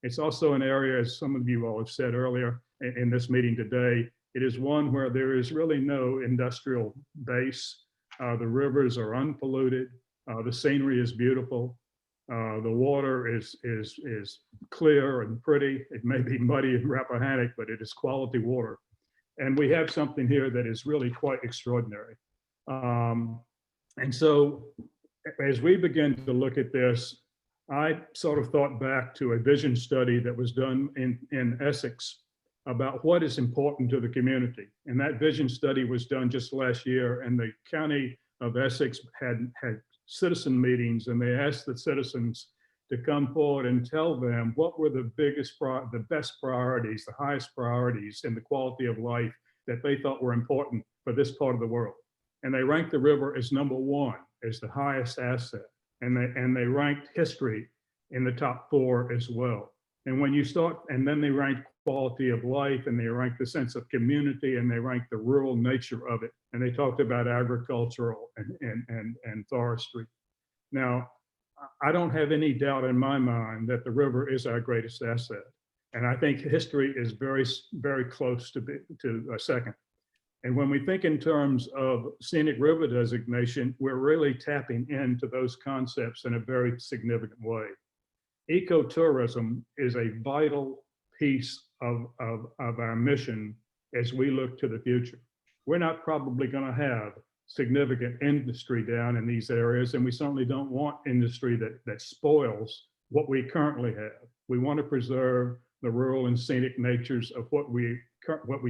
It's also an area, as some of you all have said earlier in this meeting today, it is one where there is really no industrial base. The rivers are unpolluted. The scenery is beautiful. The water is clear and pretty. It may be muddy in Rappahannock, but it is quality water. And we have something here that is really quite extraordinary. And so as we begin to look at this, I sort of thought back to a vision study that was done in Essex about what is important to the community. And that vision study was done just last year, and the county of Essex had citizen meetings, and they asked the citizens to come forward and tell them what were the best priorities, the highest priorities in the quality of life that they thought were important for this part of the world. And they ranked the river as number 1, as the highest asset. And they ranked history in the top 4 as well. And when you start, and then they rank quality of life, and they rank the sense of community, and they rank the rural nature of it. And they talked about agricultural and forestry. Now, I don't have any doubt in my mind that the river is our greatest asset. And I think history is very, very close to a second. And when we think in terms of scenic river designation, we're really tapping into those concepts in a very significant way. Ecotourism is a vital piece of our mission as we look to the future. We're not probably going to have significant industry down in these areas, and we certainly don't want industry that spoils what we currently have. We want to preserve the rural and scenic natures of what we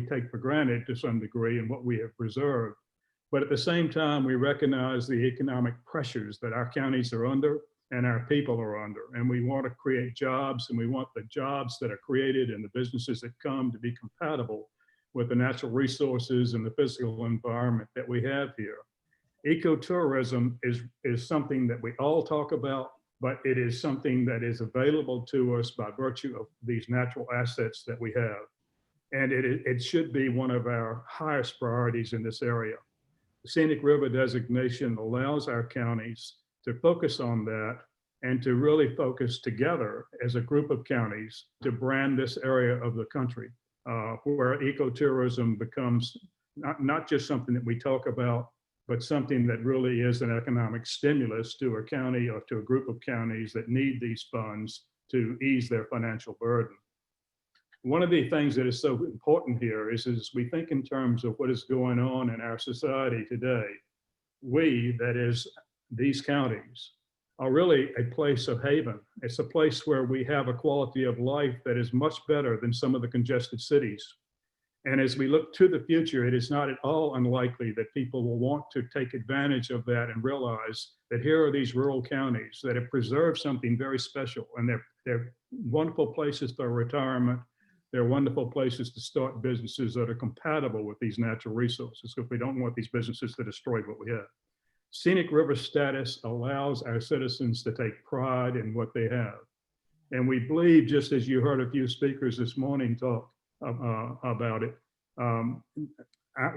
take for granted to some degree and what we have preserved. But at the same time, we recognize the economic pressures that our counties are under and our people are under. And we want to create jobs, and we want the jobs that are created and the businesses that come to be compatible with the natural resources and the physical environment that we have here. Ecotourism is something that we all talk about, but it is something that is available to us by virtue of these natural assets that we have. And it should be one of our highest priorities in this area. The scenic river designation allows our counties to focus on that and to really focus together as a group of counties to brand this area of the country, where ecotourism becomes not just something that we talk about, but something that really is an economic stimulus to a county or to a group of counties that need these funds to ease their financial burden. One of the things that is so important here is we think in terms of what is going on in our society today. We, that is these counties, are really a place of haven. It's a place where we have a quality of life that is much better than some of the congested cities. And as we look to the future, it is not at all unlikely that people will want to take advantage of that and realize that here are these rural counties that have preserved something very special, and they're wonderful places for retirement. They're wonderful places to start businesses that are compatible with these natural resources, because we don't want these businesses to destroy what we have. Scenic river status allows our citizens to take pride in what they have. And we believe, just as you heard a few speakers this morning talk about it,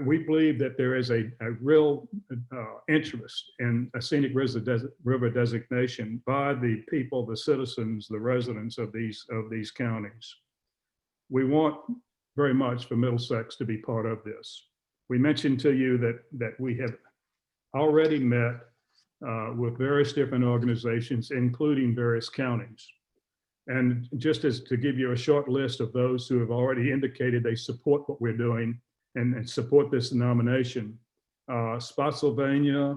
we believe that there is a real interest in a scenic river designation by the people, the citizens, the residents of these counties. We want very much for Middlesex to be part of this. We mentioned to you that we have already met with various different organizations, including various counties. And just as to give you a short list of those who have already indicated they support what we're doing and support this nomination: Spotsylvania,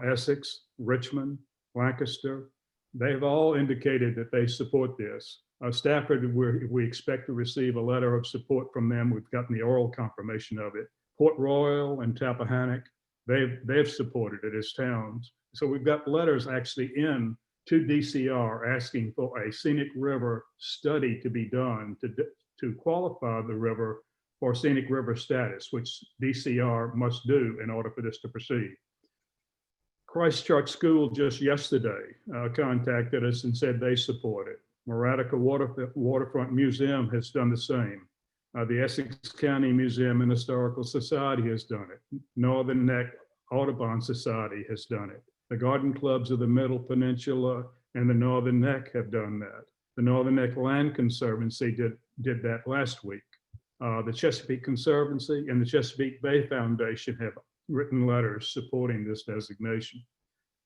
Essex, Richmond, Lancaster, they've all indicated that they support this. Stafford, we expect to receive a letter of support from them. We've gotten the oral confirmation of it. Port Royal and Tappahannock, they've supported it as towns. So we've got letters actually in to DCR asking for a scenic river study to be done to qualify the river for scenic river status, which DCR must do in order for this to proceed. Christchurch School just yesterday contacted us and said they support it. Maratica Waterfront Museum has done the same. The Essex County Museum and Historical Society has done it. Northern Neck Audubon Society has done it. The garden clubs of the Middle Peninsula and the Northern Neck have done that. The Northern Neck Land Conservancy did that last week. The Chesapeake Conservancy and the Chesapeake Bay Foundation have written letters supporting this designation.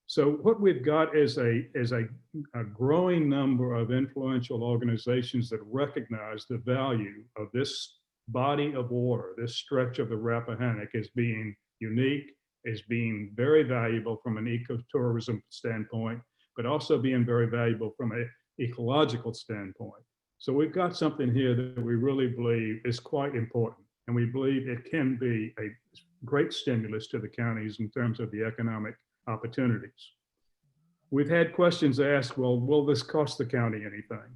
So what we've got is a growing number of influential organizations that recognize the value of this body of water, this stretch of the Rappahannock, as being unique, as being very valuable from an ecotourism standpoint, but also being very valuable from an ecological standpoint. So we've got something here that we really believe is quite important, and we believe it can be a great stimulus to the counties in terms of the economic opportunities. We've had questions asked, well, will this cost the county anything?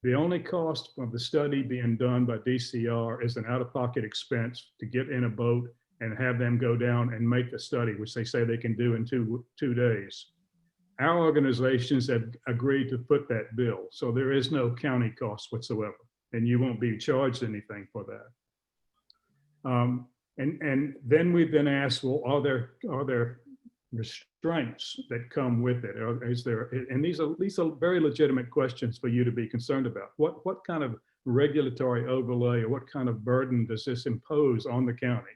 The only cost of the study being done by DCR is an out-of-pocket expense to get in a boat and have them go down and make the study, which they say they can do in two days. our organizations have agreed to foot that bill. So there is no county cost whatsoever, and you won't be charged anything for that. And then we've been asked, well, are there restraints that come with it? Or is there, and these are very legitimate questions for you to be concerned about. What kind of regulatory overlay or what kind of burden does this impose on the county?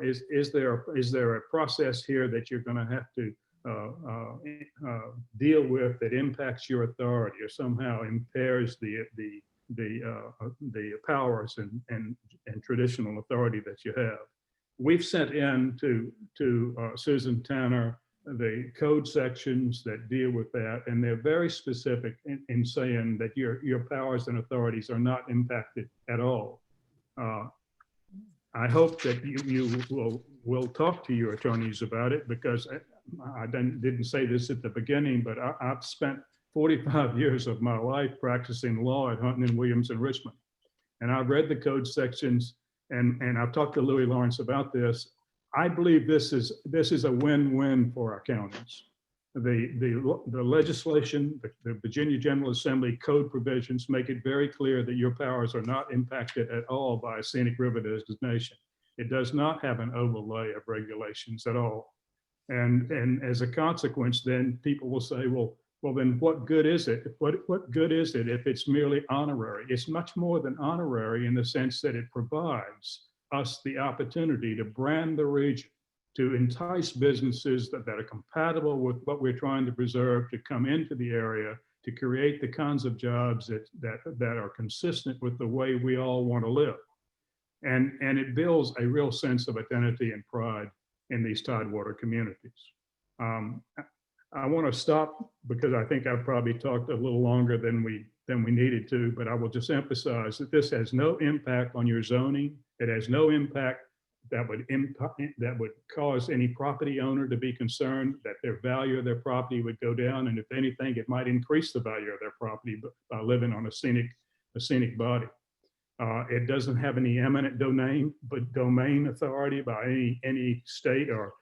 Is there a process here that you're going to have to deal with that impacts your authority or somehow impairs the powers and traditional authority that you have? We've sent in to Susan Tanner the code sections that deal with that, and they're very specific in saying that your powers and authorities are not impacted at all. I hope that you will talk to your attorneys about it, because I didn't say this at the beginning, but I've spent 45 years of my life practicing law at Hunton and Williams and Richmond. And I've read the code sections, and I've talked to Louis Lawrence about this. I believe this is a win-win for our counties. The legislation, the Virginia General Assembly code provisions make it very clear that your powers are not impacted at all by a scenic river designation. It does not have an overlay of regulations at all. And as a consequence, then people will say, well, then what good is it? What good is it if it's merely honorary? It's much more than honorary in the sense that it provides us the opportunity to brand the region, to entice businesses that are compatible with what we're trying to preserve to come into the area, to create the kinds of jobs that are consistent with the way we all want to live. And it builds a real sense of identity and pride in these tidewater communities. I want to stop because I think I've probably talked a little longer than we needed to, but I will just emphasize that this has no impact on your zoning. It has no impact that would cause any property owner to be concerned that their value of their property would go down. And if anything, it might increase the value of their property by living on a scenic body. It doesn't have any eminent domain authority by any state or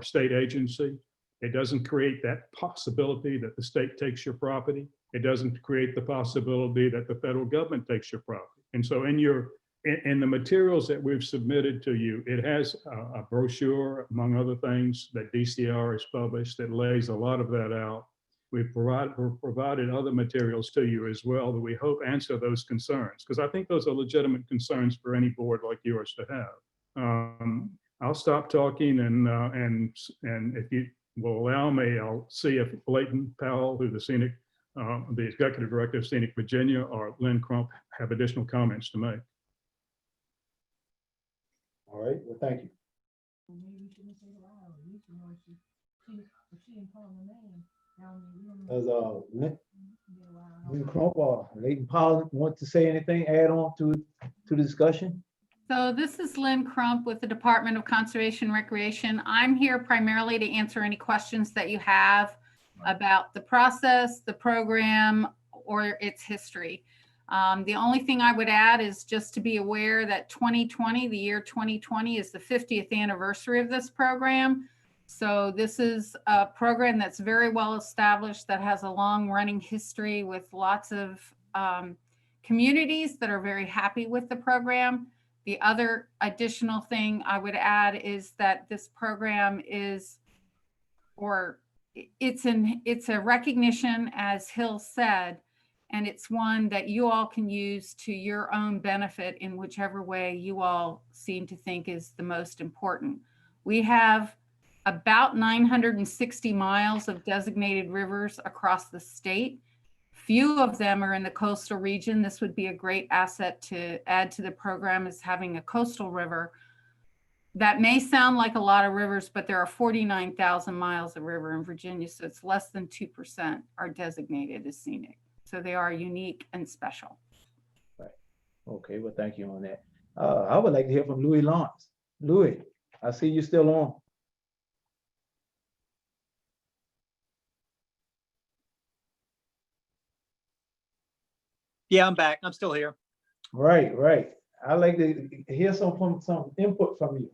state agency. It doesn't create that possibility that the state takes your property. It doesn't create the possibility that the federal government takes your property. And so in the materials that we've submitted to you, it has a brochure, among other things, that DCR has published that lays a lot of that out. We've provided other materials to you as well that we hope answer those concerns, because I think those are legitimate concerns for any board like yours to have. I'll stop talking, and if you will allow me, I'll see if Leighton Powell, who the Executive Director of Scenic Virginia, or Lynn Crump have additional comments to make. All right, well, thank you. Does Lynn Crump or Leighton Powell want to say anything, add on to the discussion? So this is Lynn Crump with the Department of Conservation and Recreation. I'm here primarily to answer any questions that you have about the process, the program, or its history. The only thing I would add is just to be aware that 2020, the year 2020, is the 50th anniversary of this program. So this is a program that's very well established, that has a long running history with lots of communities that are very happy with the program. The other additional thing I would add is that this program is, it's a recognition, as Hill said, and it's one that you all can use to your own benefit in whichever way you all seem to think is the most important. We have about 960 miles of designated rivers across the state. Few of them are in the coastal region. This would be a great asset to add to the program, is having a coastal river. That may sound like a lot of rivers, but there are 49,000 miles of river in Virginia, so it's less than 2% are designated as scenic. So they are unique and special. Right. Okay, well, thank you on that. I would like to hear from Louis Lawrence. Louis, I see you still on. Yeah, I'm back. I'm still here. Right. I'd like to hear some input from you.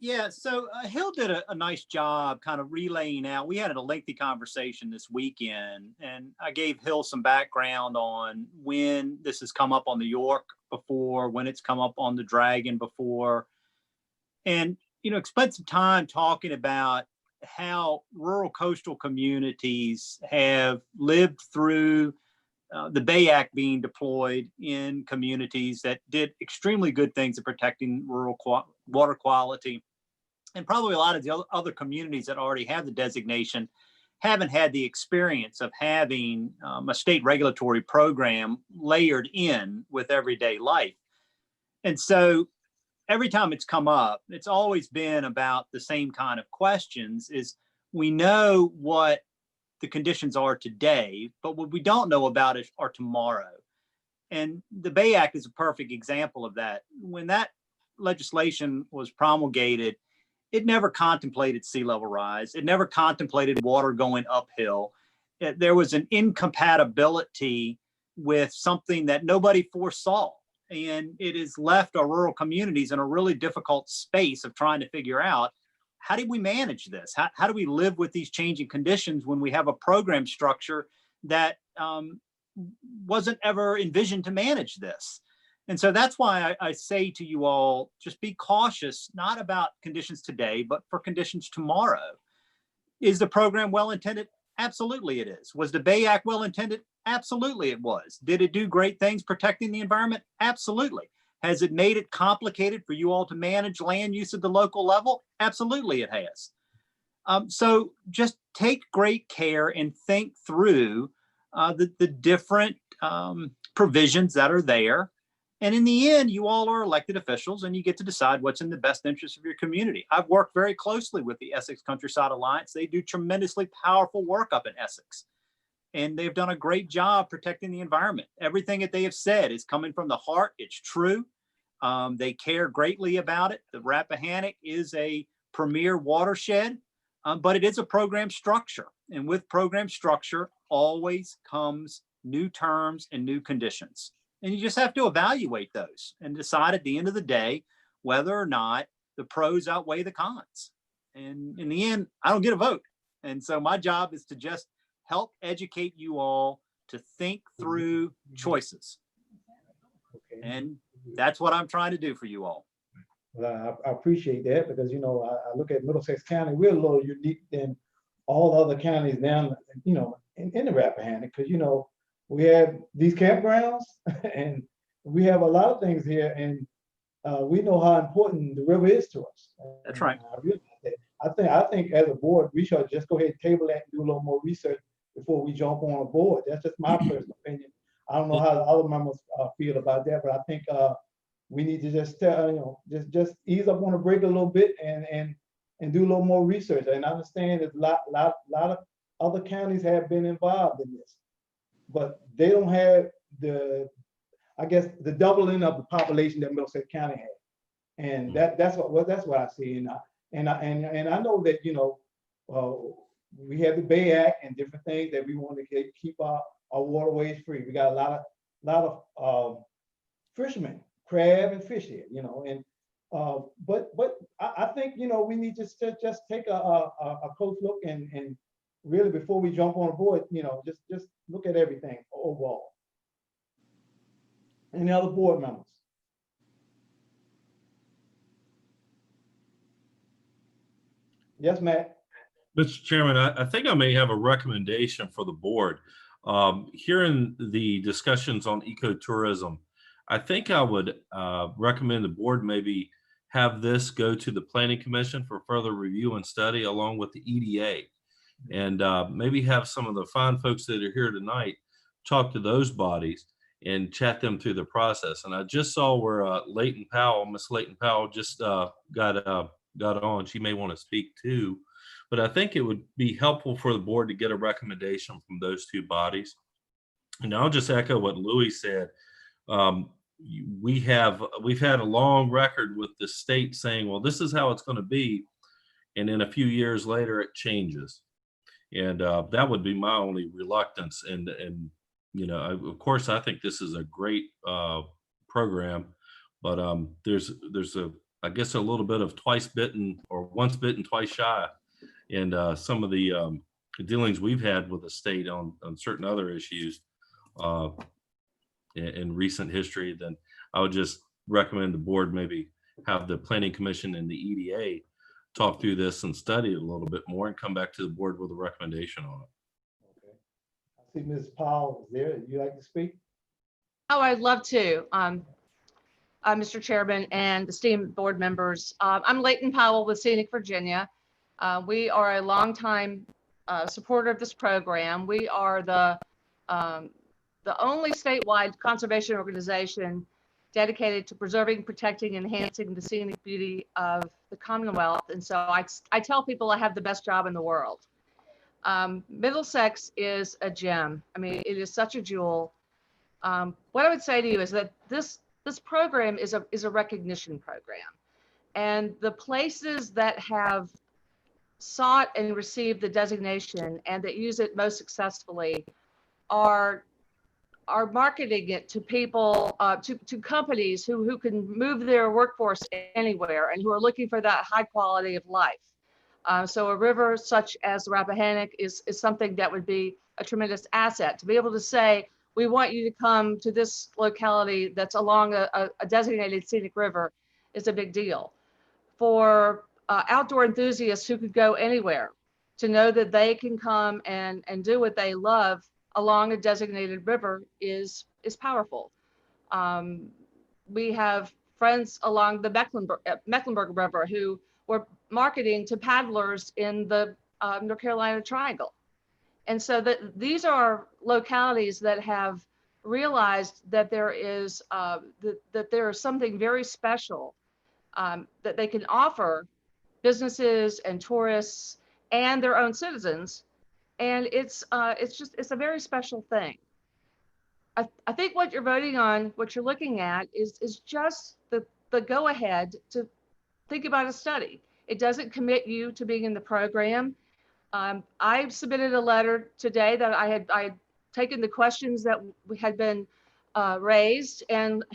Yeah, so Hill did a nice job kind of relaying out. We had a lengthy conversation this weekend, and I gave Hill some background on when this has come up on the York before, when it's come up on the Dragon before, and spent some time talking about how rural coastal communities have lived through the Bay Act being deployed in communities that did extremely good things in protecting rural water quality. And probably a lot of the other communities that already have the designation haven't had the experience of having a state regulatory program layered in with everyday life. And so every time it's come up, it's always been about the same kind of questions. Is we know what the conditions are today, but what we don't know about it are tomorrow. And the Bay Act is a perfect example of that. When that legislation was promulgated, it never contemplated sea level rise. It never contemplated water going uphill. There was an incompatibility with something that nobody foresaw. And it has left our rural communities in a really difficult space of trying to figure out, how do we manage this? How do we live with these changing conditions when we have a program structure that wasn't ever envisioned to manage this? And so that's why I say to you all, just be cautious, not about conditions today, but for conditions tomorrow. Is the program well-intended? Absolutely it is. Was the Bay Act well-intended? Absolutely it was. Did it do great things protecting the environment? Absolutely. Has it made it complicated for you all to manage land use at the local level? Absolutely it has. So just take great care and think through the different provisions that are there. And in the end, you all are elected officials and you get to decide what's in the best interest of your community. I've worked very closely with the Essex Countryside Alliance. They do tremendously powerful work up in Essex. And they've done a great job protecting the environment. Everything that they have said is coming from the heart. It's true. They care greatly about it. The Rappahannock is a premier watershed, but it is a program structure. And with program structure always comes new terms and new conditions. And you just have to evaluate those and decide at the end of the day whether or not the pros outweigh the cons. And in the end, I don't get a vote. And so my job is to just help educate you all to think through choices. And that's what I'm trying to do for you all. Well, I appreciate that because, I look at Middlesex County, we're a little unique than all other counties down, in the Rappahannock, because, we have these campgrounds and we have a lot of things here, and we know how important the river is to us. That's right. I realize that. I think as a board, we should just go ahead and table that and do a little more research before we jump on a board. That's just my personal opinion. I don't know how the other members feel about that, but I think we need to just just ease up on the brake a little bit and do a little more research. And I understand that a lot of other counties have been involved in this, but they don't have the doubling of the population that Middlesex County has, and that's what I see. And I know that we have the Bay Act and different things that we want to keep our waterways free. We got a lot of fishermen, crab and fish here, and but I think we need to just take a close look and really before we jump on board, just look at everything overall. Any other board members? Yes, Matt. Mr. Chairman, I think I may have a recommendation for the board. Hearing the discussions on ecotourism, I think I would recommend the board maybe have this go to the Planning Commission for further review and study along with the EDA. And maybe have some of the fine folks that are here tonight talk to those bodies and chat them through the process. And I just saw where Miss Leighton Powell just got on. She may want to speak too, but I think it would be helpful for the board to get a recommendation from those two bodies. And I'll just echo what Louis said. We've had a long record with the state saying, well, this is how it's going to be. And then a few years later, it changes. And that would be my only reluctance. And of course, I think this is a great program, but there's a I guess, a little bit of twice bitten or once bitten, twice shy. And some of the dealings we've had with the state on certain other issues in recent history, then I would just recommend the board maybe have the Planning Commission and the EDA talk through this and study it a little bit more and come back to the board with a recommendation on it. Okay. I see Ms. Powell is there. Would you like to speak? Oh, I'd love to. Mr. Chairman and esteemed board members. I'm Leighton Powell with Scenic Virginia. We are a longtime supporter of this program. We are the only statewide conservation organization dedicated to preserving, protecting, and enhancing the scenic beauty of the Commonwealth. And so I tell people I have the best job in the world. Middlesex is a gem. I mean, it is such a jewel. What I would say to you is that this program is a recognition program, and the places that have sought and received the designation and that use it most successfully are marketing it to people, to companies who can move their workforce anywhere and who are looking for that high quality of life. So a river such as the Rappahannock is something that would be a tremendous asset to be able to say, we want you to come to this locality that's along a designated scenic river is a big deal. For outdoor enthusiasts who could go anywhere, to know that they can come and do what they love along a designated river is powerful. We have friends along the Mecklenburg River who were marketing to paddlers in the North Carolina Triangle. And so these are localities that have realized that there is something very special that they can offer businesses and tourists and their own citizens, and it's a very special thing. I think what you're voting on, what you're looking at, is just the go ahead to think about a study. It doesn't commit you to being in the program. I submitted a letter today that I had taken the questions that had been raised, and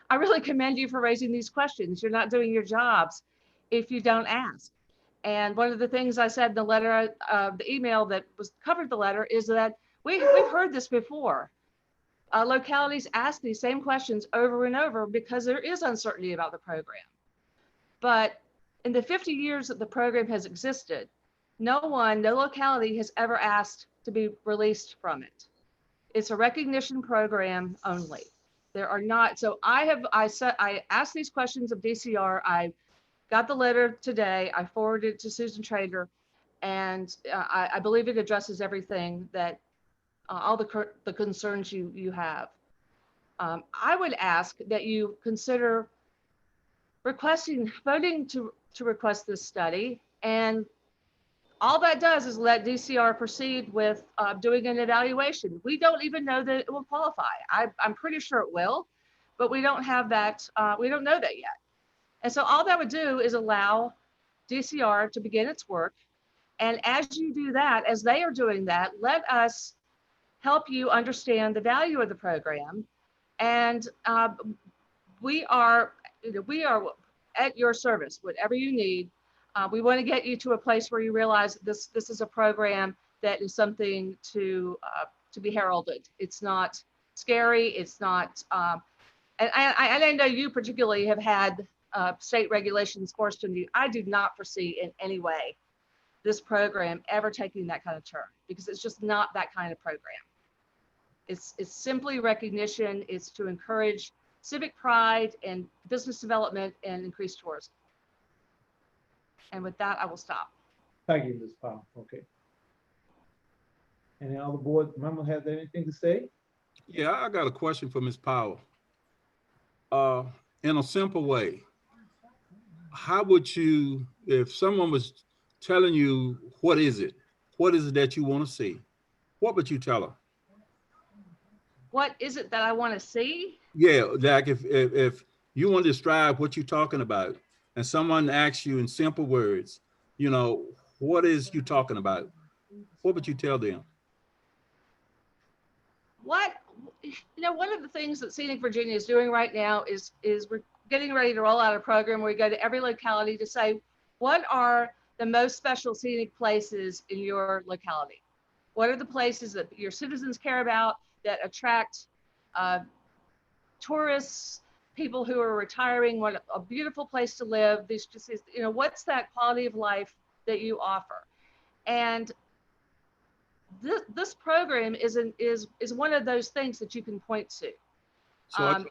I really commend you for raising these questions. You're not doing your jobs if you don't ask. And one of the things I said in the letter, the email that was covered the letter, is that we've heard this before. Localities ask these same questions over and over because there is uncertainty about the program. But in the 50 years that the program has existed, no locality has ever asked to be released from it. It's a recognition program only. There are not, so I asked these questions of DCR. I got the letter today. I forwarded it to Susan Trader, and I believe it addresses everything that, all the concerns you have. I would ask that you consider voting to request this study, and all that does is let DCR proceed with doing an evaluation. We don't even know that it will qualify. I'm pretty sure it will, but we don't have that. We don't know that yet. And so all that would do is allow DCR to begin its work. And as you do that, as they are doing that, let us help you understand the value of the program. And we are at your service, whatever you need. We want to get you to a place where you realize this is a program that is something to be heralded. It's not scary. It's not, and I know you particularly have had state regulations forced on you. I do not foresee in any way this program ever taking that kind of turn, because it's just not that kind of program. It's simply recognition. It's to encourage civic pride and business development and increase tourism. And with that, I will stop. Thank you, Ms. Powell. Okay. Any other board member have anything to say? Yeah, I got a question for Ms. Powell. In a simple way, how would you, if someone was telling you, what is it that you want to see, what would you tell them? What is it that I want to see? Yeah, like if you want to describe what you're talking about, and someone asks you in simple words, what is you talking about? What would you tell them? One of the things that Scenic Virginia is doing right now is we're getting ready to roll out a program where we go to every locality to say, what are the most special scenic places in your locality? What are the places that your citizens care about that attract tourists, people who are retiring, what a beautiful place to live. This just is, you know, what's that quality of life that you offer? And this program is one of those things that you can point to. So I'm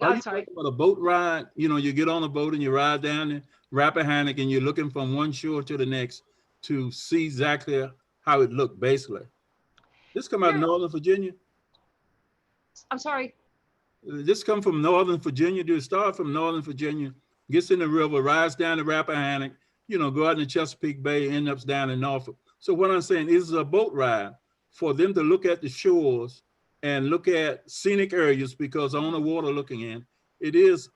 are you sorry. talking about a boat ride? You know, you get on a boat and you ride down the Rappahannock and you're looking from one shore to the next to see exactly how it looked, basically. This come out of Northern Virginia? I'm sorry. This come from Northern Virginia. Do it start from Northern Virginia, gets in the river, rides down the Rappahannock, you know, go out in the Chesapeake Bay, end up down in Norfolk. So what I'm saying is a boat ride for them to look at the shores and look at scenic areas, because on the water looking in, it is,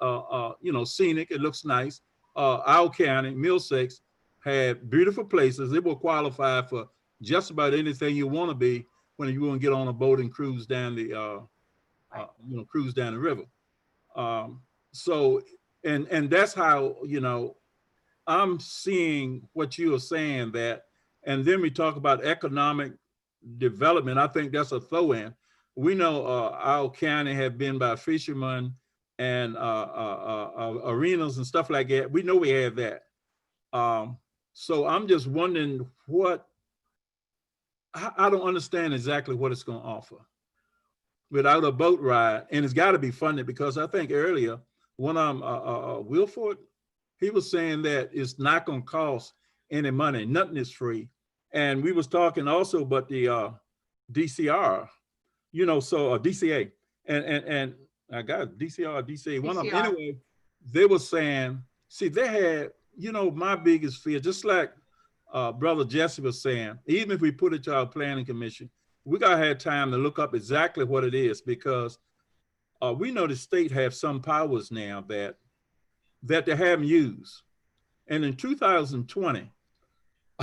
you know, scenic. It looks nice. Our county, Middlesex, had beautiful places. They will qualify for just about anything you want to be when you want to get on a boat and cruise down the, you know, cruise down the river. So, and that's how, you know, I'm seeing what you are saying that, and then we talk about economic development. I think that's a throw in. We know our county have been by fishermen and arenas and stuff like that. We know we have that. So I'm just wondering what, I don't understand exactly what it's going to offer without a boat ride. And it's got to be funded, because I think earlier when Wilford, he was saying that it's not going to cost any money. Nothing is free. And we was talking also about the DCR, you know, so DCA, and I got DCR, DCA, one of them. Anyway, they were saying, see, they had, you know, my biggest fear, just like Brother Jesse was saying, even if we put it to our planning commission, we gotta have time to look up exactly what it is, because we know the state have some powers now that they haven't used. And in 2020,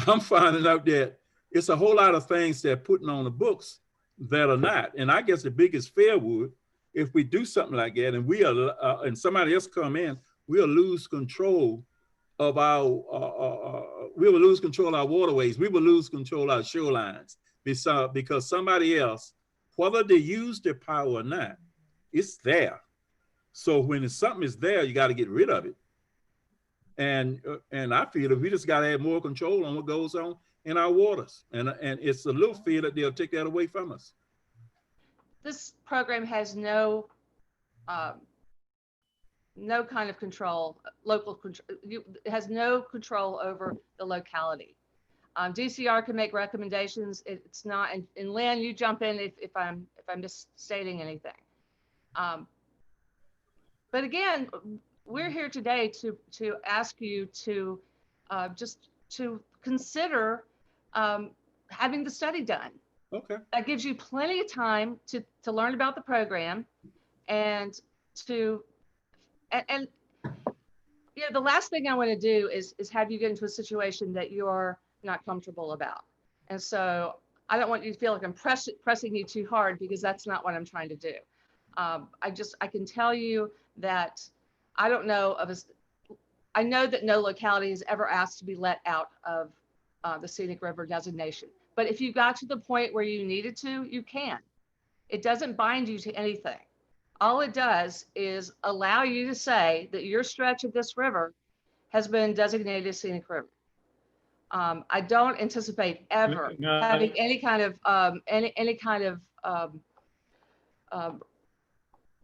I'm finding out that it's a whole lot of things they're putting on the books that are not. And I guess the biggest fear would, if we do something like that and we are, and somebody else come in, we'll lose control of our, we will lose control of our waterways. We will lose control of our shorelines because somebody else, whether they use their power or not, it's there. So when something is there, you got to get rid of it. And I feel that we just got to have more control on what goes on in our waters. And it's a little fear that they'll take that away from us. This program has no kind of control, local control. It has no control over the locality. DCR can make recommendations. It's not, and Lynn, you jump in if I'm misstating anything. But again, we're here today to ask you to just to consider having the study done. Okay. That gives you plenty of time to learn about the program and you know, the last thing I want to do is have you get into a situation that you're not comfortable about. And so I don't want you to feel like I'm pressing you too hard, because that's not what I'm trying to do. I can tell you that I don't know of I know that no locality has ever asked to be let out of the scenic river designation. But if you got to the point where you needed to, you can. It doesn't bind you to anything. All it does is allow you to say that your stretch of this river has been designated a scenic river. I don't anticipate ever having any kind of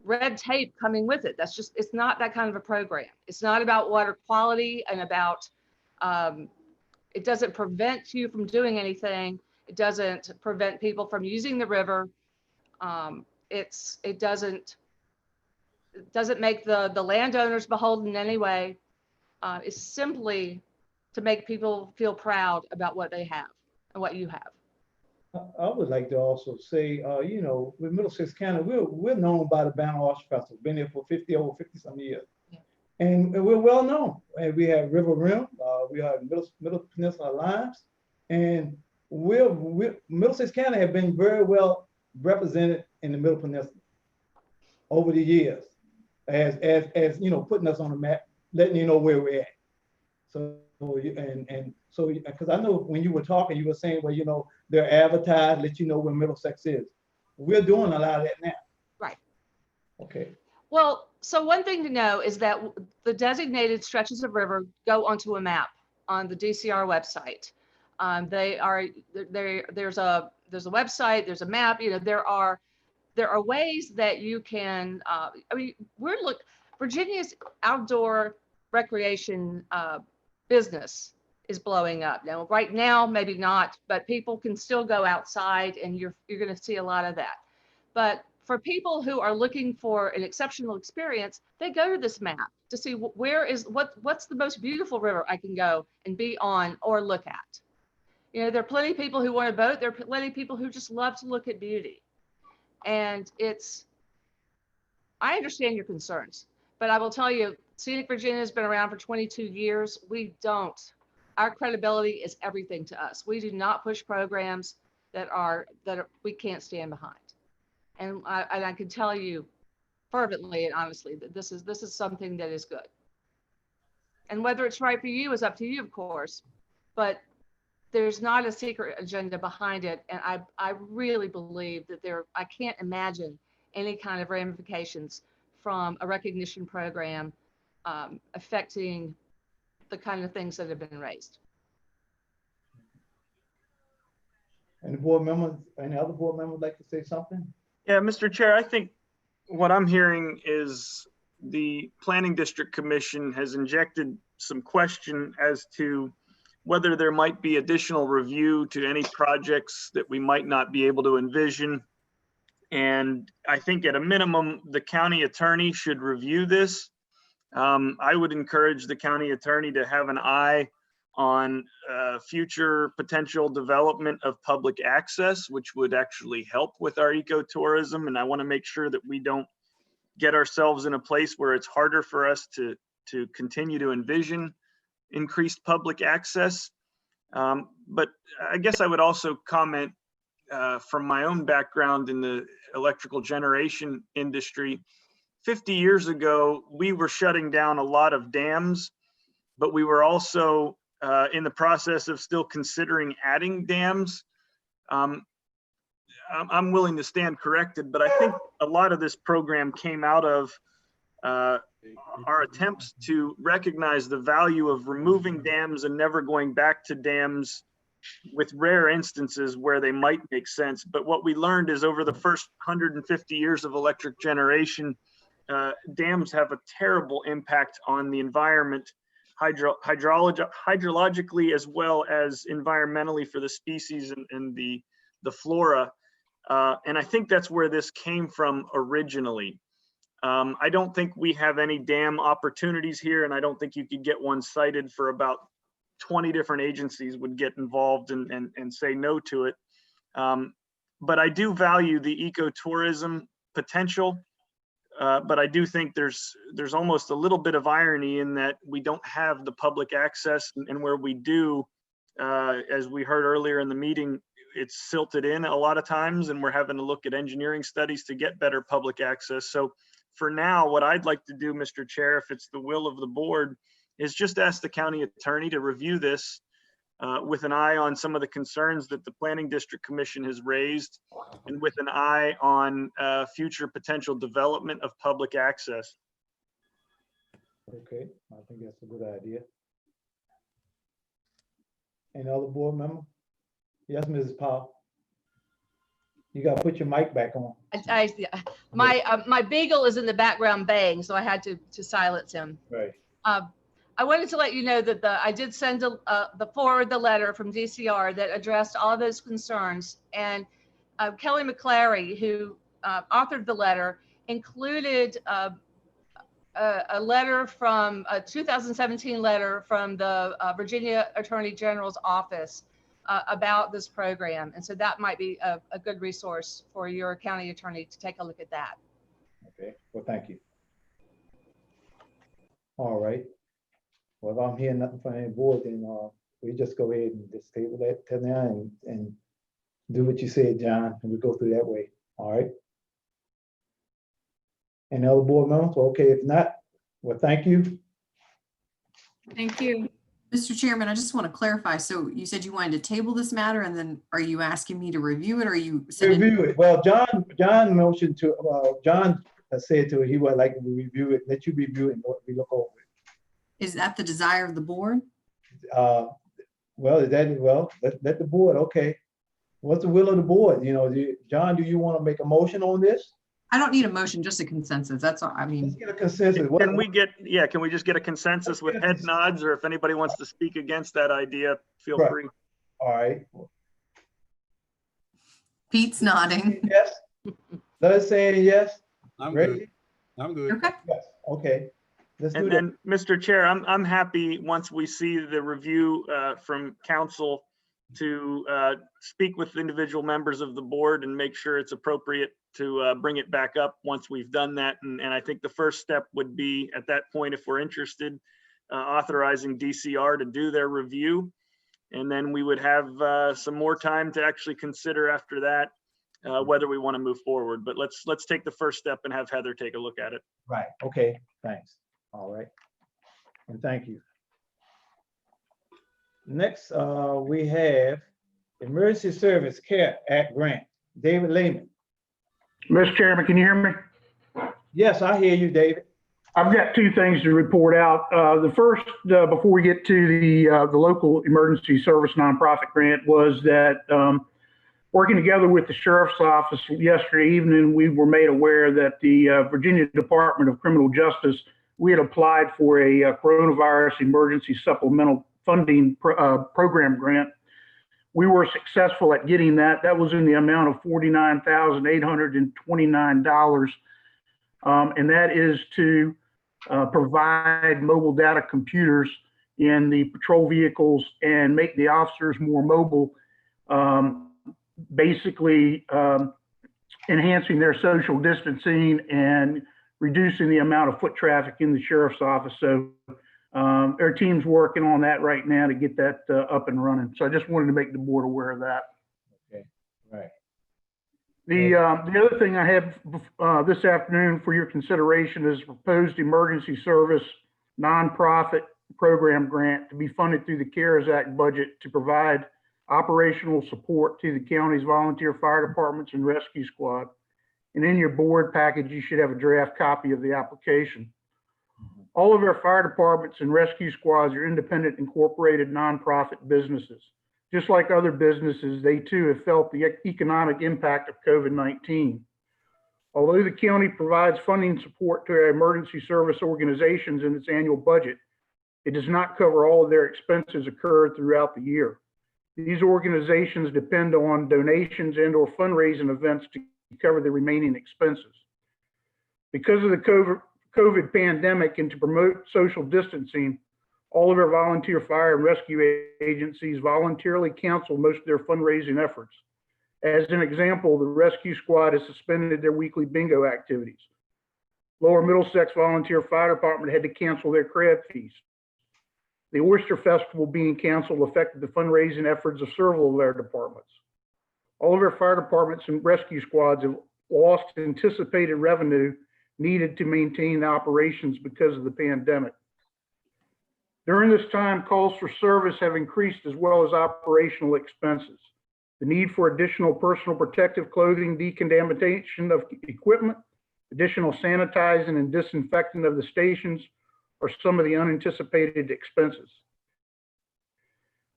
red tape coming with it. That's just, it's not that kind of a program. It's not about water quality and about, it doesn't prevent you from doing anything. It doesn't prevent people from using the river. It doesn't make the landowners beholden in any way. It's simply to make people feel proud about what they have and what you have. I would like to also say, you know, with Middlesex County, we're known by the Banner Arch Festival. Been here for over 50 some years. Yeah. And we're well known. And we have River Rim, we have Middle Peninsula Alliance, and Middlesex County have been very well represented in the Middle Peninsula over the years. as you know, putting us on the map, letting you know where we're at. So because I know when you were talking, you were saying, well, you know, they're advertised, let you know where Middlesex is. We're doing a lot of that now. Right. Okay. Well, so one thing to know is that the designated stretches of river go onto a map on the DCR website. There's a website, there's a map, you know, there are ways that you can, I mean, Virginia's outdoor recreation business is blowing up. Now, right now, maybe not, but people can still go outside and you're going to see a lot of that. But for people who are looking for an exceptional experience, they go to this map to see what's the most beautiful river I can go and be on or look at. You know, there are plenty of people who want to boat. There are plenty of people who just love to look at beauty. And I understand your concerns, but I will tell you, Scenic Virginia has been around for 22 years. Our credibility is everything to us. We do not push programs that we can't stand behind. And I can tell you fervently and honestly that this is something that is good. And whether it's right for you is up to you, of course, but there's not a secret agenda behind it. And I really believe that I can't imagine any kind of ramifications from a recognition program affecting the kind of things that have been raised. Any other board members like to say something? Yeah, Mr. Chair, I think what I'm hearing is the Planning District Commission has injected some question as to whether there might be additional review to any projects that we might not be able to envision. And I think at a minimum, the county attorney should review this. I would encourage the county attorney to have an eye on future potential development of public access, which would actually help with our ecotourism. And I want to make sure that we don't get ourselves in a place where it's harder for us to continue to envision increased public access. But I guess I would also comment from my own background in the electrical generation industry. 50 years ago, we were shutting down a lot of dams, but we were also in the process of still considering adding dams. I'm willing to stand corrected, but I think a lot of this program came out of our attempts to recognize the value of removing dams and never going back to dams, with rare instances where they might make sense. But what we learned is over the first 150 years of electric generation, dams have a terrible impact on the environment, hydrologically as well as environmentally for the species and the flora. And I think that's where this came from originally. I don't think we have any dam opportunities here, and I don't think you could get one cited for about 20 different agencies would get involved and say no to it. But I do value the ecotourism potential. But I do think there's almost a little bit of irony in that we don't have the public access, and where we do, as we heard earlier in the meeting, it's silted in a lot of times, and we're having to look at engineering studies to get better public access. So for now, what I'd like to do, Mr. Chair, if it's the will of the board, is just ask the county attorney to review this with an eye on some of the concerns that the Planning District Commission has raised, and with an eye on future potential development of public access. Okay, I think that's a good idea. Any other board member? Yes, Mrs. Powell. You got to put your mic back on. My beagle is in the background baying, so I had to silence him. Right. I wanted to let you know that I did send forward the letter from DCR that addressed all those concerns, and Kelly McClary, who authored the letter, included a letter from a 2017 letter from the Virginia Attorney General's office about this program. And so that might be a good resource for your county attorney to take a look at that. Okay, well, thank you. All right. Well, if I'm hearing nothing from any board, then we just go ahead and just table that to now and do what you said, John, and we go through that way. All right. Any other board members? Okay, if not, well, thank you. Thank you. Mr. Chairman, I just want to clarify. So you said you wanted to table this matter, and then are you asking me to review it, or are you sending? Review it. Well, John motioned to, John said to, he would like to review it, let you review it and we look over it. Is that the desire of the board? Well, let the board, okay. What's the will of the board? You know, John, do you want to make a motion on this? I don't need a motion, just a consensus. That's all. I mean, Let's get a consensus. Can we just get a consensus with head nods, or if anybody wants to speak against that idea, feel Right. free. All right. Pete's nodding. Yes. Let us say yes. I'm Ready? good. I'm good. Okay. Yes. Okay. Let's do And that. then, Mr. Chair, I'm happy once we see the review from council to speak with individual members of the board and make sure it's appropriate to bring it back up once we've done that. And I think the first step would be, at that point, if we're interested, authorizing DCR to do their review. And then we would have some more time to actually consider after that whether we want to move forward. But let's take the first step and have Heather take a look at it. Right. Okay. Thanks. All right. And thank you. Next, we have Emergency Service Care Act Grant. David Lehman. Mr. Chairman, can you hear me? Yes, I hear you, David. I've got two things to report out. The first, before we get to the local emergency service nonprofit grant, was that working together with the sheriff's office yesterday evening, we were made aware that the Virginia Department of Criminal Justice, we had applied for a coronavirus emergency supplemental funding program grant. We were successful at getting that. That was in the amount of $49,829. And that is to provide mobile data computers in the patrol vehicles and make the officers more mobile, basically enhancing their social distancing and reducing the amount of foot traffic in the sheriff's office. So our team's working on that right now to get that up and running. So I just wanted to make the board aware of that. Okay, right. The other thing I have this afternoon for your consideration is proposed emergency service nonprofit program grant to be funded through the CARES Act budget to provide operational support to the county's volunteer fire departments and rescue squad. And in your board package, you should have a draft copy of the application. All of our fire departments and rescue squads are independent, incorporated nonprofit businesses. Just like other businesses, they too have felt the economic impact of COVID-19. Although the county provides funding support to our emergency service organizations in its annual budget, it does not cover all of their expenses incurred throughout the year. These organizations depend on donations and/or fundraising events to cover the remaining expenses. Because of the COVID pandemic and to promote social distancing, all of our volunteer fire and rescue agencies voluntarily cancel most of their fundraising efforts. As an example, the rescue squad has suspended their weekly bingo activities. Lower Middlesex Volunteer Fire Department had to cancel their crab feast. The Oyster Festival being canceled affected the fundraising efforts of several of their departments. All of our fire departments and rescue squads have lost anticipated revenue needed to maintain the operations because of the pandemic. During this time, calls for service have increased as well as operational expenses. The need for additional personal protective clothing, decontamination of equipment, additional sanitizing and disinfecting of the stations are some of the unanticipated expenses.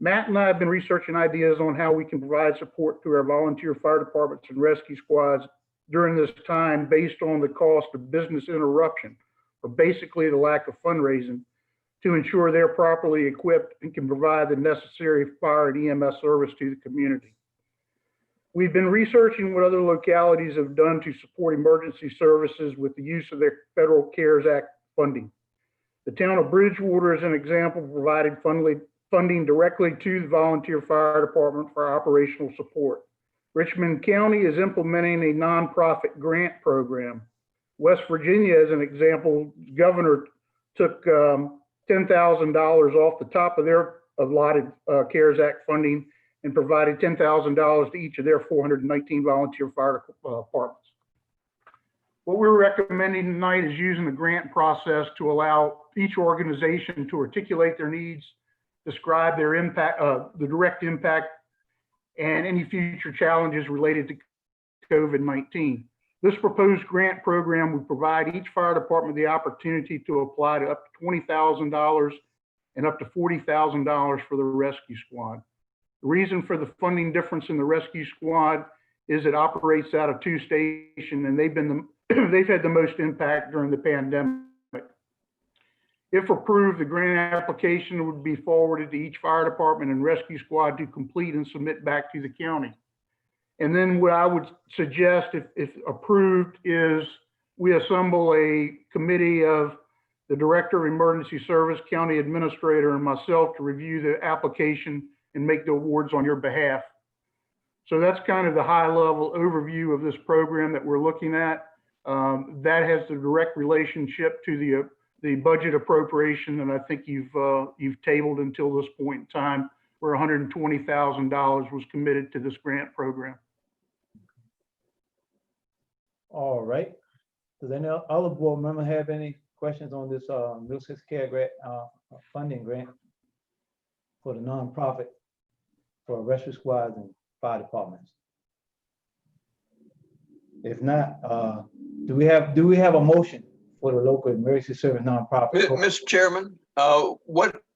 Matt and I have been researching ideas on how we can provide support to our volunteer fire departments and rescue squads during this time based on the cost of business interruption, or basically the lack of fundraising, to ensure they're properly equipped and can provide the necessary fire and EMS service to the community. We've been researching what other localities have done to support emergency services with the use of their federal CARES Act funding. The town of Bridgewater is an example, provided funding directly to the volunteer fire department for operational support. Richmond County is implementing a nonprofit grant program. West Virginia, as an example, governor took $10,000 off the top of their allotted CARES Act funding and provided $10,000 to each of their 419 volunteer fire departments. What we're recommending tonight is using the grant process to allow each organization to articulate their needs, describe their impact, the direct impact, and any future challenges related to COVID-19. This proposed grant program would provide each fire department the opportunity to apply to up to $20,000 and up to $40,000 for the rescue squad. The reason for the funding difference in the rescue squad is it operates out of 2 stations, and they've had the most impact during the pandemic. If approved, the grant application would be forwarded to each fire department and rescue squad to complete and submit back to the county. And then what I would suggest, if approved, is we assemble a committee of the Director of Emergency Service, County Administrator, and myself to review the application and make the awards on your behalf. So that's kind of the high-level overview of this program that we're looking at. That has the direct relationship to the budget appropriation, and I think you've tabled until this point in time, where $120,000 was committed to this grant program. All right. Does any other board member have any questions on this Middlesex Care Grant funding grant for the nonprofit for rescue squads and fire departments? If not, do we have a motion for the local emergency service nonprofit? Mr. Chairman,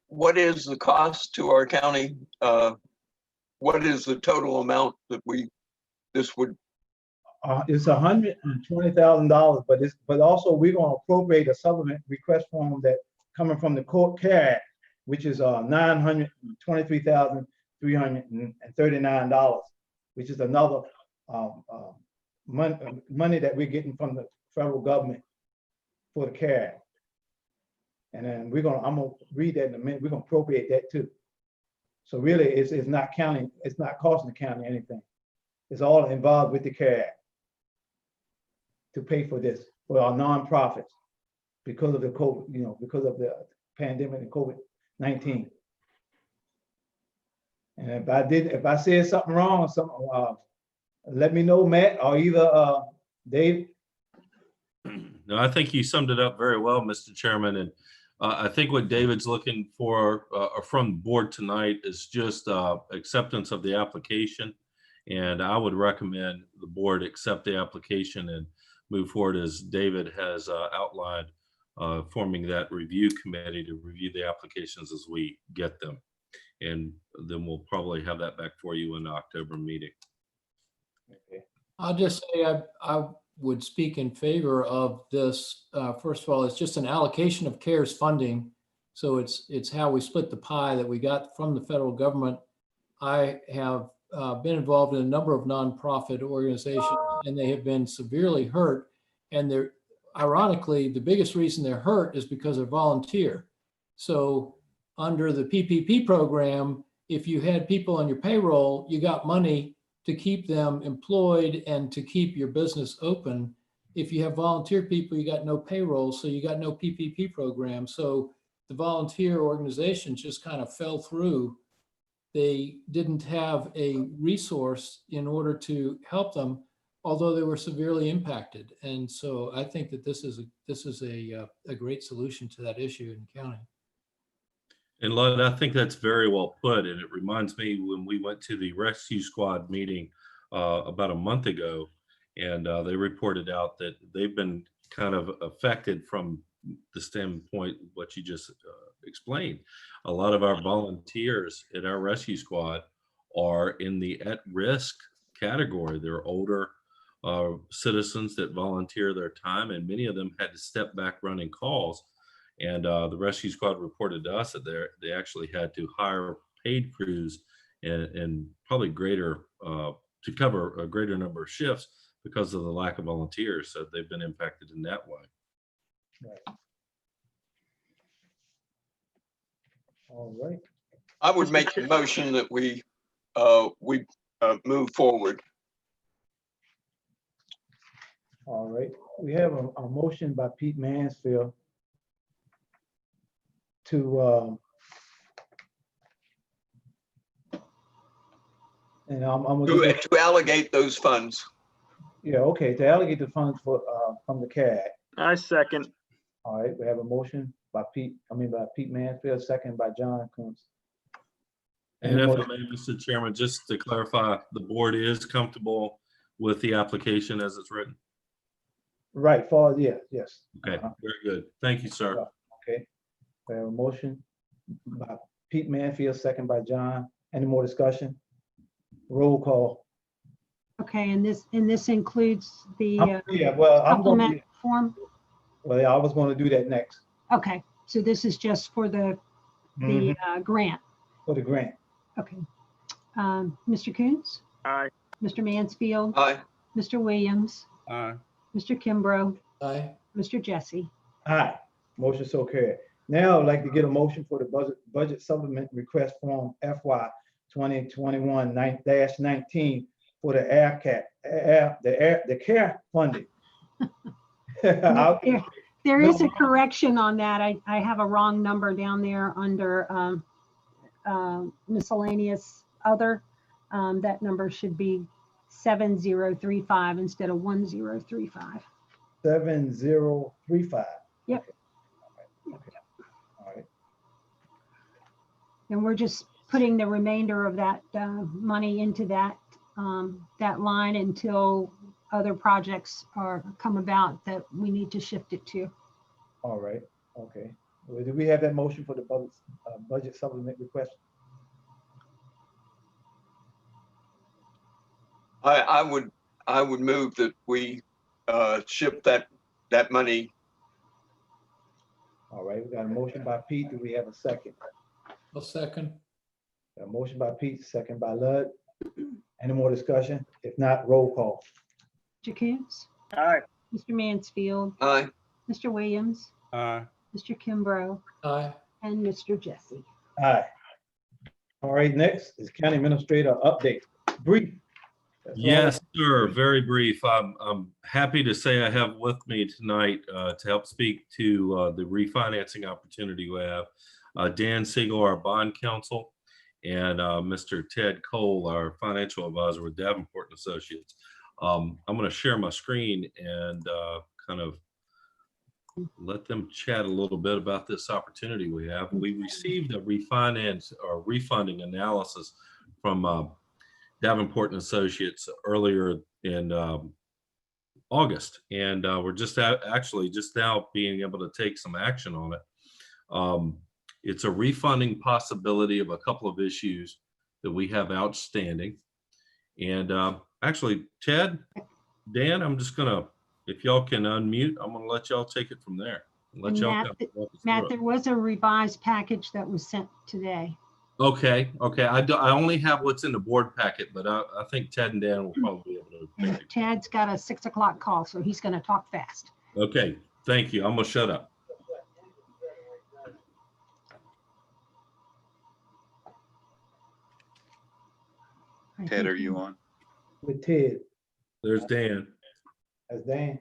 what is the cost to our county? What is the total amount that this would? It's $120,000, but also we're going to appropriate a supplement request form that coming from the Court Care Act, which is $923,339, which is another money that we're getting from the federal government for the Care Act. And then I'm gonna read that in a minute. We're gonna appropriate that too. So really, it's not costing the county anything. It's all involved with the Care Act to pay for this for our nonprofits because of the COVID, because of the pandemic and COVID-19. And if I said something wrong or something, let me know, Matt, or either Dave. No, I think you summed it up very well, Mr. Chairman. And I think what David's looking for from the board tonight is just acceptance of the application. And I would recommend the board accept the application and move forward as David has outlined, forming that review committee to review the applications as we get them. And then we'll probably have that back for you in the October meeting. Okay. I'll just say I would speak in favor of this. First of all, it's just an allocation of CARES funding. So it's how we split the pie that we got from the federal government. I have been involved in a number of nonprofit organizations, and they have been severely hurt. And they're, ironically, the biggest reason they're hurt is because they're volunteer. So under the PPP program, if you had people on your payroll, you got money to keep them employed and to keep your business open. If you have volunteer people, you got no payroll, so you got no PPP program. So the volunteer organizations just kind of fell through. They didn't have a resource in order to help them, although they were severely impacted. And so I think that this is a great solution to that issue in the county. And Lud, I think that's very well put. And it reminds me when we went to the rescue squad meeting about a month ago, and they reported out that they've been kind of affected from the standpoint what you just explained. A lot of our volunteers in our rescue squad are in the at-risk category. They're older citizens that volunteer their time, and many of them had to step back running calls. And the rescue squad reported to us that they actually had to hire paid crews and probably greater to cover a greater number of shifts because of the lack of volunteers. So they've been impacted in that way. Right. All right. I would make the motion that we move forward. All right. We have a motion by Pete Mansfield to and I'm gonna to allocate those funds. Yeah, okay, to allocate the funds for, from the CARE Act. I second. All right, we have a motion by Pete Mansfield, second by John Coons. And if I may, Mr. Chairman, just to clarify, the board is comfortable with the application as it's written? Right, for, yeah, yes. Okay, very good. Thank you, sir. Okay, we have a motion by Pete Manfield, second by John. Any more discussion? Roll call. Okay, and this includes the Yeah, well, I'm going supplement form? well, yeah, I was going to do that next Okay, so this is just for the grant. for the grant. Okay. Mr. Coons? Aye. Mr. Mansfield? Aye. Mr. Williams? Aye. Mr. Kimbrough? Aye. Mr. Jesse? Aye, motion so carried. Now I'd like to get a motion for the budget supplement request form FY 2021-19 for the the care funding. There is a correction on that. I have a wrong number down there under miscellaneous other. That number should be 7035 instead of 1035. 7035. Yep. Okay. All right. And we're just putting the remainder of that money into that that line until other projects come about that we need to shift it to. All right. Okay. Well, do we have that motion for the budget supplement request? I would move that we ship that money. All right, we got a motion by Pete. Do we have a second? I'll second. A motion by Pete, second by Lud. Any more discussion? If not, roll call. Mr. Coons? Aye. Mr. Mansfield? Aye. Mr. Williams? Aye. Mr. Kimbrough? Aye. And Mr. Jesse? Aye. All right, next is County Administrator update. Brief. That's all. Yes, sir. Very brief. I'm happy to say I have with me tonight to help speak to the refinancing opportunity we have Dan Siegel, our bond counsel, and Mr. Ted Cole, our financial advisor with Davenport and Associates. I'm going to share my screen and kind of let them chat a little bit about this opportunity we have. We received a refinance or refunding analysis from Davenport and Associates earlier in August, and we're just actually just now being able to take some action on it. It's a refunding possibility of a couple of issues that we have outstanding. And actually, Ted, Dan, I'm just gonna, if y'all can unmute, I'm gonna let y'all take it from there. Let And y'all Matt, kind of walk us Matt, through it. there was a revised package that was sent today. Okay, I only have what's in the board packet, but I think Ted and Dan will probably be able to. And Ted's got a 6 o'clock call, so he's going to talk fast. Okay, thank you. I'm gonna shut up. Ted, are you on? With Ted. There's Dan. That's Dan.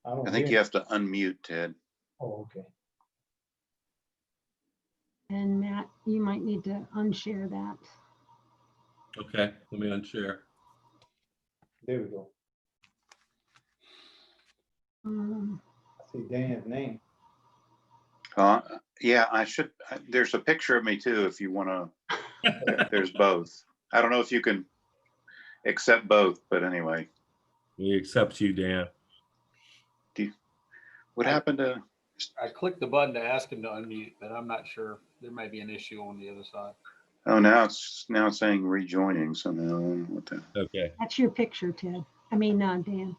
I think you have to unmute, Ted. Oh, okay. And Matt, you might need to unshare that. Okay, let me unshare. There we go. Um, I see Dan's name. Yeah, there's a picture of me too, if you want to. There's both. I don't know if you can accept both, but anyway. We accept you, Dan. What happened to? I clicked the button to ask him to unmute, but I'm not sure. There may be an issue on the other side. Oh, now it's saying rejoining somehow. What the? Okay. That's your picture, Ted. I mean, Dan.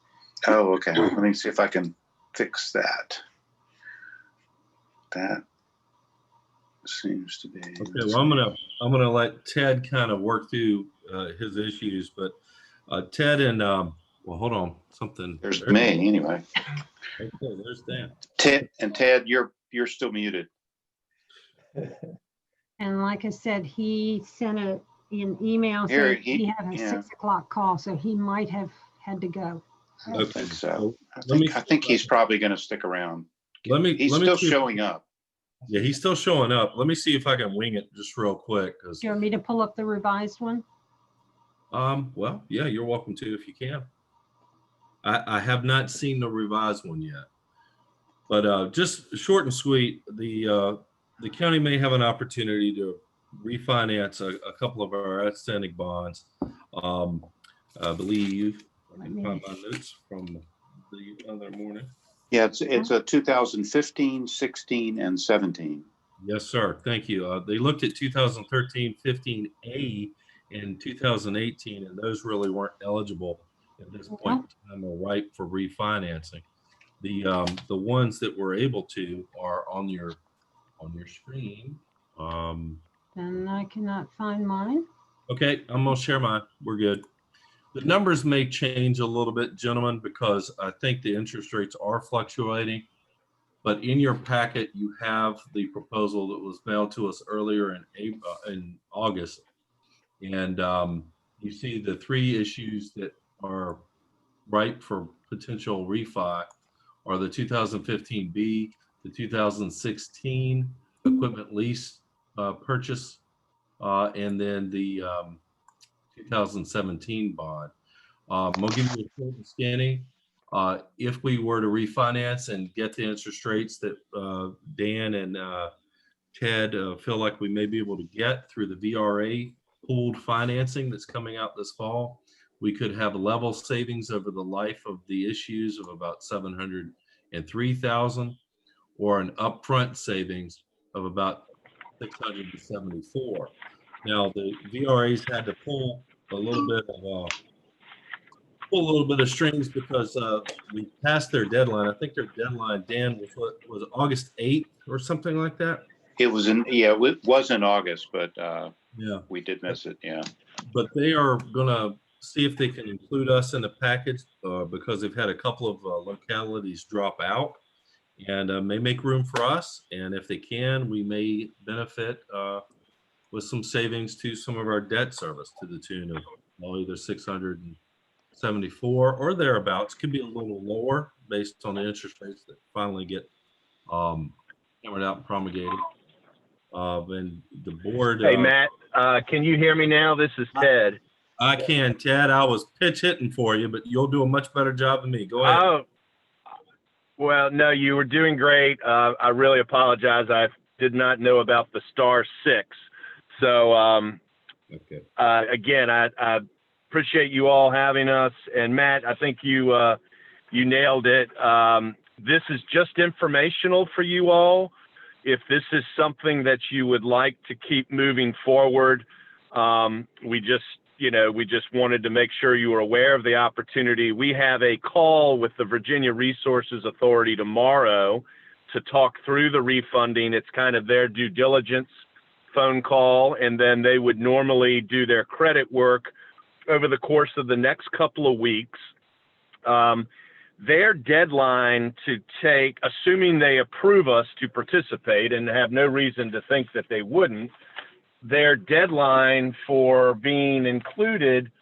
Oh, okay. Let me see if I can fix that. That seems to be. Okay, well, I'm gonna let Ted kind of work through his issues, but Ted and well, hold on, something. There's me anyway. Okay, there's Dan. Ted, you're still muted. And like I said, he sent an email Here, saying he had a 6 o'clock call, so he might have had to go. I don't think so. I think he's probably going to stick around. He's still showing up. Yeah, he's still showing up. Let me see if I can wing it just real quick. Do you want me to pull up the revised one? Well, yeah, you're welcome to if you can. I have not seen the revised one yet, but just short and sweet, the county may have an opportunity to refinance a couple of our outstanding bonds. I believe, let me find my notes from the other morning. Yeah, it's a 2015, 16, and 17. Yes, sir. Thank you. They looked at 2013, 15A and 2018, and those really weren't eligible at this point in time or ripe for refinancing. The ones that were able to are on your screen. And I cannot find mine. Okay, I'm gonna share mine. We're good. The numbers may change a little bit, gentlemen, because I think the interest rates are fluctuating. But in your packet, you have the proposal that was mailed to us earlier in August. And you see the three issues that are ripe for potential refi are the 2015B, the 2016 equipment lease purchase, and then the 2017 bond. I'll give you a short and skinny. If we were to refinance and get the interest rates that Dan and Ted feel like we may be able to get through the VRA pooled financing that's coming out this fall, we could have level savings over the life of the issues of about $703,000, or an upfront savings of about $674,000. Now the VRAs had to pull a little bit of strings because we passed their deadline. I think their deadline, Dan, was August 8th or something like that. It was it was in August, but yeah, we did miss it. Yeah. But they are gonna see if they can include us in the package because they've had a couple of localities drop out, and may make room for us. And if they can, we may benefit with some savings to some of our debt service to the tune of either $674 or thereabouts. Could be a little lower based on the interest rates that finally get hammered out and promulgated. And the board. Hey, Matt, can you hear me now? This is Ted. I can, Ted. I was pitch hitting for you, but you'll do a much better job than me. Go ahead. Oh, well, no, you were doing great. I really apologize. I did not know about the star 6. So, okay. Again, I appreciate you all having us. And Matt, I think you nailed it. This is just informational for you all. If this is something that you would like to keep moving forward, we just wanted to make sure you were aware of the opportunity. We have a call with the Virginia Resources Authority tomorrow to talk through the refunding. It's kind of their due diligence phone call, and then they would normally do their credit work over the course of the next couple of weeks. Their deadline to take, assuming they approve us to participate, and have no reason to think that they wouldn't, their deadline for being included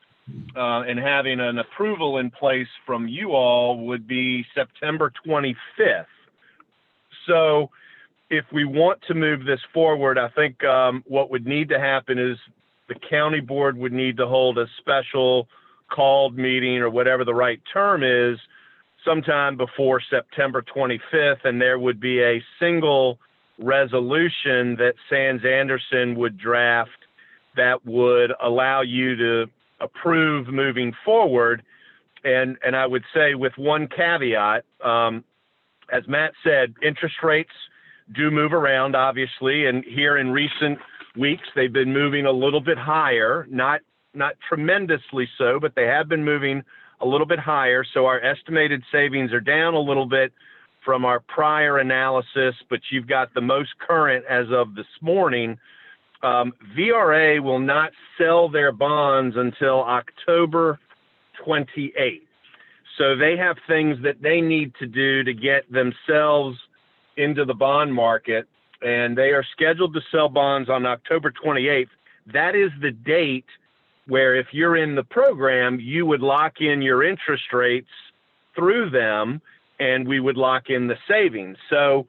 and having an approval in place from you all would be September 25th. So if we want to move this forward, I think what would need to happen is the county board would need to hold a special called meeting, or whatever the right term is, sometime before September 25th, and there would be a single resolution that Sands Anderson would draft that would allow you to approve moving forward. And I would say with one caveat, as Matt said, interest rates do move around, obviously, and here in recent weeks, they've been moving a little bit higher, not tremendously so, but they have been moving a little bit higher. So our estimated savings are down a little bit from our prior analysis, but you've got the most current as of this morning. VRA will not sell their bonds until October 28th. So they have things that they need to do to get themselves into the bond market, and they are scheduled to sell bonds on October 28th. That is the date where, if you're in the program, you would lock in your interest rates through them, and we would lock in the savings. So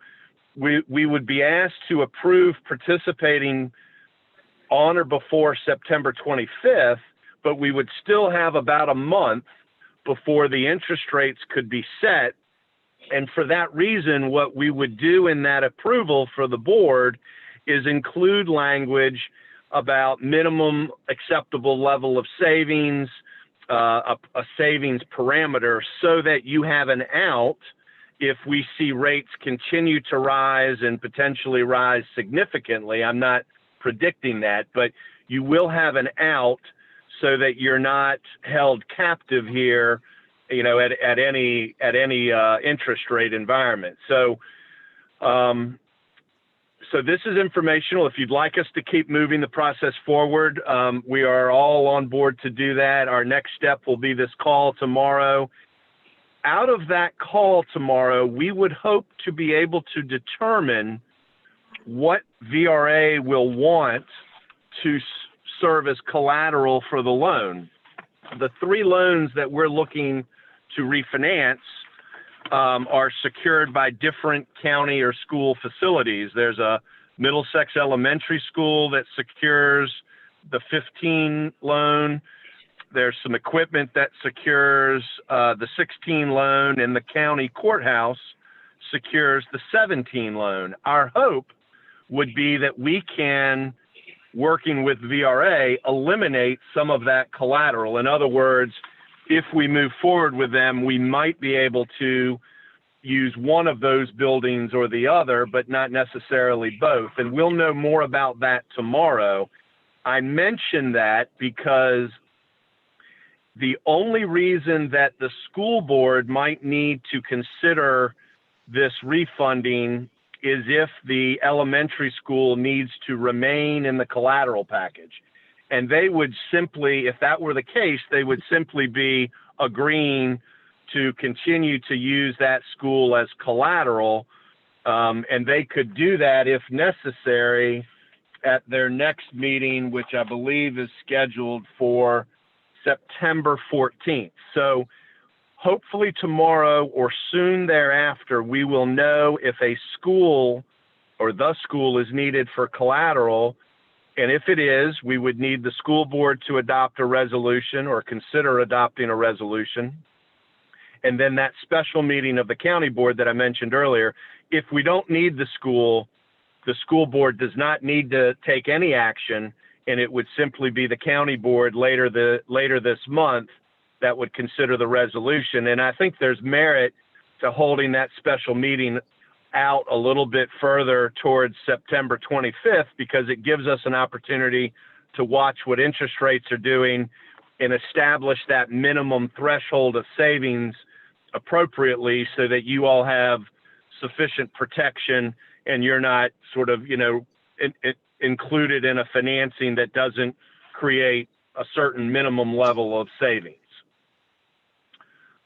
we would be asked to approve participating on or before September 25th, but we would still have about a month before the interest rates could be set. And for that reason, what we would do in that approval for the board is include language about minimum acceptable level of savings, a savings parameter, so that you have an out if we see rates continue to rise and potentially rise significantly. I'm not predicting that, but you will have an out so that you're not held captive here, you know, at any interest rate environment. So, so this is informational. If you'd like us to keep moving the process forward, we are all on board to do that. Our next step will be this call tomorrow. Out of that call tomorrow, we would hope to be able to determine what VRA will want to serve as collateral for the loan. The 3 loans that we're looking to refinance are secured by different county or school facilities. There's a Middlesex Elementary School that secures the 15 loan. There's some equipment that secures the 16 loan, and the county courthouse secures the 17 loan. Our hope would be that we can, working with VRA, eliminate some of that collateral. In other words, if we move forward with them, we might be able to use one of those buildings or the other, but not necessarily both. And we'll know more about that tomorrow. I mention that because the only reason that the school board might need to consider this refunding is if the elementary school needs to remain in the collateral package. And they would simply, if that were the case, they would simply be agreeing to continue to use that school as collateral. And they could do that if necessary at their next meeting, which I believe is scheduled for September 14th. So hopefully tomorrow or soon thereafter, we will know if a school or the school is needed for collateral. And if it is, we would need the school board to adopt a resolution or consider adopting a resolution. And then that special meeting of the county board that I mentioned earlier, if we don't need the school board does not need to take any action, and it would simply be the county board later this month that would consider the resolution. And I think there's merit to holding that special meeting out a little bit further towards September 25th, because it gives us an opportunity to watch what interest rates are doing and establish that minimum threshold of savings appropriately so that you all have sufficient protection and you're not sort of, you know, included in a financing that doesn't create a certain minimum level of savings.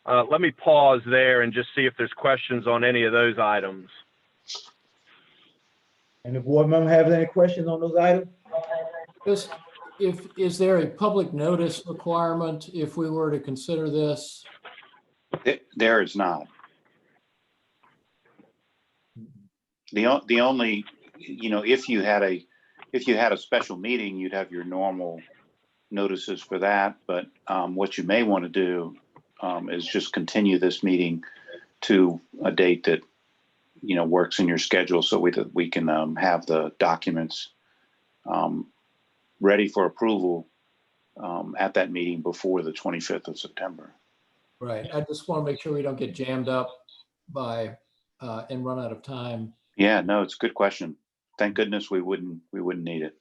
Let me pause there and just see if there's questions on any of those items. And the board member have any questions on those items? Is there a public notice requirement if we were to consider this? There is not. The only, you know, if you had a special meeting, you'd have your normal notices for that. But what you may want to do is just continue this meeting to a date that, you know, works in your schedule, so we can have the documents ready for approval at that meeting before the 25th of September. Right. I just want to make sure we don't get jammed up by and run out of time. Yeah, no, it's a good question. Thank goodness we wouldn't need it.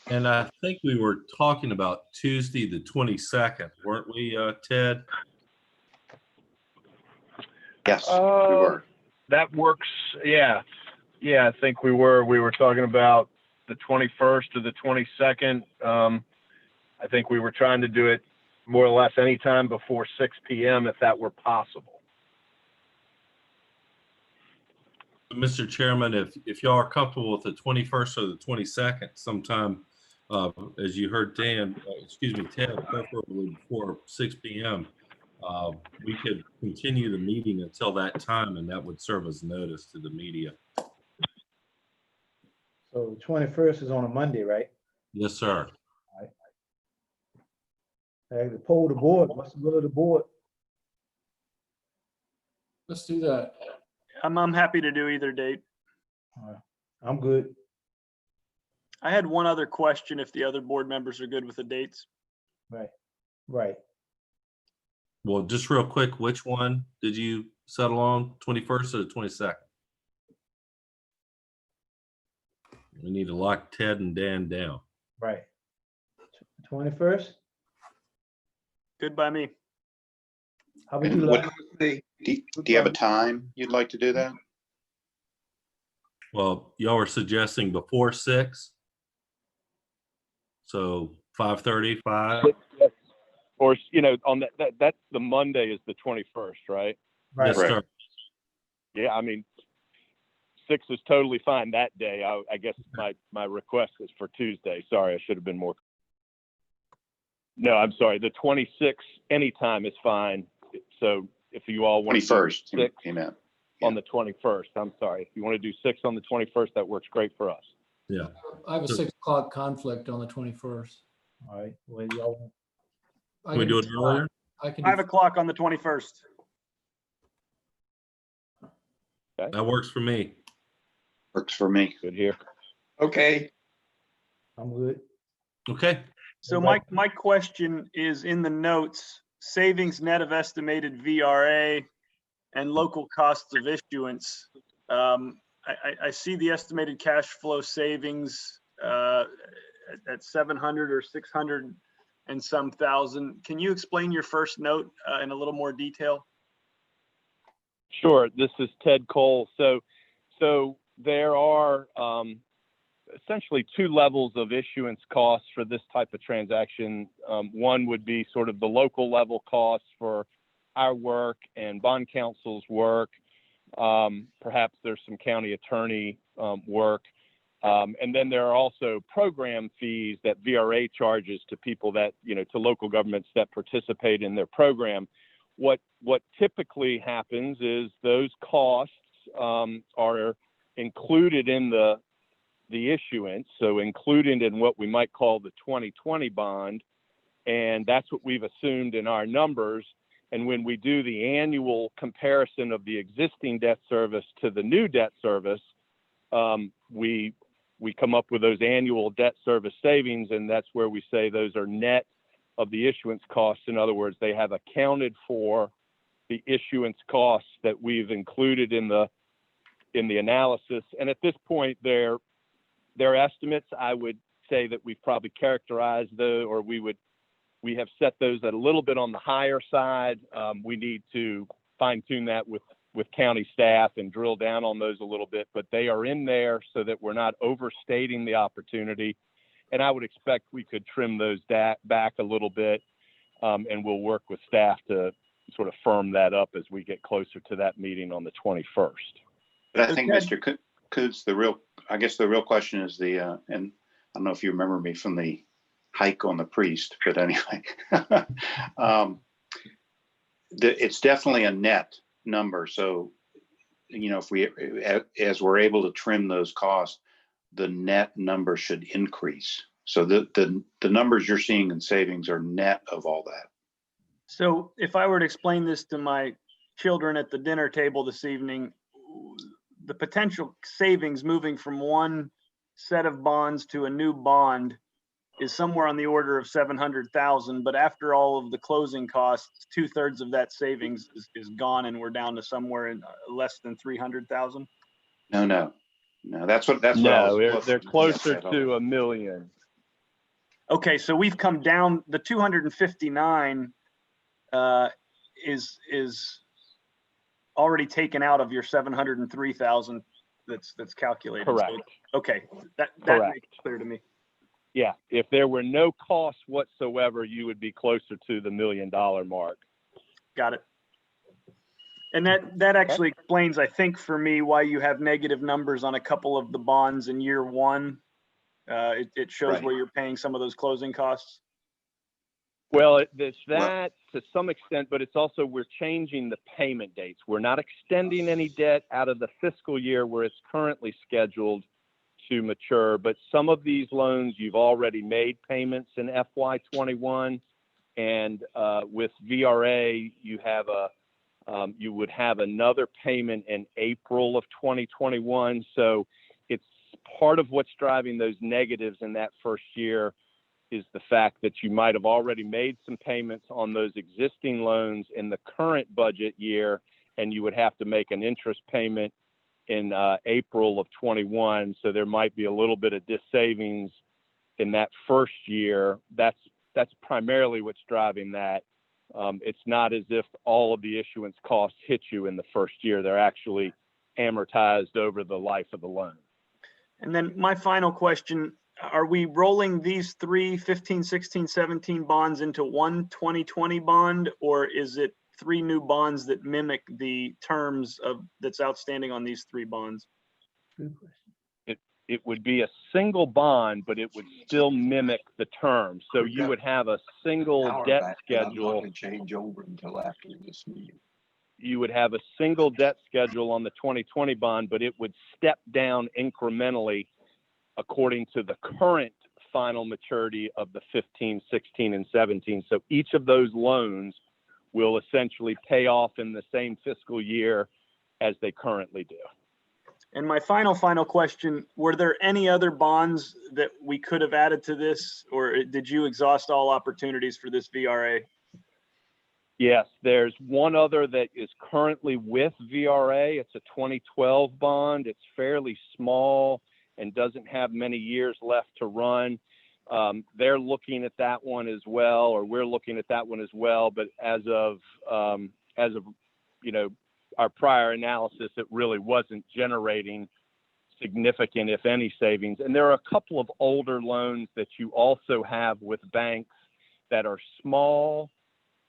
And I think we were talking about Tuesday, the 22nd, weren't we, Ted? Yes, we were. That works. Yeah. Yeah, I think we were. We were talking about the 21st to the 22nd. I think we were trying to do it more or less anytime before 6 p.m. if that were possible. Mr. Chairman, if y'all are comfortable with the 21st or the 22nd, sometime, as you heard Ted, preferably before 6 p.m., we could continue the meeting until that time, and that would serve as notice to the media. So 21st is on a Monday, right? Yes, sir. Hey, to poll the board, what's the will of the board? Let's do that. I'm happy to do either date. All right, I'm good. I had one other question if the other board members are good with the dates. Right, right. Well, just real quick, which one did you settle on? 21st or the 22nd? We need to lock Ted and Dan down. Right. 21st? Good by me. How about you, And what, Larry? do you have a time you'd like to do that? Well, y'all were suggesting before 6. So 5:30, 5. Or, on that's the Monday is the 21st, right? Right. Yes, sir. Yeah, I mean, 6 is totally fine that day. I guess my request is for Tuesday. Sorry, I should have been more. No, I'm sorry. The 26th anytime is fine. So if you all want 21st, to do 6 he meant. on the 21st, I'm sorry. If you want to do 6 on the 21st, that works great for us. Yeah. I have a 6 o'clock conflict on the 21st. All right, well, y'all. I Can we can do it earlier? I can 5 o'clock on the 21st. Okay. That works for me. Works for me. Good here. Okay. I'm good. Okay. So my question is in the notes, savings net of estimated VRA and local costs of issuance. I see the estimated cash flow savings at 700 or 600 and some thousand. Can you explain your first note in a little more detail? Sure. This is Ted Cole. So there are essentially 2 levels of issuance costs for this type of transaction. One would be sort of the local level costs for our work and bond counsel's work. Perhaps there's some county attorney work. And then there are also program fees that VRA charges to people that, to local governments that participate in their program. What typically happens is those costs are included in the issuance, so included in what we might call the 2020 bond, and that's what we've assumed in our numbers. And when we do the annual comparison of the existing debt service to the new debt service, we come up with those annual debt service savings, and that's where we say those are net of the issuance costs. In other words, they have accounted for the issuance costs that we've included in the analysis. And at this point, they're estimates. I would say that we've probably characterized we have set those at a little bit on the higher side. We need to fine tune that with county staff and drill down on those a little bit, but they are in there so that we're not overstating the opportunity. And I would expect we could trim those back a little bit, and we'll work with staff to sort of firm that up as we get closer to that meeting on the 21st. But I think, Mr. Coots, the real question is and I don't know if you remember me from the hike on the priest, but anyway, it's definitely a net number. So, if as we're able to trim those costs, the net number should increase. So the numbers you're seeing in savings are net of all that. So if I were to explain this to my children at the dinner table this evening, the potential savings moving from one set of bonds to a new bond is somewhere on the order of 700,000, but after all of the closing costs, 2/3 of that savings is gone, and we're down to somewhere in less than 300,000. No, that's what they're closer to $1 million. Okay, so we've come down. The 259 is already taken out of your 703,000 that's calculated. Correct. So, okay, that Correct. makes it clear to me. Yeah, if there were no costs whatsoever, you would be closer to the $1 million mark. Got it. And that actually explains, I think, for me, why you have negative numbers on a couple of the bonds in year one. It shows Right. where you're paying some of those closing costs. Well, there's that to some extent, but it's also we're changing the payment dates. We're not extending any debt out of the fiscal year where it's currently scheduled to mature, but some of these loans you've already made payments in FY21, And with VRA, you would have another payment in April of 2021. So it's part of what's driving those negatives in that first year is the fact that you might have already made some payments on those existing loans in the current budget year, and you would have to make an interest payment in April of 21. So there might be a little bit of savings in that first year. That's primarily what's driving that. It's not as if all of the issuance costs hit you in the first year. They're actually amortized over the life of the loan. And then my final question, are we rolling these three 15, 16, 17 bonds into one 2020 bond, or is it three new bonds that mimic the terms of that's outstanding on these three bonds? Good question. It would be a single bond, but it would still mimic the terms. So you would have a single debt schedule. Change over until after this meeting. You would have a single debt schedule on the 2020 bond, but it would step down incrementally according to the current final maturity of the 15, 16, and 17. So each of those loans will essentially pay off in the same fiscal year as they currently do. And my final question, were there any other bonds that we could have added to this, or did you exhaust all opportunities for this VRA? Yes, there's one other that is currently with VRA. It's a 2012 bond. It's fairly small and doesn't have many years left to run. They're looking at that one as well, or we're looking at that one as well. But as of our prior analysis, it really wasn't generating significant, if any, savings. And there are a couple of older loans that you also have with banks that are small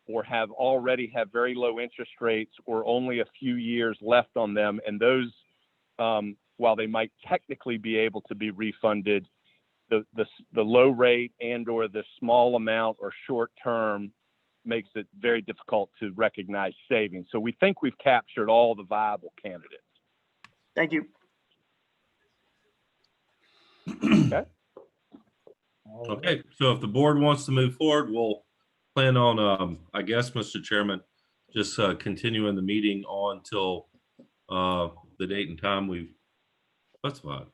or already have very low interest rates or only a few years left on them. And those, while they might technically be able to be refunded, the low rate and or the small amount or short term makes it very difficult to recognize savings. So we think we've captured all the viable candidates. Thank you. Okay. Okay, so if the board wants to move forward, we'll plan on, I guess, Mr. Chairman, just continuing the meeting on till the date and time we've specified.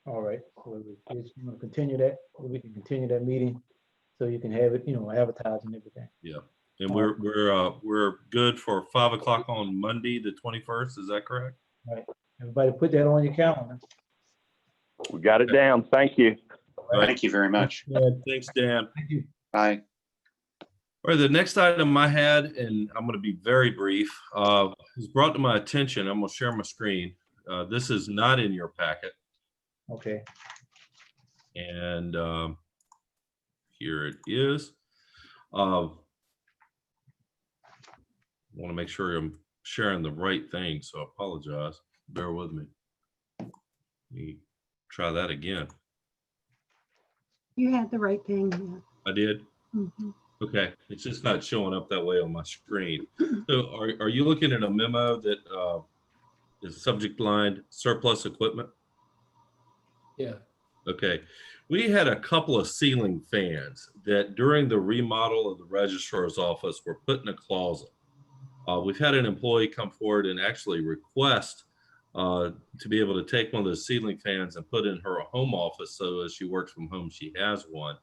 All right, so we're gonna continue that, we can continue that meeting so you can have it, advertised and everything. Yeah, and we're good for 5 o'clock on Monday, the 21st. Is that correct? All right, everybody put that on your calendar. We got it down. Thank you. Thank you very much. Thanks, Dan. Thank you. Bye. All right, the next item I had, and I'm going to be very brief, is brought to my attention. I'm going to share my screen. This is not in your packet. Okay. And here it is. I want to make sure I'm sharing the right thing, so I apologize. Bear with me. Let me try that again. You had the right thing. Yeah. I did? Mhm. Okay, it's just not showing up that way on my screen. So are you looking at a memo that is subject line surplus equipment? Yeah. Okay, we had a couple of ceiling fans that during the remodel of the registrar's office were put in a closet. We've had an employee come forward and actually request to be able to take one of those ceiling fans and put in her home office, so as she works from home, she has one.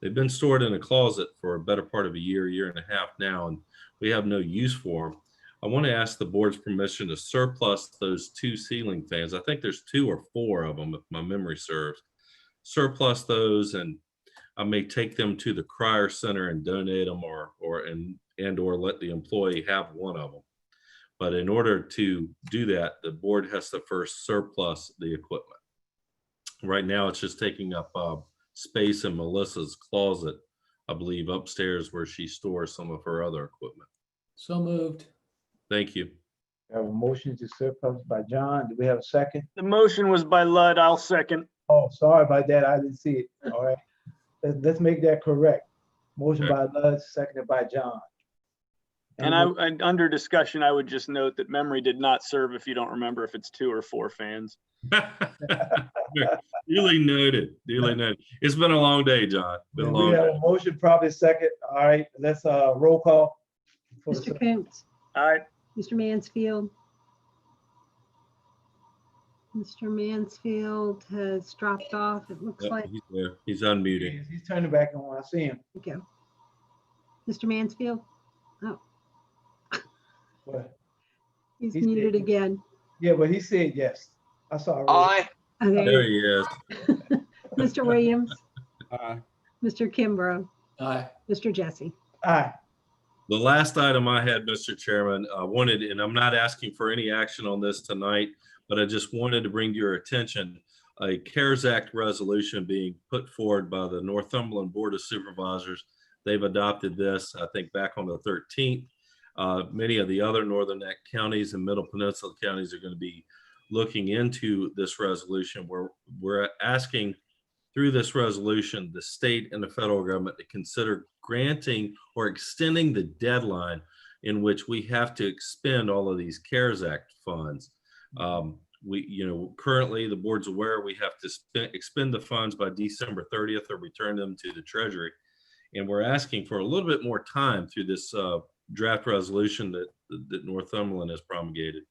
They've been stored in a closet for a better part of a year and a half now, and we have no use for them. I want to ask the board's permission to surplus those 2 ceiling fans. I think there's 2 or 4 of them, if my memory serves. Surplus those, and I may take them to the Crier Center and donate them, or let the employee have one of them. But in order to do that, the board has to first surplus the equipment. Right now, it's just taking up space in Melissa's closet, I believe, upstairs where she stores some of her other equipment. So moved. Thank you. We have a motion to surplus by John. Do we have a second? The motion was by Ludd. I'll second. Oh, sorry about that. I didn't see it. All right. Let's make that correct. Motion by Lud, seconded by John. And and under discussion, I would just note that memory did not serve if you don't remember if it's 2 or 4 fans. Duly noted, duly noted. It's been a long day, John. Been a We long have day. a motion, probably second. All right, let's roll call. for the Mr. Coates, Aye. Mr. Mansfield. Mr. Mansfield has dropped off, it looks Yep, like. he's there. He's unmuted. He's turning back on. I see him. Thank you. Mr. Mansfield? Oh, But he's He's- muted again. yeah, but he said yes. I saw it. Aye. Okay. There he is. Mr. Williams, Aye. Mr. Kimbrough, Aye. Mr. Jesse. Aye. The last item I had, Mr. Chairman, wanted, and I'm not asking for any action on this tonight, but I just wanted to bring to your attention a CARES Act resolution being put forward by the Northumberland Board of Supervisors. They've adopted this, I think, back on the 13th. Many of the other Northern Neck counties and Middle Peninsula counties are going to be looking into this resolution, where we're asking through this resolution the state and the federal government to consider granting or extending the deadline in which we have to expend all of these CARES Act funds. Currently the board's aware we have to expend the funds by December 30th or return them to the Treasury. And we're asking for a little bit more time through this draft resolution that Northumberland has promulgated.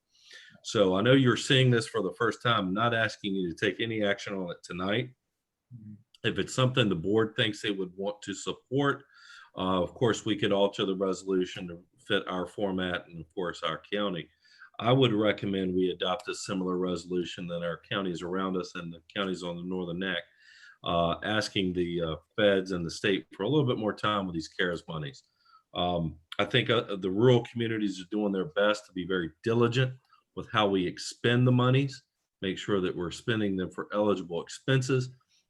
So I know you're seeing this for the first time. I'm not asking you to take any action on it tonight. If it's something the board thinks they would want to support, of course, we could alter the resolution to fit our format and, of course, our county. I would recommend we adopt a similar resolution that our counties around us and the counties on the Northern Neck, asking the feds and the state for a little bit more time with these CARES monies. I think the rural communities are doing their best to be very diligent with how we expend the monies, make sure that we're spending them for eligible expenses,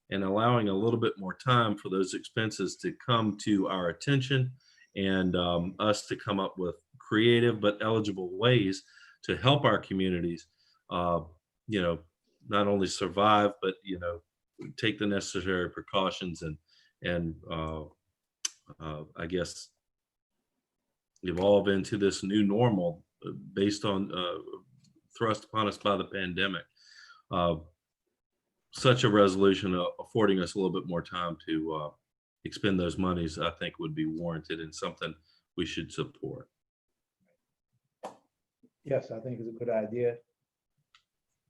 and allowing a little bit more time for those expenses to come to our attention and us to come up with creative but eligible ways to help our communities, not only survive, but, take the necessary precautions and I guess evolve into this new normal based on thrust upon us by the pandemic. Such a resolution affording us a little bit more time to expend those monies, I think would be warranted and something we should support. Yes, I think it's a good idea.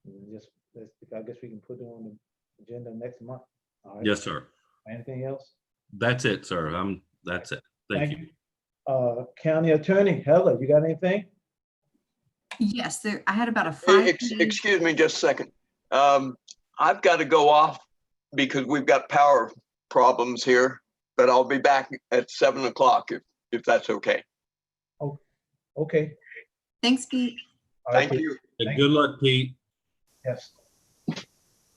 I guess we can put it on the agenda next month. All right. Yes, sir. Anything else? That's it, sir. That's it. Thank you. County Attorney Heather, you got anything? Yes, I had about a 5-page. Excuse me just a second. I've got to go off because we've got power problems here, but I'll be back at 7 o'clock if that's okay. Oh, okay. Thanks, Pete. Thank you. And good luck, Pete. Yes.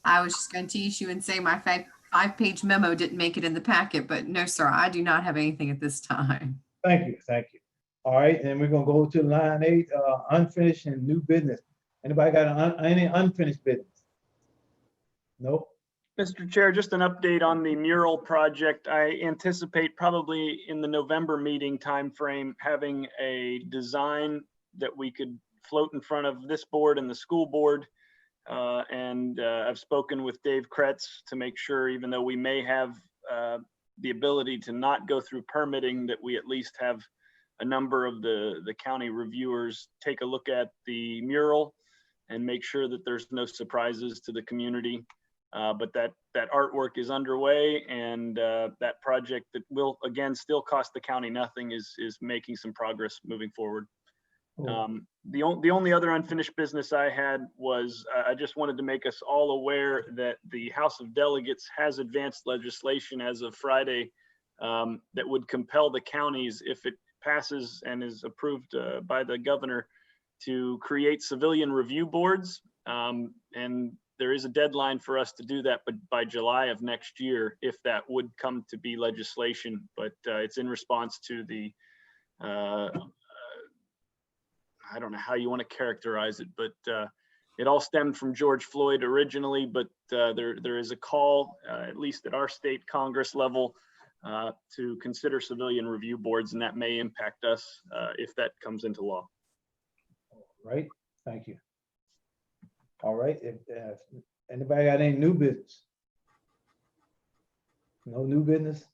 I was just going to tease you and say my five-page memo didn't make it in the packet, but no, sir, I do not have anything at this time. Thank you. Thank you. All right, and we're gonna go to line 8, unfinished and new business. Anybody got any unfinished business? Nope. Mr. Chair, just an update on the mural project. I anticipate probably in the November meeting timeframe having a design that we could float in front of this board and the school board. I've spoken with Dave Kretz to make sure, even though we may have the ability to not go through permitting, that we at least have a number of the county reviewers take a look at the mural and make sure that there's no surprises to the community. But that artwork is underway, and that project that will, again, still cost the county nothing is making some progress moving forward. The only other unfinished business I had was I just wanted to make us all aware that the House of Delegates has advanced legislation as of Friday that would compel the counties, if it passes and is approved by the governor, to create civilian review boards. And there is a deadline for us to do that, but by July of next year, if that would come to be legislation. But it's in response to the I don't know how you want to characterize it, but it all stemmed from George Floyd originally, but there is a call, at least at our state Congress level, to consider civilian review boards, and that may impact us if that comes into law. Right, thank you. All right, if anybody got any new business? No new business?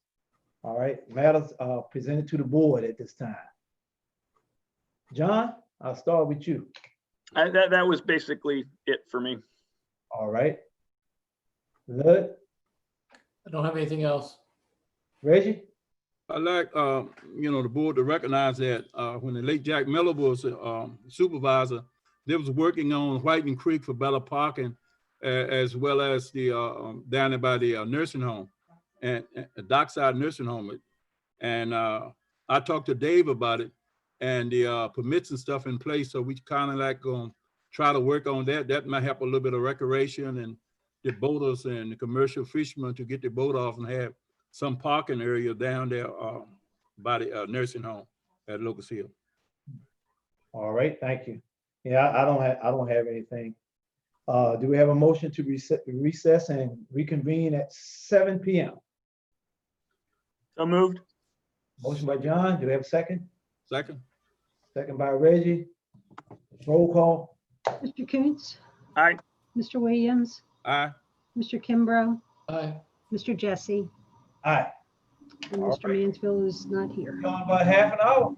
All right, matters presented to the board at this time. John, I'll start with you. That was basically it for me. All right. Lud, I don't have anything else. Reggie? I'd like, the board to recognize that when the late Jack Miller was supervisor, they was working on Whitening Creek for better parking, as well as the down there by the nursing home and dockside nursing home. And I talked to Dave about it, and the permits and stuff in place. So we kind of like going to try to work on that. That might help a little bit of recreation and the boaters and the commercial fishermen to get the boat off and have some parking area down there by the nursing home at Locust Hill. All right, thank you. Yeah, I don't have anything. Do we have a motion to recess and reconvene at 7 p.m.? So moved. Motion by John. Do we have a second? Second. Second by Reggie. Roll call. Mr. Coons? Aye. Mr. Williams? Aye. Mr. Kimbrough? Aye. Mr. Jesse? Aye. And All Mr. Mansfield is not here. Gone about half an hour.